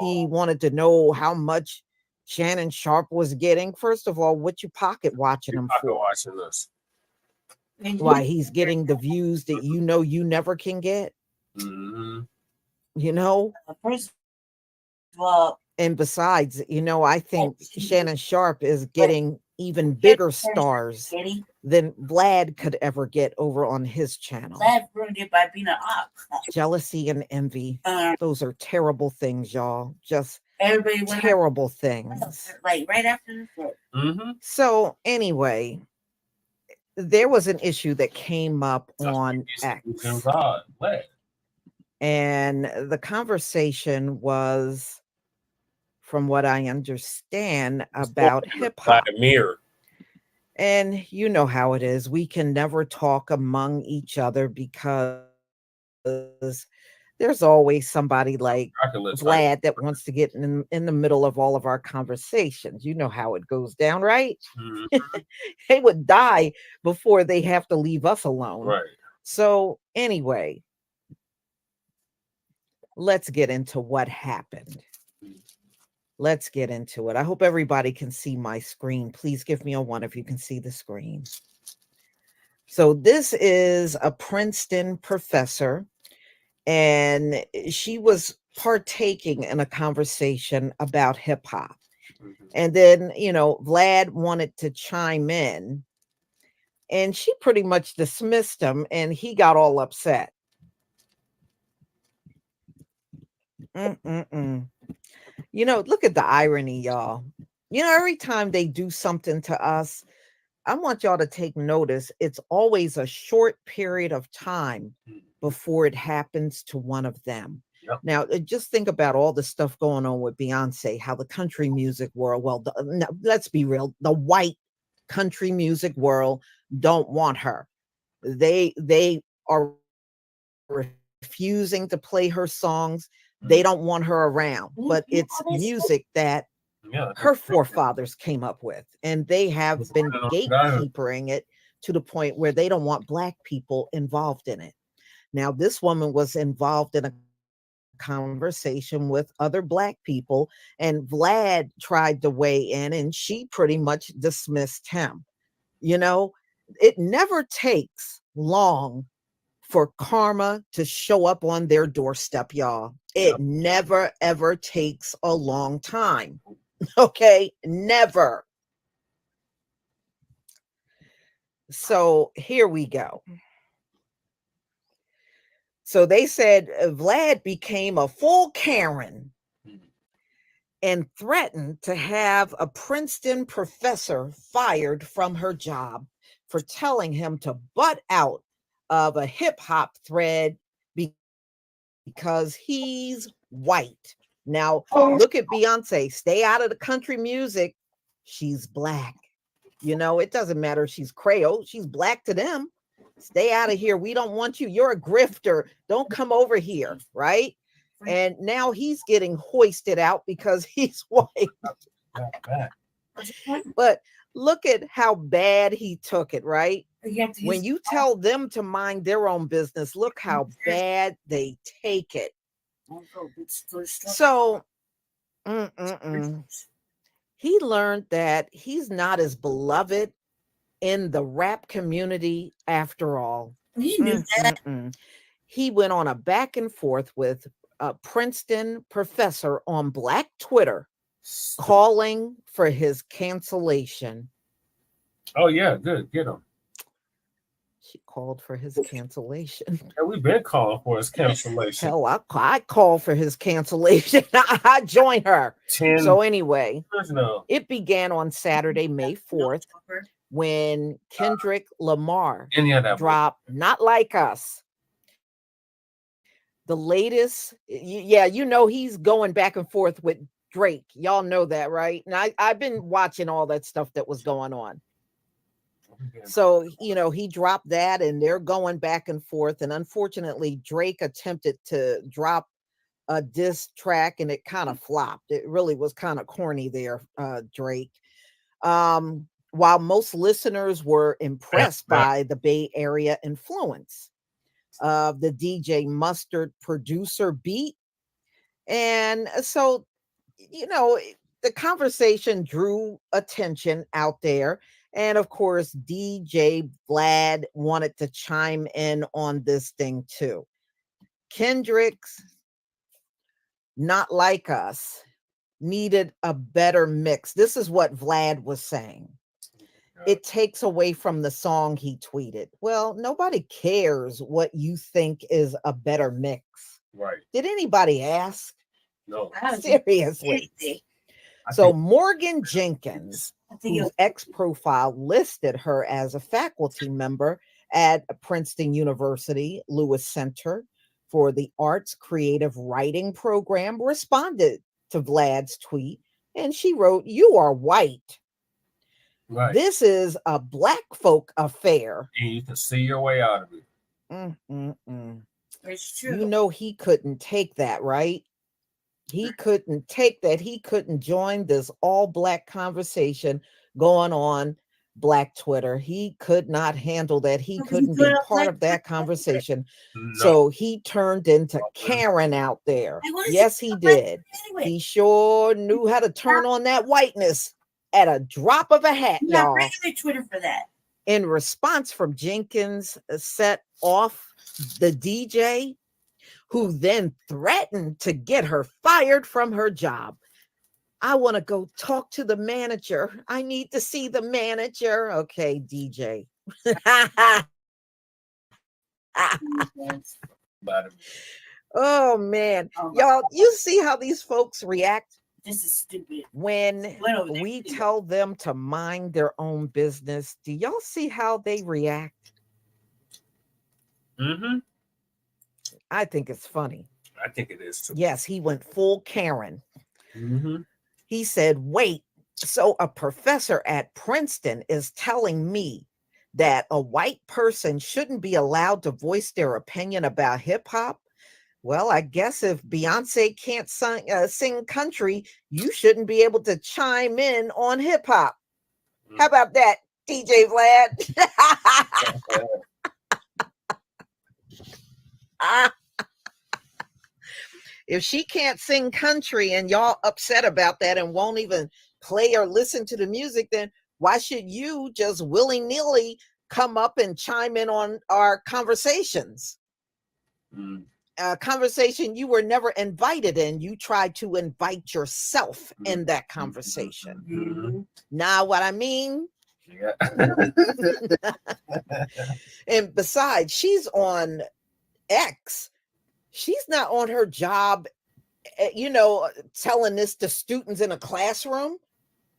he wanted to know how much Shannon Sharp was getting. First of all, what you pocket watching him for? Watching this. Why he's getting the views that you know you never can get. Mm-hmm. You know? First of all, and besides, you know, I think Shannon Sharp is getting even bigger stars than Vlad could ever get over on his channel. Vlad ruined it by being an op. Jealousy and envy. Those are terrible things, y'all. Just Everybody went terrible things. like right after the So anyway, there was an issue that came up on X. And the conversation was, from what I understand, about hip hop. And you know how it is. We can never talk among each other because there's always somebody like Vlad that wants to get in the middle of all of our conversations. You know how it goes down, right? They would die before they have to leave us alone. Right. So anyway, let's get into what happened. Let's get into it. I hope everybody can see my screen. Please give me a 1 if you can see the screen. So this is a Princeton professor, and she was partaking in a conversation about hip hop. And then, you know, Vlad wanted to chime in, and she pretty much dismissed him, and he got all upset. You know, look at the irony, y'all. You know, every time they do something to us, I want y'all to take notice. It's always a short period of time before it happens to one of them. Yep. Now, just think about all the stuff going on with Beyonce, how the country music world, well, no, let's be real, the white country music world don't want her. They are refusing to play her songs. They don't want her around, but it's music that her forefathers came up with, and they have been gatekeeping it to the point where they don't want Black people involved in it. Now, this woman was involved in a conversation with other Black people, and Vlad tried to weigh in, and she pretty much dismissed him. You know, it never takes long for karma to show up on their doorstep, y'all. It never, ever takes a long time. Okay, never. So here we go. So they said Vlad became a full Karen and threatened to have a Princeton professor fired from her job for telling him to butt out of a hip hop thread because he's white. Now, look at Beyonce. Stay out of the country music. She's Black. You know, it doesn't matter if she's Creole. She's Black to them. Stay out of here. We don't want you. You're a grifter. Don't come over here, right? And now he's getting hoisted out because he's white. But look at how bad he took it, right? When you tell them to mind their own business, look how bad they take it. So he learned that he's not as beloved in the rap community after all. He went on a back and forth with a Princeton professor on Black Twitter, calling for his cancellation. Oh yeah, good. Get him. She called for his cancellation. Yeah, we've been calling for his cancellation. Hell, I call for his cancellation. I join her. So anyway, it began on Saturday, May 4th, when Kendrick Lamar dropped Not Like Us. The latest, you know, he's going back and forth with Drake. Y'all know that, right? And I've been watching all that stuff that was going on. So, you know, he dropped that and they're going back and forth. And unfortunately, Drake attempted to drop a diss track and it kind of flopped. It really was kind of corny there, Drake. While most listeners were impressed by the Bay Area influence of the DJ Mustard producer beat. And so, you know, the conversation drew attention out there. And of course, DJ Vlad wanted to chime in on this thing too. Kendrick's Not Like Us needed a better mix. This is what Vlad was saying. it takes away from the song he tweeted. Well, nobody cares what you think is a better mix. Right. Did anybody ask? No. Seriously. So Morgan Jenkins, whose X profile listed her as a faculty member at Princeton University Lewis Center for the Arts Creative Writing Program, responded to Vlad's tweet, and she wrote, "You are white. Right. This is a black folk affair." And you can see your way out of it. It's true. You know he couldn't take that, right? He couldn't take that. He couldn't join this all black conversation going on Black Twitter. He could not handle that. He couldn't be part of that conversation. No. So he turned into Karen out there. Yes, he did. He sure knew how to turn on that whiteness at a drop of a hat, You're not y'all. bringing me Twitter for that. In response from Jenkins, set off the DJ, who then threatened to get her fired from her job. "I want to go talk to the manager. I need to see the manager." Okay, DJ. Oh, man. Y'all, you see how these folks react? This is stupid. When we tell them to mind their own business, do y'all see how they react? Mm-hmm. I think it's funny. I think it is too. Yes, he went full Karen. Mm-hmm. He said, "Wait, so a professor at Princeton is telling me that a white person shouldn't be allowed to voice their opinion about hip hop? Well, I guess if Beyonce can't sing country, you shouldn't be able to chime in on hip hop." How about that, DJ Vlad? If she can't sing country and y'all upset about that and won't even play or listen to the music, then why should you just willy-nilly come up and chime in on our conversations? A conversation you were never invited in. You tried to invite yourself in that conversation. Now, what I mean? Yeah. And besides, she's on X. She's not on her job, telling this to students in a classroom.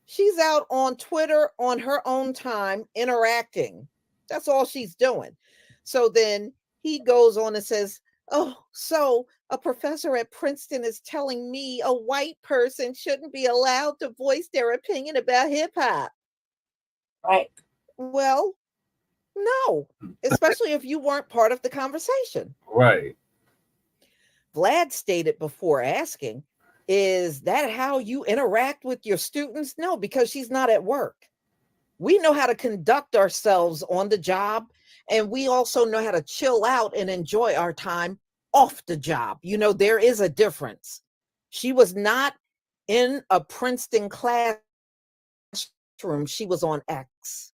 She's out on Twitter on her own time, interacting. That's all she's doing. So then he goes on and says, "Oh, so a professor at Princeton is telling me a white person shouldn't be allowed to voice their opinion about hip hop." Right. Well, no, especially if you weren't part of the conversation. Right. Vlad stated before asking, "Is that how you interact with your students?" No, because she's not at work. We know how to conduct ourselves on the job, and we also know how to chill out and enjoy our time off the job. There is a difference. She was not in a Princeton classroom. She was on X.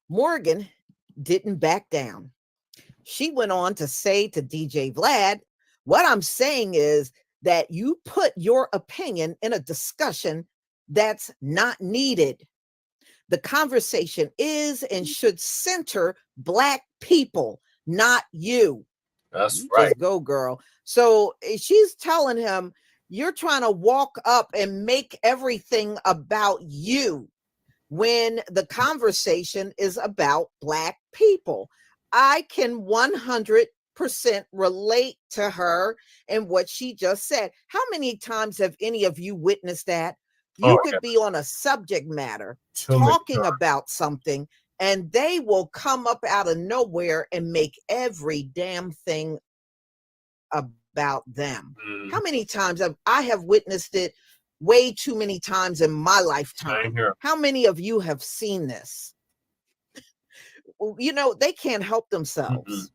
Morgan didn't back down. She went on to say to DJ Vlad, "What I'm saying is that you put your opinion in a discussion that's not needed. The conversation is and should center Black people, not you." That's You right. Just go, girl. So she's telling him, you're trying to walk up and make everything about you when the conversation is about Black people. I can 100% relate to her and what she just said. How many times have any of you witnessed that? You could be on a subject matter talking about something, and they will come up out of nowhere and make every damn thing about them. How many times I have witnessed it? Way too many times in my lifetime. How many of you have seen this? They can't help themselves.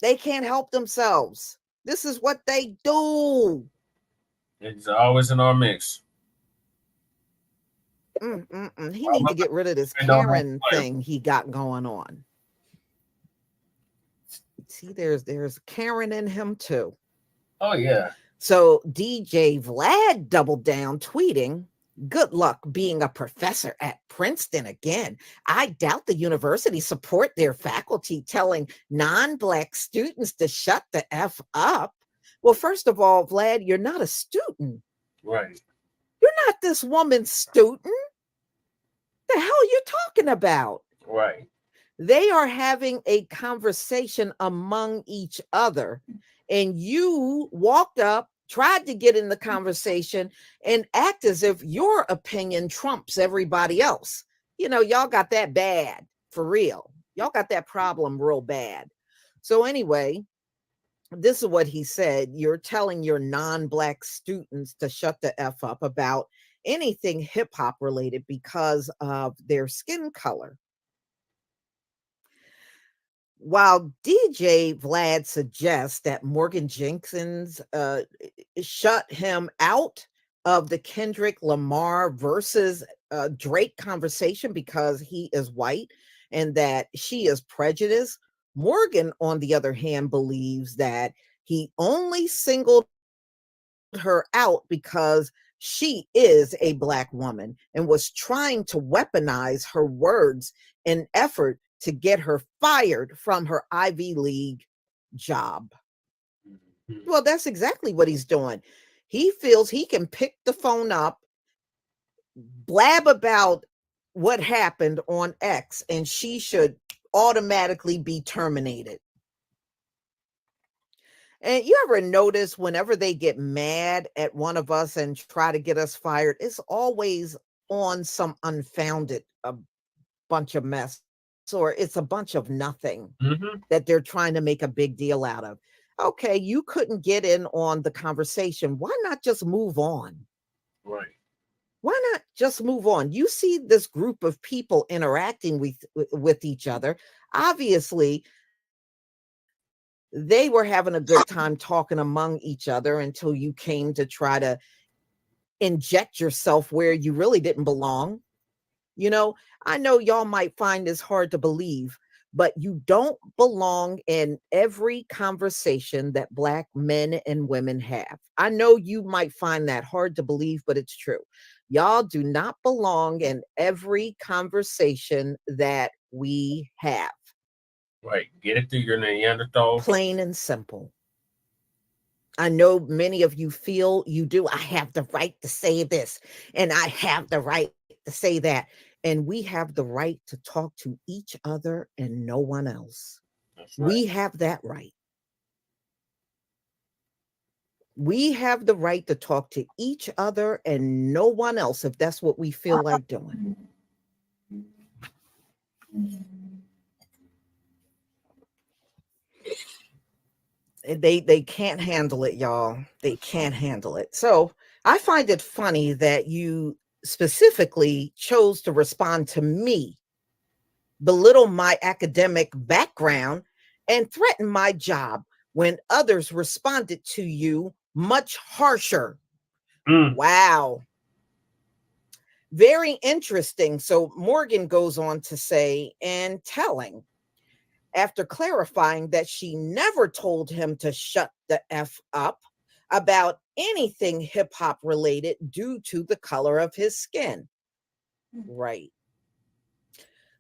They can't help themselves. This is what they do. It's always in our mix. He needs to get rid of this Karen thing he got going on. See, there's Karen in him too. Oh, yeah. So DJ Vlad doubled down, tweeting, Good luck being a professor at Princeton again. I doubt the university support their faculty telling non-Black students to shut the F up. Well, first of all, Vlad, you're not a student. Right. You're not this woman's student. The hell you talking about? Right. They are having a conversation among each other, and you walked up, tried to get in the conversation, and act as if your opinion trumps everybody else. You know, y'all got that bad for real. Y'all got that problem real bad. So anyway, this is what he said. You're telling your non-Black students to shut the F up about anything hip hop related because of their skin color. While DJ Vlad suggests that Morgan Jenkins shut him out of the Kendrick Lamar versus Drake conversation because he is white and that she is prejudiced, Morgan, on the other hand, believes that he only singled her out because she is a Black woman and was trying to weaponize her words in effort to get her fired from her Ivy League job. Well, that's exactly what he's doing. He feels he can pick the phone up, blab about what happened on X, and she should automatically be terminated. And you ever notice whenever they get mad at one of us and try to get us fired, it's always on some unfounded bunch of mess, or it's a bunch of nothing that they're trying to make a big deal out of. Okay, you couldn't get in on the conversation. Why not just move on? Right. Why not just move on? You see this group of people interacting with each other. Obviously, they were having a good time talking among each other until you came to try to inject yourself where you really didn't belong. You know, I know y'all might find this hard to believe, but you don't belong in every conversation that Black men and women have. I know you might find that hard to believe, but it's true. Y'all do not belong in every conversation that we have. Right. Get it through your Neanderthal. Plain and simple. I know many of you feel you do. I have the right to say this, and I have the right to say that. And we have the right to talk to each other and no one else. Right. We have that right. We have the right to talk to each other and no one else if that's what we feel like doing. They can't handle it, y'all. They can't handle it. So I find it funny that you specifically chose to respond to me, belittle my academic background, and threaten my job when others responded to you much harsher. Wow. Very interesting. So Morgan goes on to say, and telling, after clarifying that she never told him to shut the F up about anything hip hop related due to the color of his skin. Right.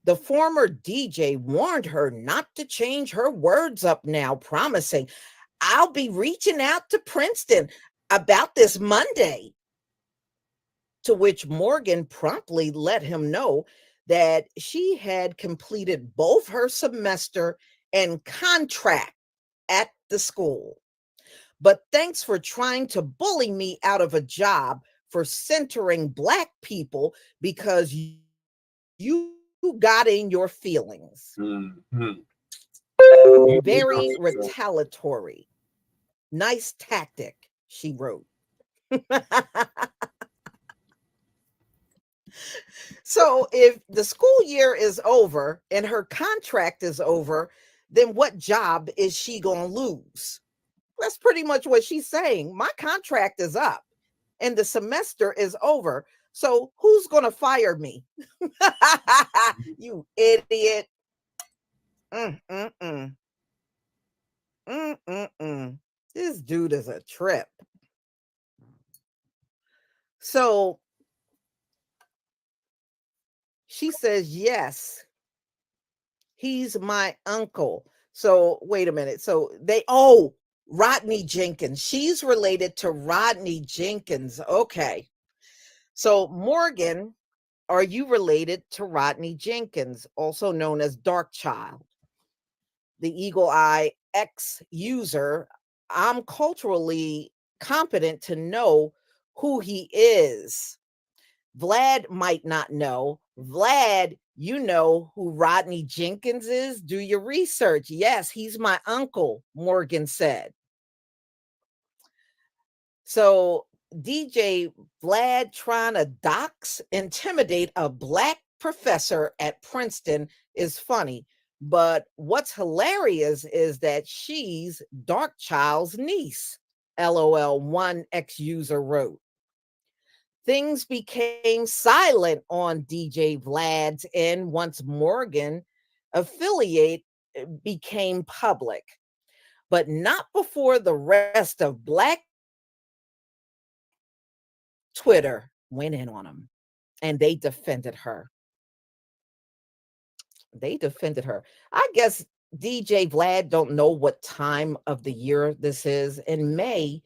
The former DJ warned her not to change her words up now, promising, I'll be reaching out to Princeton about this Monday. To which Morgan promptly let him know that she had completed both her semester and contract at the school. But thanks for trying to bully me out of a job for centering Black people because you got in your feelings. Very retaliatory. Nice tactic, she wrote. So if the school year is over and her contract is over, then what job is she going to lose? That's pretty much what she's saying. My contract is up and the semester is over. So who's going to fire me? You idiot. This dude is a trip. So She says, yes, he's my uncle. So wait a minute. So Rodney Jenkins. She's related to Rodney Jenkins. Okay. So Morgan, are you related to Rodney Jenkins, also known as Darkchild, the Eagle Eye ex user? I'm culturally competent to know who he is. Vlad might not know. Vlad, you know who Rodney Jenkins is? Do your research. Yes, he's my uncle, Morgan said. So DJ Vlad trying to intimidate a Black professor at Princeton is funny. But what's hilarious is that she's Darkchild's niece, LOL, one ex-user wrote. Things became silent on DJ Vlad's end once Morgan affiliate became public, but not before the rest of Black Twitter went in on him, and they defended her. I guess DJ Vlad don't know what time of the year this is. In May,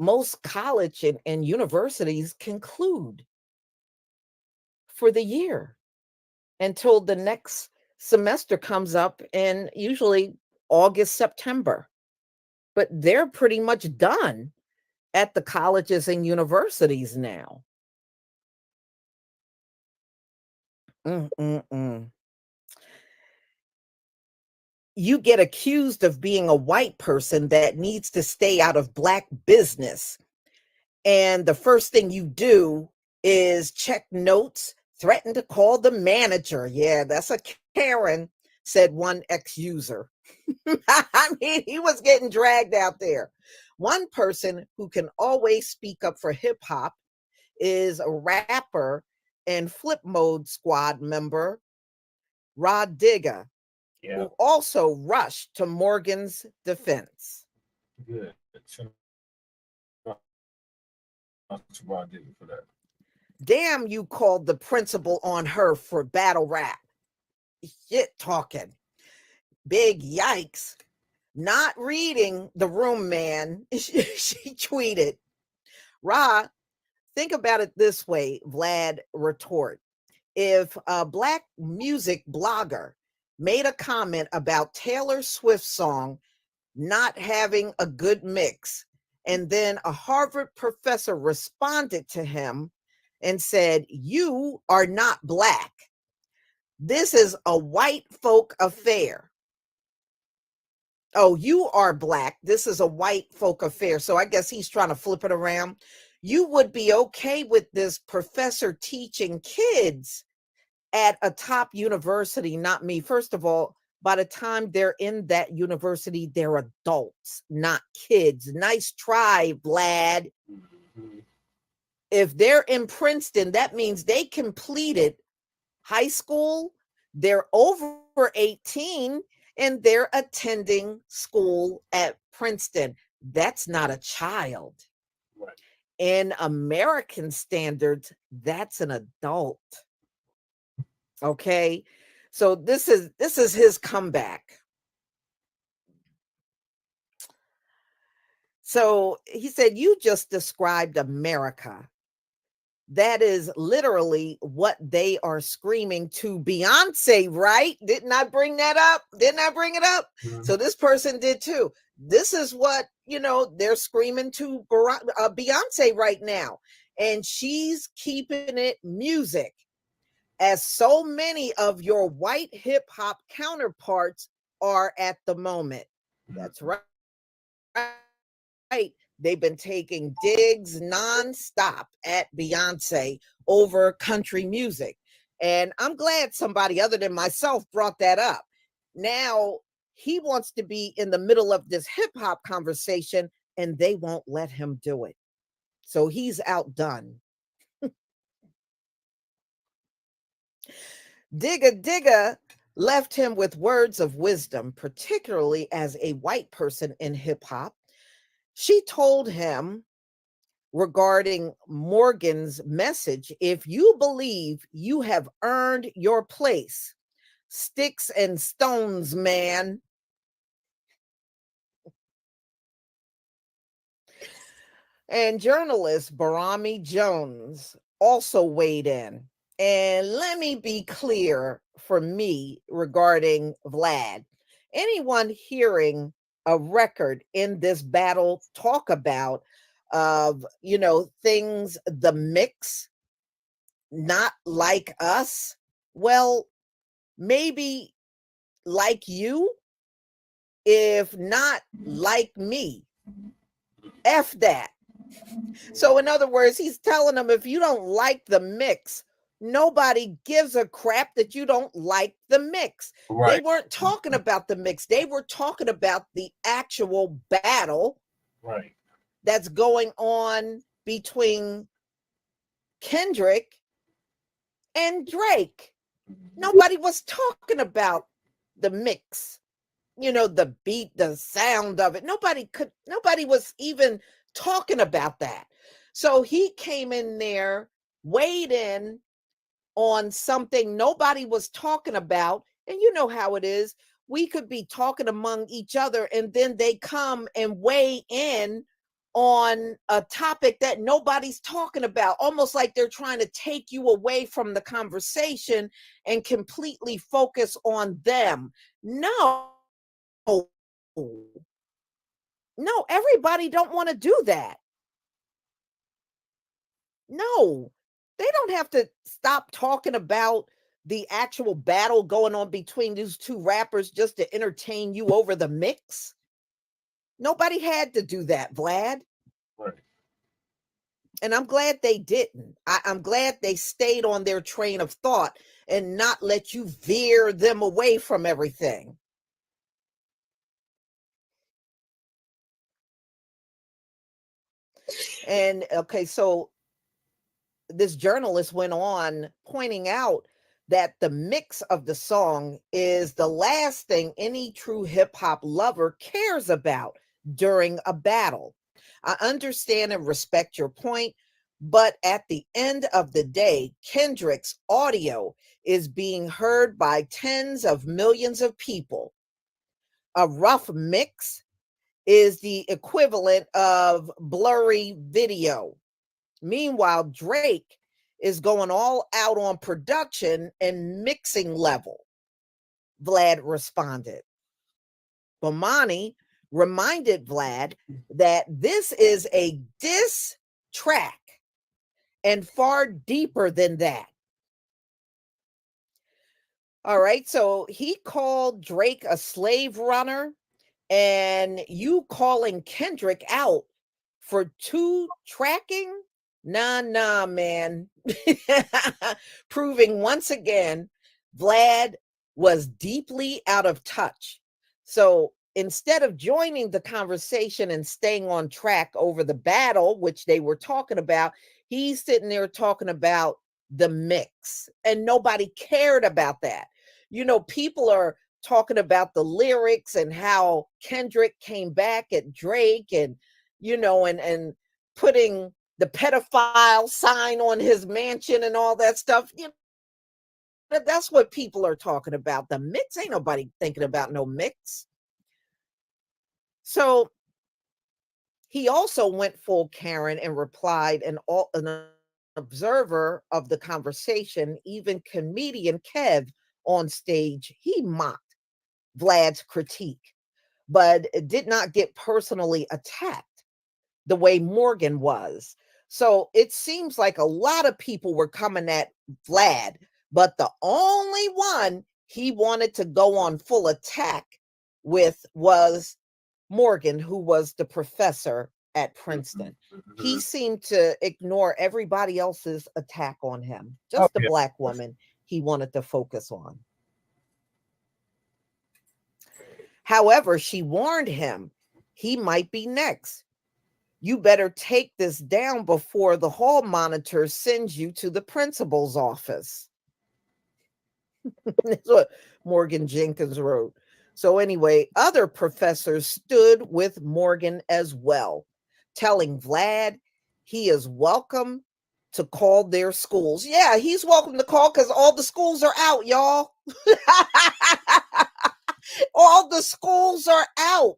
most college and universities conclude for the year until the next semester comes up in usually August, September. But they're pretty much done at the colleges and universities now. You get accused of being a white person that needs to stay out of Black business. And the first thing you do is check notes, threaten to call the manager. Yeah, that's a Karen, said one ex-user. I mean, he was getting dragged out there. One person who can always speak up for hip hop is a rapper and Flip Mode Squad member, Rod Digger, who also rushed to Morgan's defense. Good. For that. Damn, you called the principal on her for battle rap. Shit talking. Big yikes. Not reading the room, man. She tweeted. Ra, think about it this way, Vlad retort. If a Black music blogger made a comment about Taylor Swift's song not having a good mix, and then a Harvard professor responded to him and said, you are not Black. This is a white folk affair. Oh, you are Black. This is a white folk affair. So I guess he's trying to flip it around. You would be okay with this professor teaching kids at a top university, not me. First of all, by the time they're in that university, they're adults, not kids. Nice try, Vlad. If they're in Princeton, that means they completed high school, they're over 18, and they're attending school at Princeton. That's not a child. Right. In American standards, that's an adult. Okay. So this is his comeback. So he said, you just described America. That is literally what they are screaming to Beyonce, right? Didn't I bring that up? Didn't I bring it up? Mm-hmm. So this person did too. This is what, they're screaming to Beyonce right now. And she's keeping it music, as so many of your white hip hop counterparts are at the moment. That's right. They've been taking digs nonstop at Beyonce over country music. And I'm glad somebody other than myself brought that up. Now he wants to be in the middle of this hip hop conversation and they won't let him do it. So he's outdone. Digga left him with words of wisdom, particularly as a white person in hip hop. She told him regarding Morgan's message. If you believe you have earned your place, sticks and stones, man. And journalist Barami Jones also weighed in. And let me be clear for me regarding Vlad. Anyone hearing a record in this battle talk about things, the mix, not like us, well, maybe like you, if not like me. F that. So in other words, he's telling them, if you don't like the mix, nobody gives a crap that you don't like the mix. Right. They weren't talking about the mix. They were talking about the actual battle Right. that's going on between Kendrick and Drake. Nobody was talking about the mix, the beat, the sound of it. Nobody was even talking about that. So he came in there, weighed in on something nobody was talking about. And you know how it is. We could be talking among each other, and then they come and weigh in on a topic that nobody's talking about, almost like they're trying to take you away from the conversation and completely focus on them. No, everybody don't want to do that. No, they don't have to stop talking about the actual battle going on between these two rappers just to entertain you over the mix. Nobody had to do that, Vlad. Right. And I'm glad they didn't. I'm glad they stayed on their train of thought and not let you veer them away from everything. And okay, so this journalist went on pointing out that the mix of the song is the last thing any true hip hop lover cares about during a battle. I understand and respect your point, but at the end of the day, Kendrick's audio is being heard by tens of millions of people. A rough mix is the equivalent of blurry video. Meanwhile, Drake is going all out on production and mixing level, Vlad responded. Bomani reminded Vlad that this is a diss track and far deeper than that. All right, so he called Drake a slave runner, and you calling Kendrick out for two tracking? Nah, man. Proving once again, Vlad was deeply out of touch. So instead of joining the conversation and staying on track over the battle, which they were talking about, he's sitting there talking about the mix, and nobody cared about that. People are talking about the lyrics and how Kendrick came back at Drake and putting the pedophile sign on his mansion and all that stuff. That's what people are talking about. The mix, ain't nobody thinking about no mix. So he also went full Karen and replied, an observer of the conversation, even comedian Kev on stage, he mocked Vlad's critique, but did not get personally attacked the way Morgan was. So it seems like a lot of people were coming at Vlad, but the only one he wanted to go on full attack with was Morgan, who was the professor at Princeton. He seemed to ignore everybody else's attack on him. Just the black woman he wanted to focus on. However, she warned him he might be next. You better take this down before the hall monitor sends you to the principal's office. That's what Morgan Jenkins wrote. So anyway, other professors stood with Morgan as well, telling Vlad he is welcome to call their schools. Yeah, he's welcome to call because all the schools are out, y'all. All the schools are out.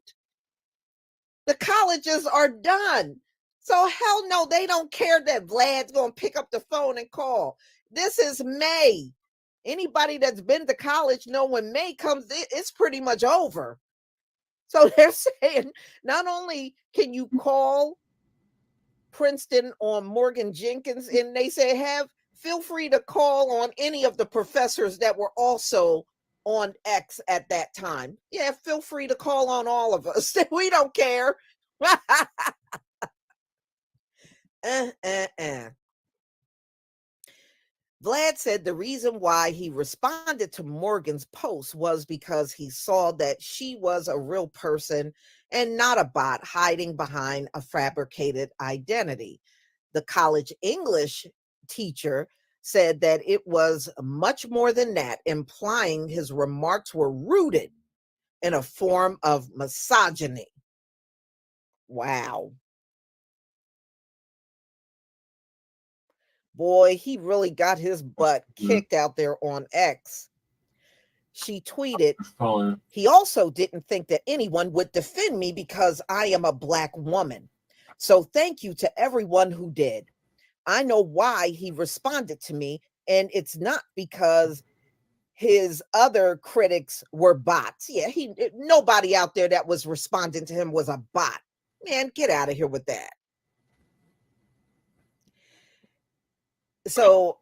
The colleges are done. So hell no, they don't care that Vlad's going to pick up the phone and call. This is May. Anybody that's been to college know when May comes, it's pretty much over. So they're saying not only can you call Princeton on Morgan Jenkins, and they say feel free to call on any of the professors that were also on X at that time. Yeah, feel free to call on all of us. We don't care. Vlad said the reason why he responded to Morgan's post was because he saw that she was a real person and not a bot hiding behind a fabricated identity. The college English teacher said that it was much more than that, implying his remarks were rooted in a form of misogyny. Wow. Boy, he really got his butt kicked out there on X. She tweeted, he also didn't think that anyone would defend me because I am a Black woman. So thank you to everyone who did. I know why he responded to me, and it's not because his other critics were bots. Yeah, nobody out there that was responding to him was a bot. Man, get out of here with that. So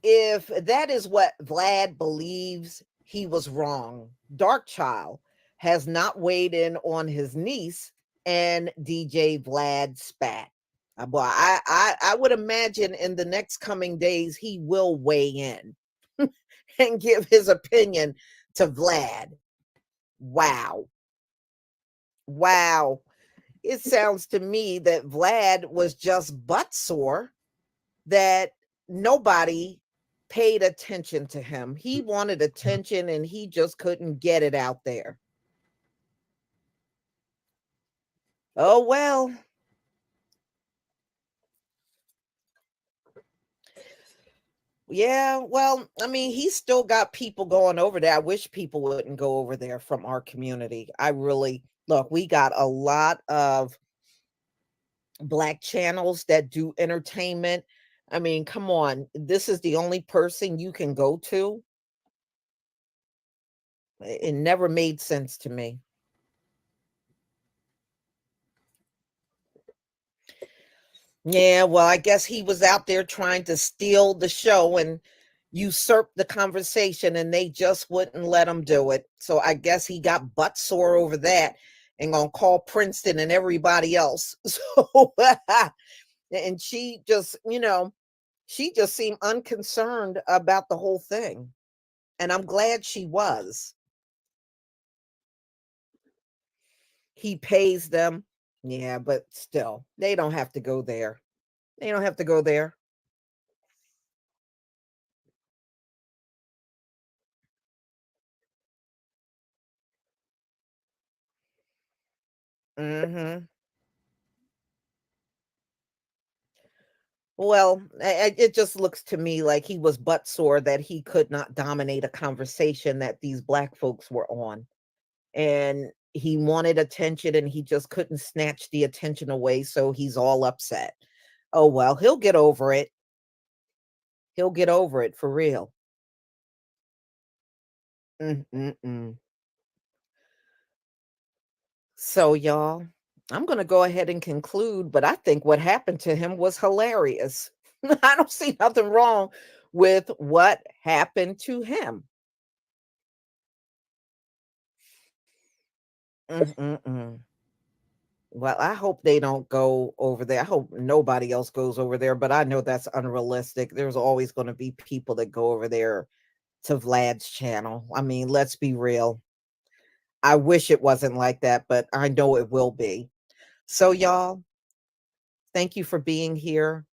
if that is what Vlad believes, he was wrong. Darkchild has not weighed in on his niece and DJ Vlad spat. Well, I would imagine in the next coming days, he will weigh in and give his opinion to Vlad. Wow. Wow. It sounds to me that Vlad was just butt sore that nobody paid attention to him. He wanted attention and he just couldn't get it out there. Oh, well. Yeah, well, I mean, he's still got people going over there. I wish people wouldn't go over there from our community. Look, we got a lot of Black channels that do entertainment. I mean, come on. This is the only person you can go to. It never made sense to me. Yeah, well, I guess he was out there trying to steal the show and usurp the conversation, and they just wouldn't let him do it. So I guess he got butt sore over that and gonna call Princeton and everybody else. So, and she just, she just seemed unconcerned about the whole thing. And I'm glad she was. He pays them. Yeah, but still, they don't have to go there. They don't have to go there. Mm-hmm. Well, it just looks to me like he was butt sore that he could not dominate a conversation that these Black folks were on. And he wanted attention and he just couldn't snatch the attention away. So he's all upset. Oh, well, he'll get over it. He'll get over it for real. So, y'all, I'm going to go ahead and conclude, but I think what happened to him was hilarious. I don't see nothing wrong with what happened to him. Well, I hope they don't go over there. I hope nobody else goes over there, but I know that's unrealistic. There's always going to be people that go over there to Vlad's channel. I mean, let's be real. I wish it wasn't like that, but I know it will be. So, y'all, thank you for being here.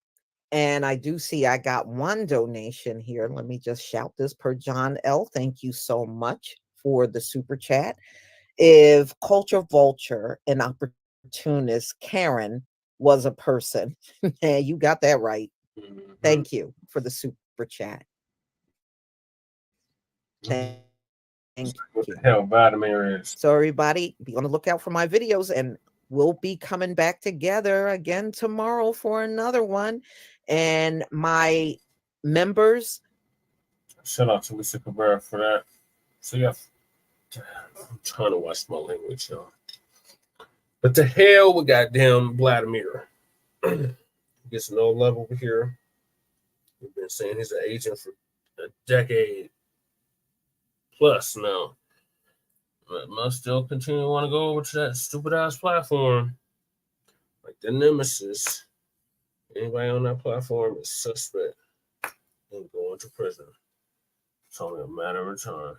And I do see I got one donation here. Let me just shout this per John L. Thank you so much for the super chat. If Culture Vulture and Opportunist Karen was a person. Yeah, you got that right. Thank you for the super chat. Thank What the hell Vladimir is? So everybody, be on the lookout for my videos, and we'll be coming back together again tomorrow for another one. And my members, Shout out to Mr. Cabrera for that. So yeah, I'm trying to watch my language, y'all. But the hell with goddamn Vladimir. Gets no love over here. We've been saying he's an agent for a decade plus now. But must still continue to want to go over to that stupid ass platform. Like the Nemesis. Anybody on that platform is suspect and going to prison. It's only a matter of time.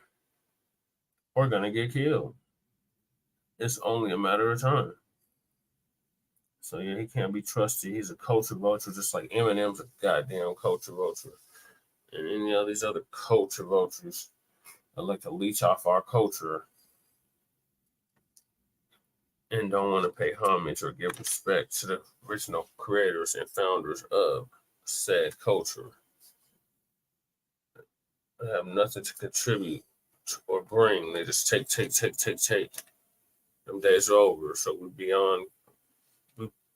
Or gonna get killed. It's only a matter of time. So yeah, he can't be trusted. He's a culture vulture, just like Eminem's a goddamn culture vulture. And any of these other culture vultures that like to leech off our culture and don't want to pay homage or give respect to the original creators and founders of said culture. They have nothing to contribute or bring. They just take. Them days are over. So we've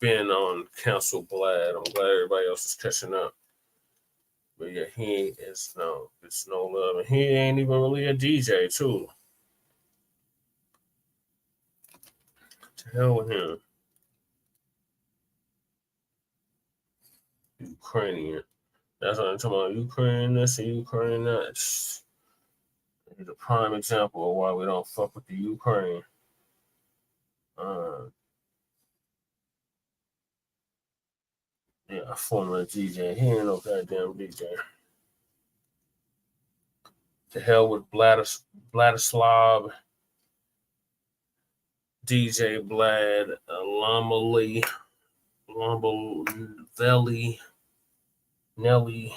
been on cancel Blad. I'm glad everybody else is catching up. But yeah, it's no love. And he ain't even really a DJ too. To hell with him. Ukrainian. That's what I'm talking about. Ukraine this and Ukraine that. It's a prime example of why we don't fuck with the Ukraine. Yeah, former DJ. He ain't no goddamn DJ. To hell with Vladislav, DJ Blad, Lamaveli, Nelly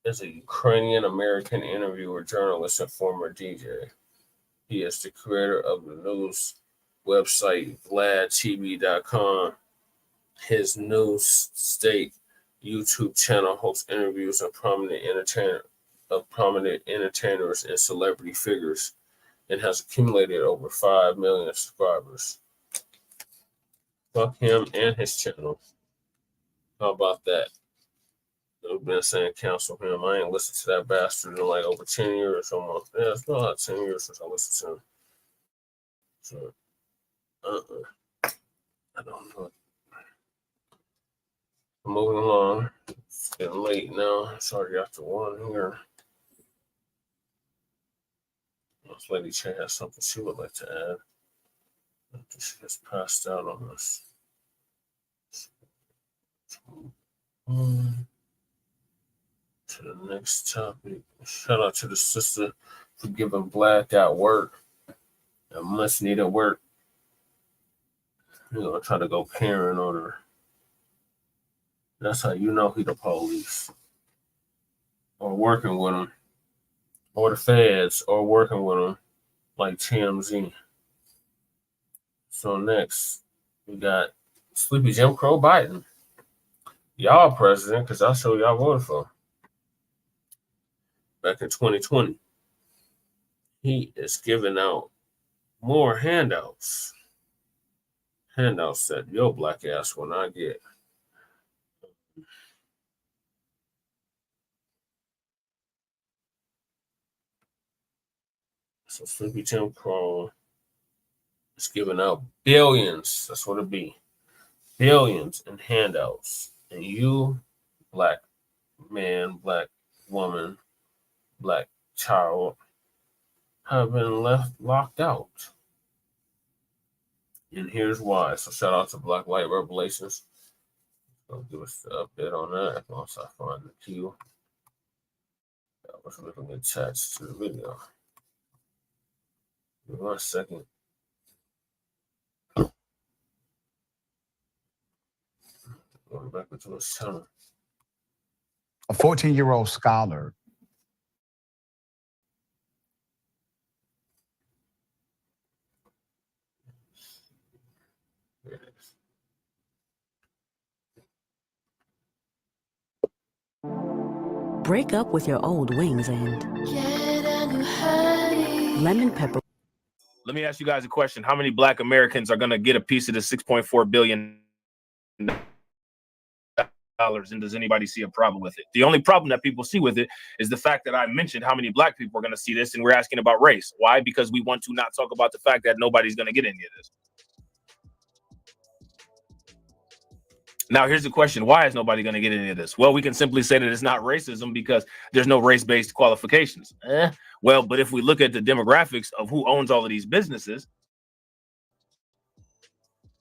is a Ukrainian American interviewer, journalist, and former DJ. He is the creator of the news website VladTV.com. His news state YouTube channel hosts interviews of prominent entertainers and celebrity figures, and has accumulated over 5 million subscribers. Fuck him and his channel. How about that? I've been saying cancel him. I ain't listened to that bastard in like over 10 years almost. Yeah, it's been about 10 years since I listened to him. So, I don't know. Moving along. It's getting late now. It's already after 1 here. This lady Che has something she would like to add. She just passed out on us. To the next topic. Shout out to the sister for giving Black that work. That much needed work. You're gonna try to go parent on her. That's how you know he the police. Or working with him. Or the feds, or working with him. Like TMZ. So next, we got Sleepy Jim Crow Biden. Y'all president, because I show y'all voted for him. Back in 2020. He is giving out more handouts. Handouts that your black ass will not get. So Sleepy Jim Crow is giving out billions. That's what it be. Billions in handouts. And you, black man, black woman, black child, have been locked out. And here's why. So shout out to Black Light Revelations. I'll give us the update on that once I find the queue. That was looking attached to the video. Give me 1 second. Going back into his channel. A 14-year-old scholar Break up with your old wings and lemon pepper. Let me ask you guys a question. How many Black Americans are going to get a piece of the $6.4 billion? And does anybody see a problem with it? The only problem that people see with it is the fact that I mentioned how many Black people are going to see this, and we're asking about race. Why? Because we want to not talk about the fact that nobody's going to get any of this. Now, here's the question. Why is nobody going to get any of this? Well, we can simply say that it's not racism because there's no race-based qualifications. Well, but if we look at the demographics of who owns all of these businesses,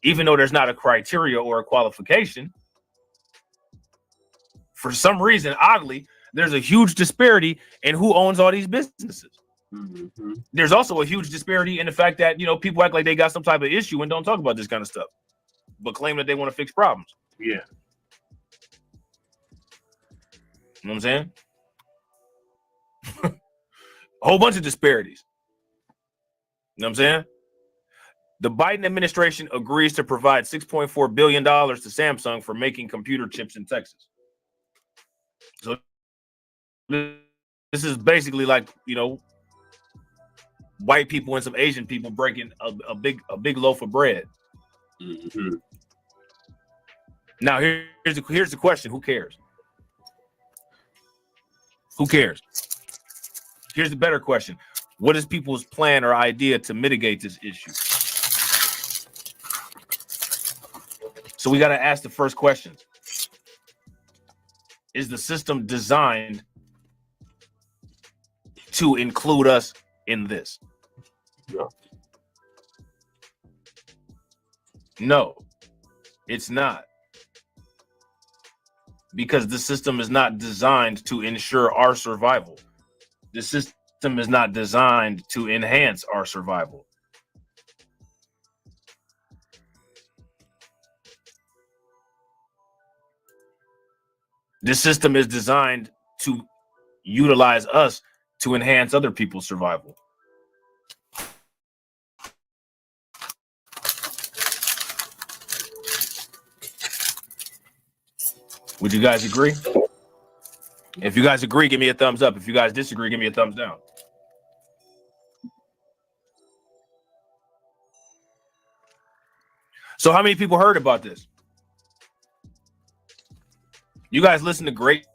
even though there's not a criteria or a qualification, for some reason, oddly, there's a huge disparity in who owns all these businesses. Mm-hmm. There's also a huge disparity in the fact that, you know, people act like they got some type of issue and don't talk about this kind of stuff, but claim that they want to fix problems. Yeah. You know what I'm saying? A whole bunch of disparities. You know what I'm saying? The Biden administration agrees to provide $6.4 billion to Samsung for making computer chips in Texas. So this is basically like, you know, white people and some Asian people breaking a big loaf of bread. Mm-hmm. Now here's the question: who cares? Who cares? Here's the better question: what is people's plan or idea to mitigate this issue? So we got to ask the first question. Is the system designed to include us in this? Yeah. No, it's not. Because the system is not designed to ensure our survival. The system is not designed to enhance our survival. This system is designed to utilize us to enhance other people's survival. Would you guys agree? If you guys agree, give me a thumbs up. If you guys disagree, give me a thumbs down. So how many people heard about this? You guys listen to great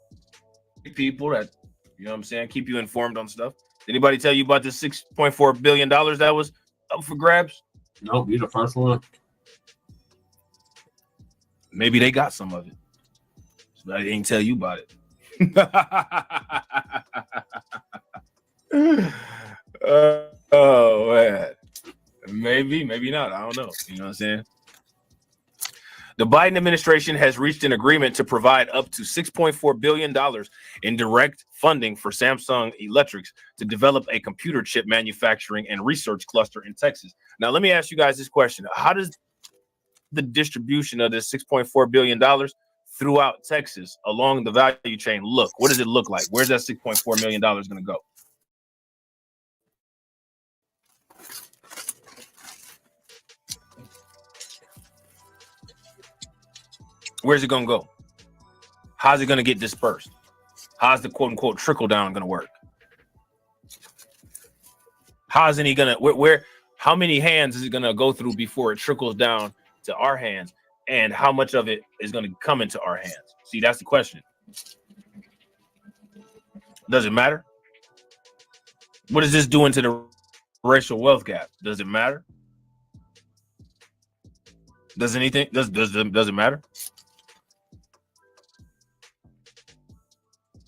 people that, you know what I'm saying, keep you informed on stuff. Did anybody tell you about this $6.4 billion that was up for grabs? Nope, you're the first one. Maybe they got some of it. But I didn't tell you about it. Oh, man. Maybe not. I don't know. You know what I'm saying? The Biden administration has reached an agreement to provide up to $6.4 billion in direct funding for Samsung Electrics to develop a computer chip manufacturing and research cluster in Texas. Now, let me ask you guys this question. How does the distribution of this $6.4 billion throughout Texas along the value chain look? What does it look like? Where's that $6.4 million going to go? Where's it going to go? How's it going to get dispersed? How's the quote unquote trickle down going to work? How is it going to, how many hands is it going to go through before it trickles down to our hands? And how much of it is going to come into our hands? See, that's the question. Does it matter? What is this doing to the racial wealth gap? Does it matter? Does anything, does it matter?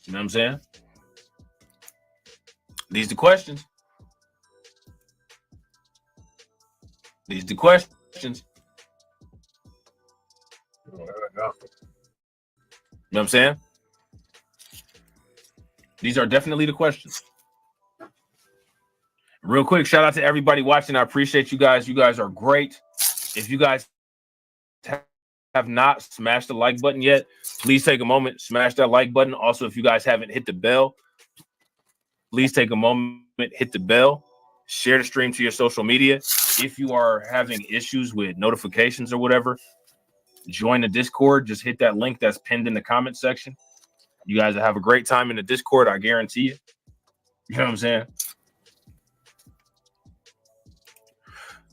You know what I'm saying? These are the questions. These are the questions. You know what I'm saying? These are definitely the questions. Real quick, shout out to everybody watching. I appreciate you guys. You guys are great. If you guys have not smashed the like button yet, please take a moment, smash that like button. Also, if you guys haven't hit the bell, please take a moment, hit the bell, share the stream to your social media. If you are having issues with notifications or whatever, join the Discord. Just hit that link that's pinned in the comment section. You guys will have a great time in the Discord. I guarantee you. You know what I'm saying?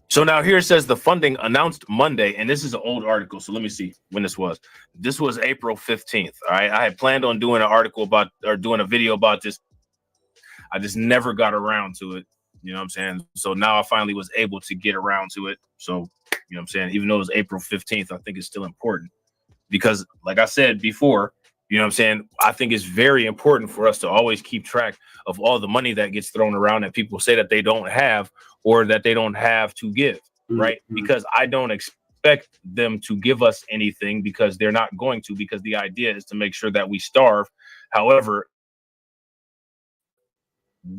So now here it says the funding announced Monday, and this is an old article. So let me see when this was. This was April 15th. All right. I had planned on doing an article about or doing a video about this. I just never got around to it. You know what I'm saying? So now I finally was able to get around to it. So, you know what I'm saying? Even though it was April 15th, I think it's still important because, like I said before, you know what I'm saying? I think it's very important for us to always keep track of all the money that gets thrown around that people say that they don't have or that they don't have to give, right? Because I don't expect them to give us anything because they're not going to, because the idea is to make sure that we starve. However,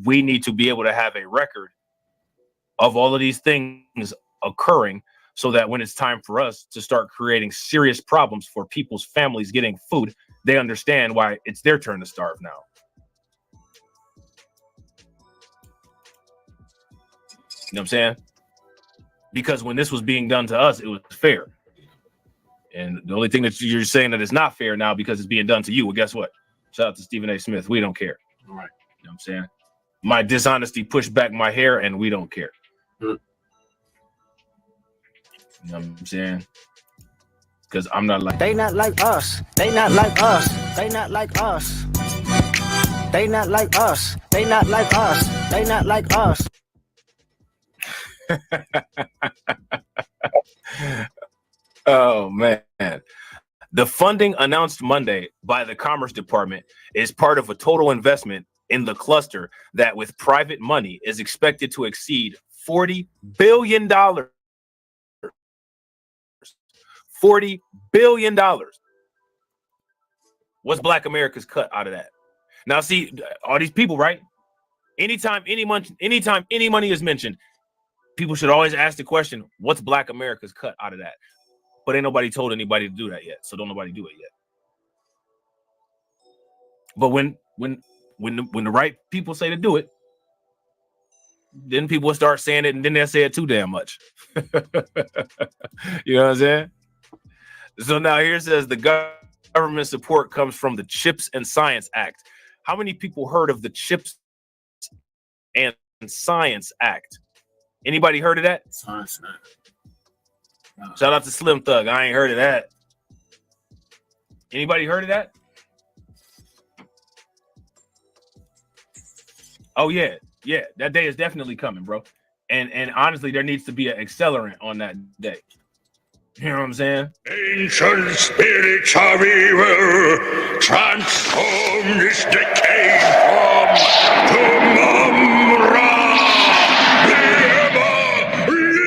we need to be able to have a record of all of these things occurring so that when it's time for us to start creating serious problems for people's families getting food, they understand why it's their turn to starve now. You know what I'm saying? Because when this was being done to us, it was fair. And the only thing that you're saying that it's not fair now because it's being done to you, well, guess what? Shout out to Stephen A. Smith. We don't care. All right. You know what I'm saying? My dishonesty pushed back my hair and we don't care. You know what I'm saying? Because I'm not like... They not like us. They not like us. They not like us. They not like us. They not like us. They not like us. Oh, man. The funding announced Monday by the Commerce Department is part of a total investment in the cluster that with private money is expected to exceed $40 billion. $40 billion. What's Black America's cut out of that? Now, see, all these people, right? Anytime any money is mentioned, people should always ask the question, what's Black America's cut out of that? But ain't nobody told anybody to do that yet. So don't nobody do it yet. But when the right people say to do it, then people will start saying it, and then they'll say it too damn much. You know what I'm saying? So now here it says the government support comes from the CHIPS and Science Act. How many people heard of the CHIPS and Science Act? Anybody heard of that? Science Act. Shout out to Slim Thug. I ain't heard of that. Anybody heard of that? Oh, yeah. Yeah, that day is definitely coming, bro. And honestly, there needs to be an accelerant on that day. You know what I'm saying? Ancient spirits of evil, transform this decayed form to Mumra, the ever-living!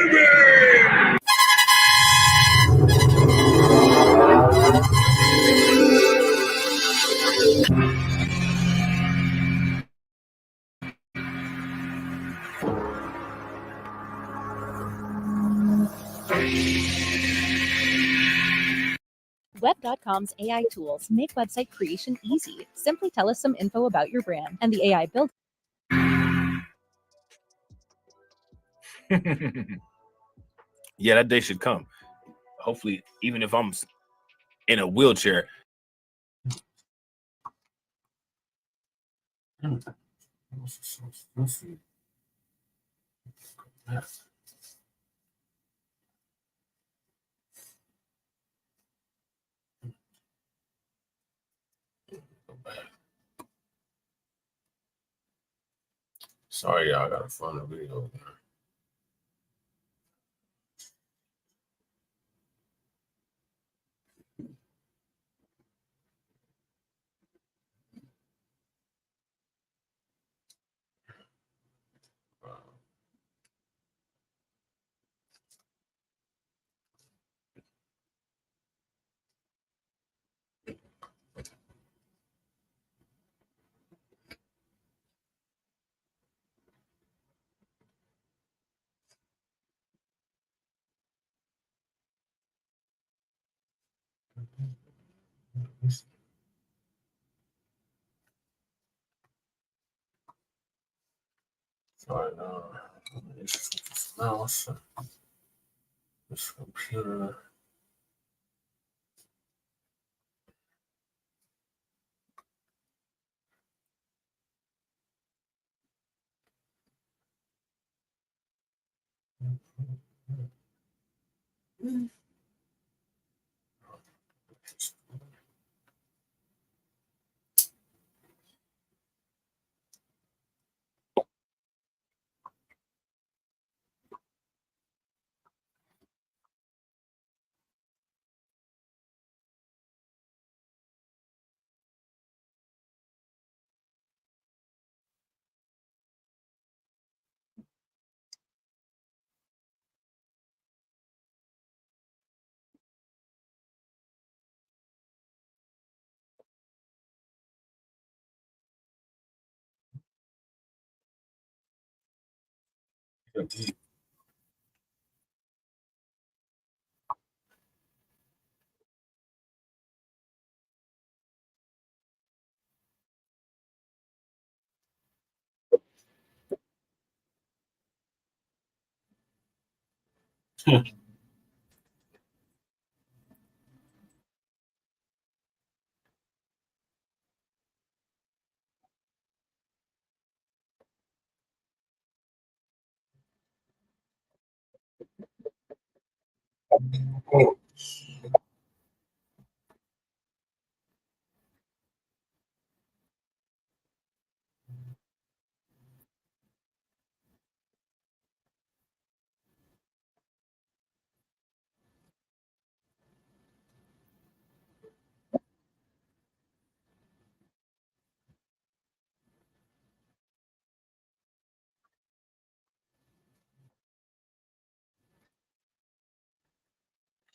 Web.com's AI tools make website creation easy. Simply tell us some info about your brand, and the AI builds. Yeah, that day should come. Hopefully, even if I'm in a wheelchair. Sorry, y'all. I gotta find the video again. Sorry, no. This mouse, this computer.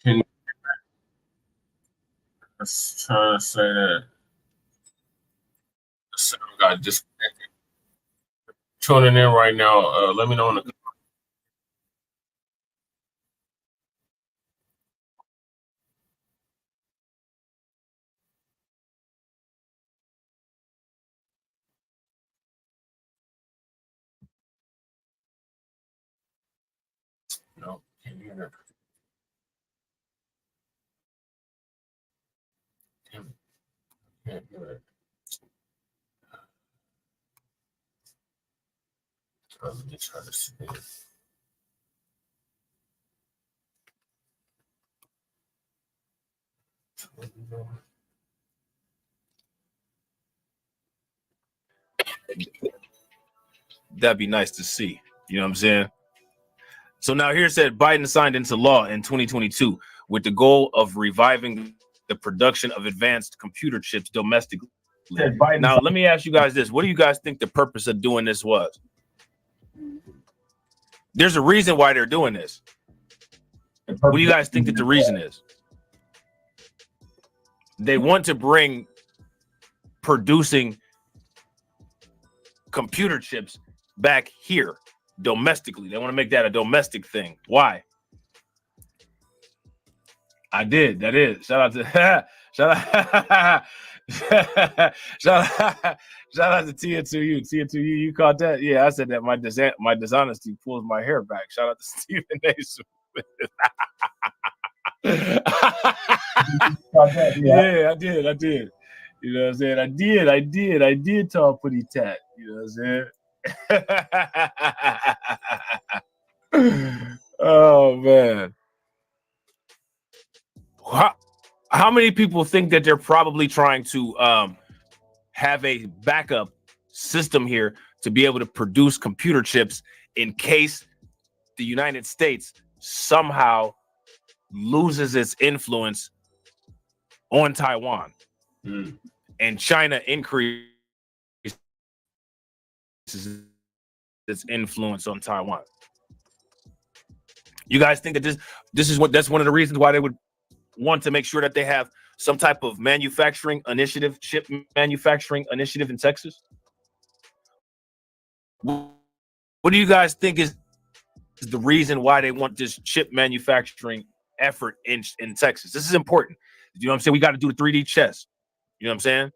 Can let's try to say that the sound got disconnected. Tuning in right now. Let me know in the no. Can you hear? Damn it. Can't hear it. Let me try to see it. That'd be nice to see. You know what I'm saying? So now here it said Biden signed into law in 2022 with the goal of reviving the production of advanced computer chips domestically. Now, let me ask you guys this. What do you guys think the purpose of doing this was? There's a reason why they're doing this. What do you guys think that the reason is? They want to bring producing computer chips back here domestically. They want to make that a domestic thing. Why? I did. That is. Shout out to shout out to Tia2U. Tia2U, you caught that? Yeah, I said that my dishonesty pulls my hair back. Shout out to Stephen A. Smith. Yeah, I did. You know what I'm saying? I did talk pretty tat. You know what I'm saying? Oh man. How many people think that they're probably trying to have a backup system here to be able to produce computer chips in case the United States somehow loses its influence on Taiwan and China increases its influence on Taiwan? You guys think that that's one of the reasons why they would want to make sure that they have some type of manufacturing initiative, chip manufacturing initiative in Texas? What do you guys think is the reason why they want this chip manufacturing effort in Texas? This is important. You know what I'm saying? We got to do the 3D chess. You know what I'm saying?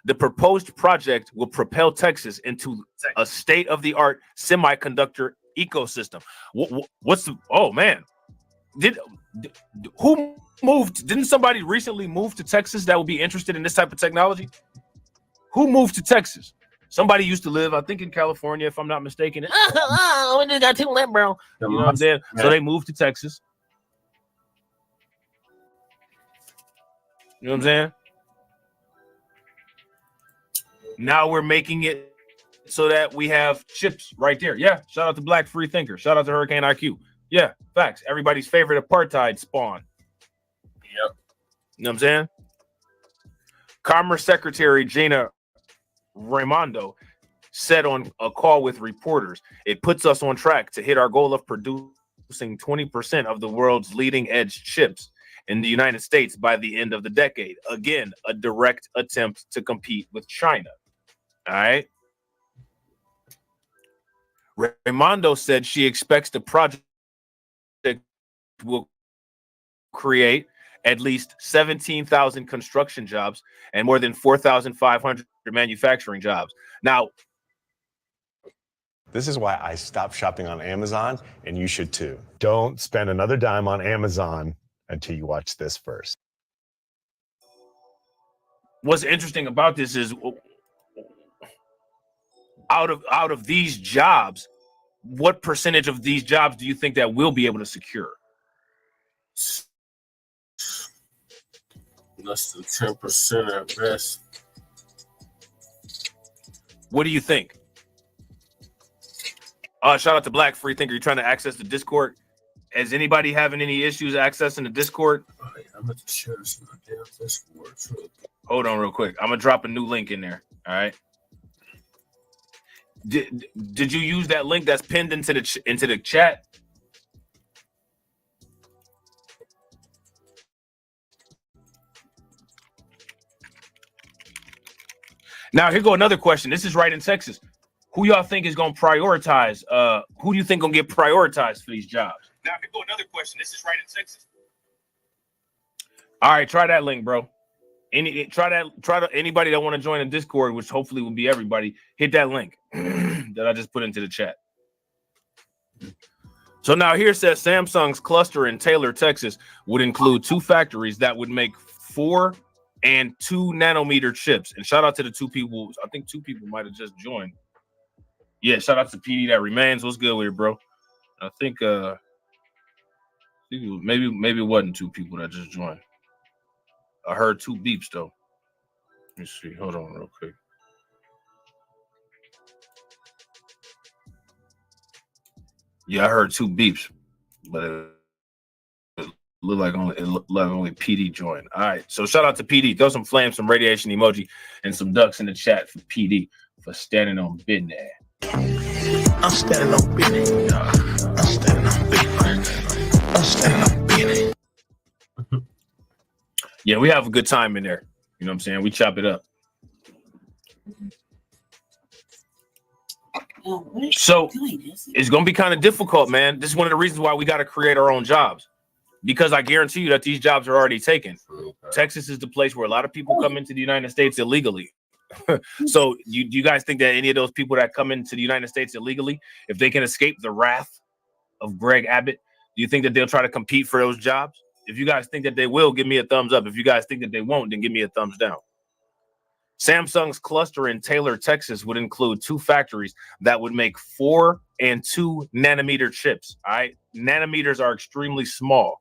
The proposed project will propel Texas into a state-of-the-art semiconductor ecosystem. Oh man, who moved? Didn't somebody recently move to Texas that would be interested in this type of technology? Who moved to Texas? Somebody used to live, I think, in California, if I'm not mistaken. We just got too lit, bro. You know what I'm saying? So they moved to Texas. You know what I'm saying? Now we're making it so that we have chips right there. Yeah, shout out to Black Free Thinker. Shout out to Hurricane IQ. Yeah, facts. Everybody's favorite apartheid spawn. Yep. You know what I'm saying? Commerce Secretary Gina Raimondo said on a call with reporters, it puts us on track to hit our goal of producing 20% of the world's leading edge chips in the United States by the end of the decade. Again, a direct attempt to compete with China. All right. Raimondo said she expects the project will create at least 17,000 construction jobs and more than 4,500 manufacturing jobs. Now, this is why I stopped shopping on Amazon, and you should too. Don't spend another dime on Amazon until you watch this first. what's interesting about this is out of these jobs, what percentage of these jobs do you think that we'll be able to secure? Less than 10% at best. What do you think? Shout out to Black Free Thinker. You're trying to access the Discord. Is anybody having any issues accessing the Discord? Oh, yeah, I'm going to share this in my damn Discord. Hold on real quick. I'm going to drop a new link in there. All right. Did you use that link that's pinned into the chat? Now, here go another question. This is right in Texas. Who y'all think is going to prioritize? Who do you think going to get prioritized for these jobs? Now, here go another question. This is right in Texas. All right, try that link, bro. Try to anybody that want to join the Discord, which hopefully will be everybody, hit that link that I just put into the chat. So now here says Samsung's cluster in Taylor, Texas would include 2 factories that would make 4 and 2 nanometer chips. And shout out to the 2 people. I think 2 people might have just joined. Yeah, shout out to PD that remains. What's good with it, bro? I think maybe it wasn't 2 people that just joined. I heard 2 beeps though. Let me see. Hold on real quick. Yeah, I heard 2 beeps, but it looked like only PD joined. All right, so shout out to PD. Throw some flames, some radiation emoji, and some ducks in the chat for PD for standing on business. I'm standing on business. I'm standing on business. I'm standing on business. Yeah, we have a good time in there. You know what I'm saying? We chop it up. So it's going to be kind of difficult, man. This is one of the reasons why we got to create our own jobs, because I guarantee you that these jobs are already taken. Texas is the place where a lot of people come into the United States illegally. So you guys think that any of those people that come into the United States illegally, if they can escape the wrath of Greg Abbott, do you think that they'll try to compete for those jobs? If you guys think that they will, give me a thumbs up. If you guys think that they won't, then give me a thumbs down. Samsung's cluster in Taylor, Texas would include 2 factories that would make 4 and 2 nanometer chips. All right. Nanometers are extremely small.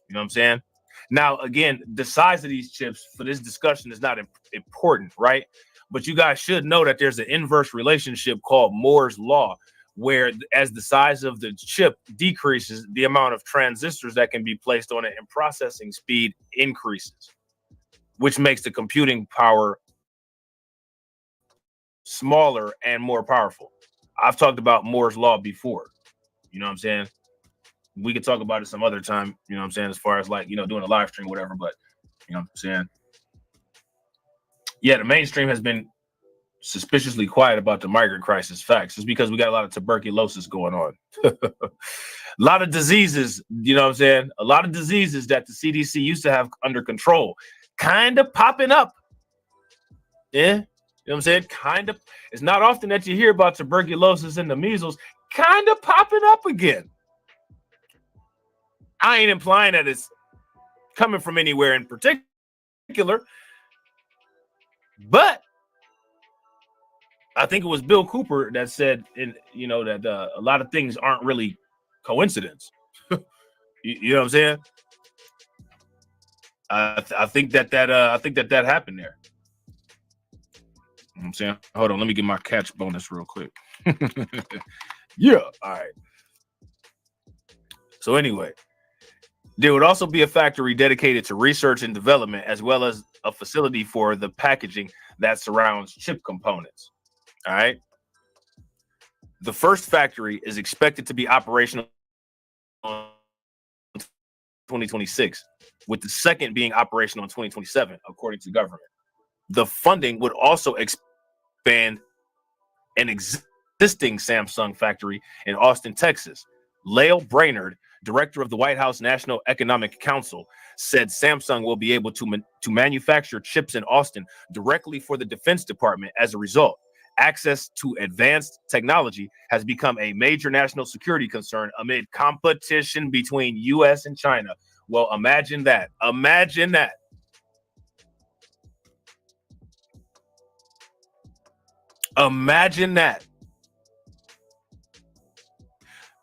You know what I'm saying? Now, again, the size of these chips for this discussion is not important, right? But you guys should know that there's an inverse relationship called Moore's Law, where as the size of the chip decreases, the amount of transistors that can be placed on it and processing speed increases, which makes the computing power smaller and more powerful. I've talked about Moore's Law before. You know what I'm saying? We could talk about it some other time, you know what I'm saying, as far as like, doing a live stream, whatever, but you know what I'm saying? Yeah, the mainstream has been suspiciously quiet about the migrant crisis. Facts. It's because we got a lot of tuberculosis going on. A lot of diseases, you know what I'm saying? A lot of diseases that the CDC used to have under control kind of popping up. Yeah. You know what I'm saying? Kind of. It's not often that you hear about tuberculosis and the measles kind of popping up again. I ain't implying that it's coming from anywhere in particular, but I think it was Bill Cooper that said, that a lot of things aren't really coincidence. You know what I'm saying? I think that happened there. You know what I'm saying, hold on, let me get my catch bonus real quick. Yeah, all right. So anyway, there would also be a factory dedicated to research and development, as well as a facility for the packaging that surrounds chip components. All right. The first factory is expected to be operational in 2026, with the second being operational in 2027, according to government. The funding would also expand an existing Samsung factory in Austin, Texas. Lael Brainerd, director of the White House National Economic Council, said Samsung will be able to manufacture chips in Austin directly for the Defense Department. As a result, access to advanced technology has become a major national security concern amid competition between U.S. and China. Well, imagine that. Imagine that. Imagine that.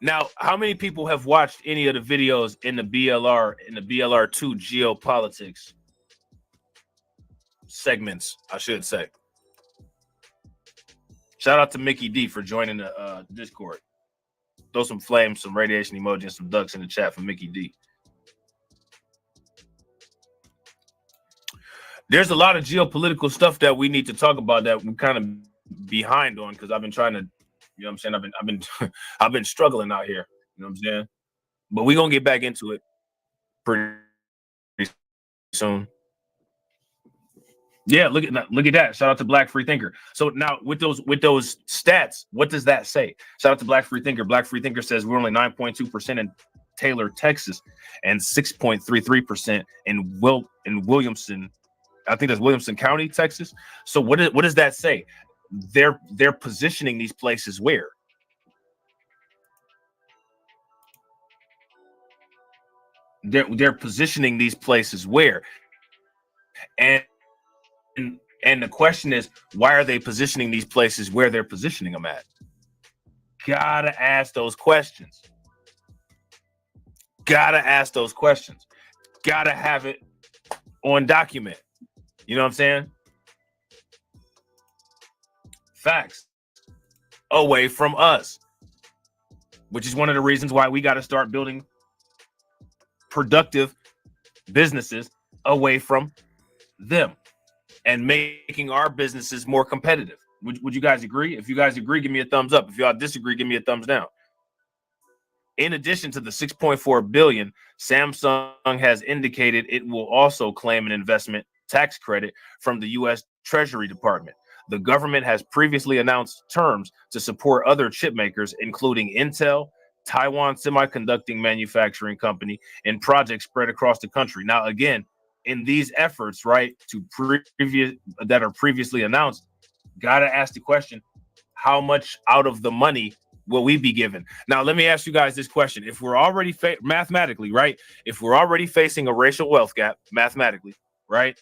Now, how many people have watched any of the videos in the BLR2 geopolitics segments, I should say? Shout out to Mickey D for joining the Discord. Throw some flames, some radiation emoji, and some ducks in the chat for Mickey D. There's a lot of geopolitical stuff that we need to talk about that we're kind of behind on, because I've been trying to, you know what I'm saying? I've been struggling out here. You know what I'm saying? But we're gonna get back into it pretty soon. Yeah, look at that. Shout out to Black Free Thinker. So now with those stats, what does that say? Shout out to Black Free Thinker. Black Free Thinker says we're only 9.2% in Taylor, Texas, and 6.33% in Williamson. I think that's Williamson County, Texas. So what does that say? They're positioning these places where? They're positioning these places where? And the question is, why are they positioning these places where they're positioning them at? Gotta ask those questions. Gotta ask those questions. Gotta have it on document. You know what I'm saying? Facts. Away from us. Which is one of the reasons why we got to start building productive businesses away from them and making our businesses more competitive. Would you guys agree? If you guys agree, give me a thumbs up. If y'all disagree, give me a thumbs down. In addition to the $6.4 billion, Samsung has indicated it will also claim an investment tax credit from the U.S. Treasury Department. The government has previously announced terms to support other chip makers, including Intel, Taiwan Semiconductor Manufacturing Company, and projects spread across the country. Now, again, in these efforts, right, that are previously announced, gotta ask the question: how much out of the money will we be given? Now, let me ask you guys this question: if we're already mathematically, right, if we're already facing a racial wealth gap mathematically, right?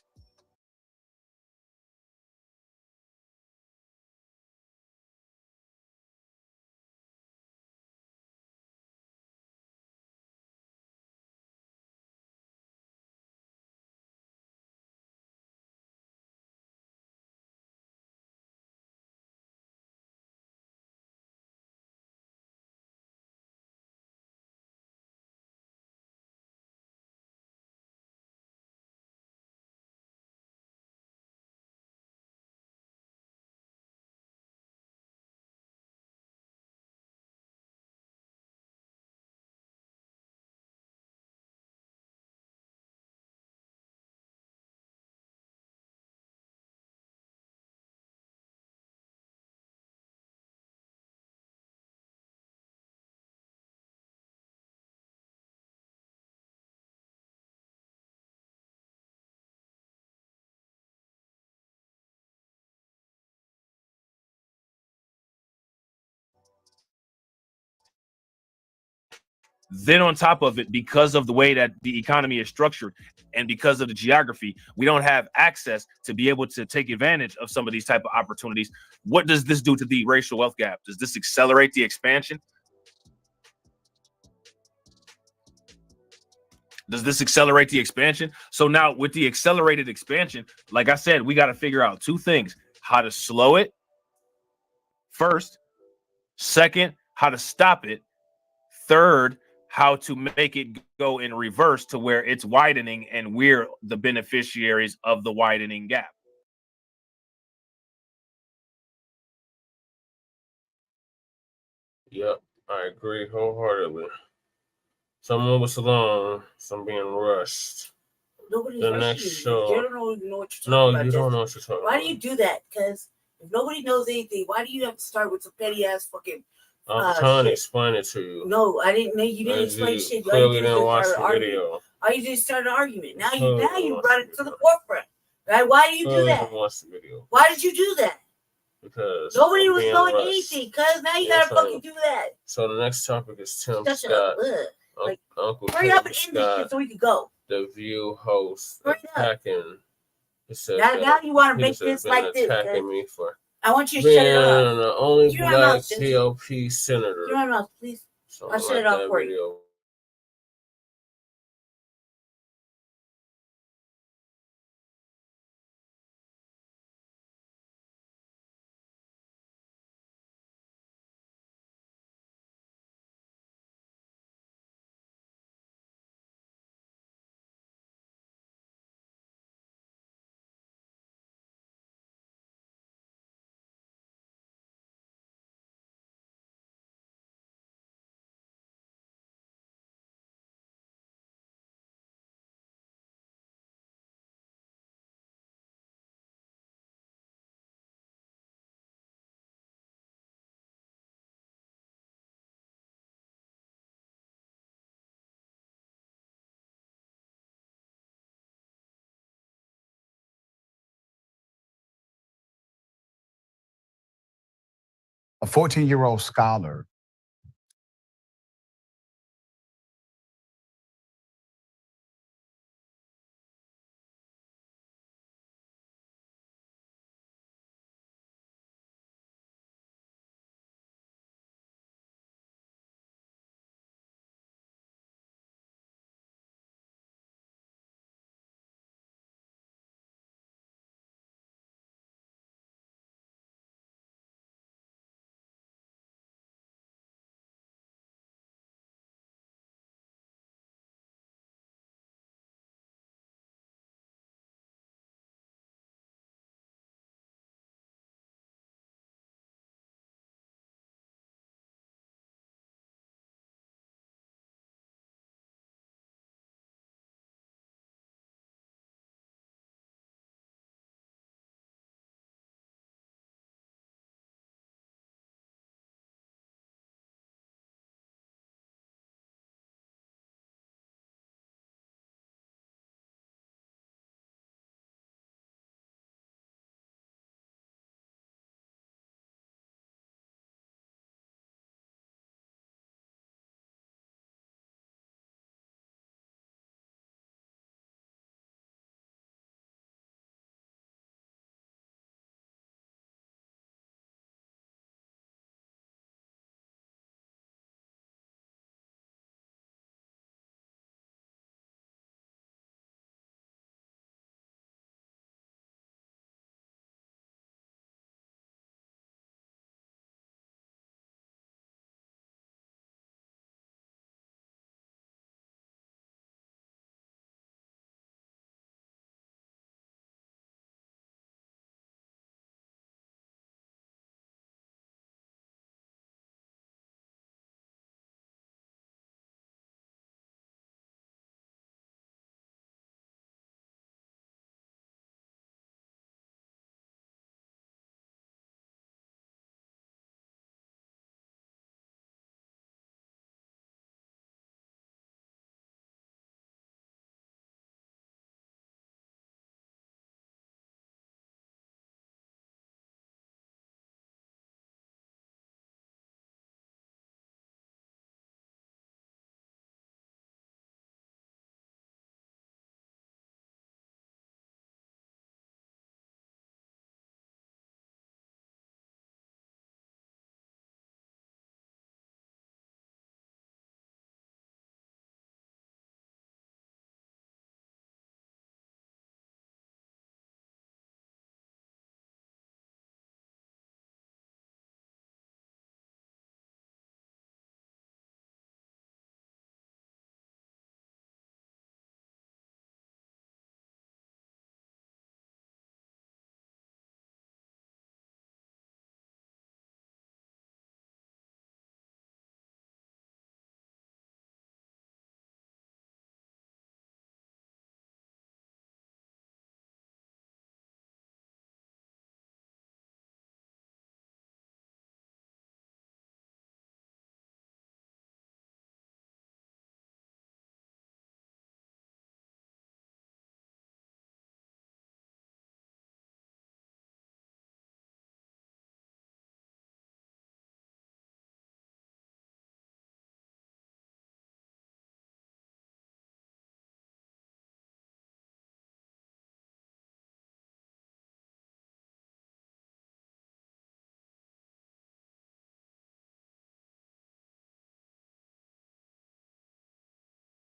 Then on top of it, because of the way that the economy is structured and because of the geography, we don't have access to be able to take advantage of some of these type of opportunities. What does this do to the racial wealth gap? Does this accelerate the expansion? Does this accelerate the expansion? So now with the accelerated expansion, like I said, we got to figure out two things: how to slow it first, second, how to stop it, third, how to make it go in reverse to where it's widening and we're the beneficiaries of the widening gap. Yep, I agree wholeheartedly. Some move us along, some being rushed. Nobody's The rushing next you. show. You don't even know what you're talking No, about. you don't Jesse. know what you're talking Why about. do you do that? Because if nobody knows anything, why do you have to start with some petty ass fucking I'm trying to shit? explain it to you. No, I didn't know you didn't As explain you shit. All clearly you did didn't is watch start the an video. argument. All you did is start an argument. Now Clearly you didn't watch brought it to the forefront. Right? Why do you do Clearly that? didn't watch the video. Why did you do that? Because Nobody I'm was being knowing rushed. anything, cuz now you Yes, gotta I fucking am. do that. So the next topic is Tim Shut Scott, up. Like, Uncle hurry Tim up and end this Scott, shit so we can go. the View host, Hurry up. attacking. He said Now that you want to he make just has this been like this, attacking cuz me for I want you to being shut it off. the only Keep your black mouth, Jesse. GOP senator. Keep your mouth, please. So I'll shut it off for you. video. A 14-year-old scholar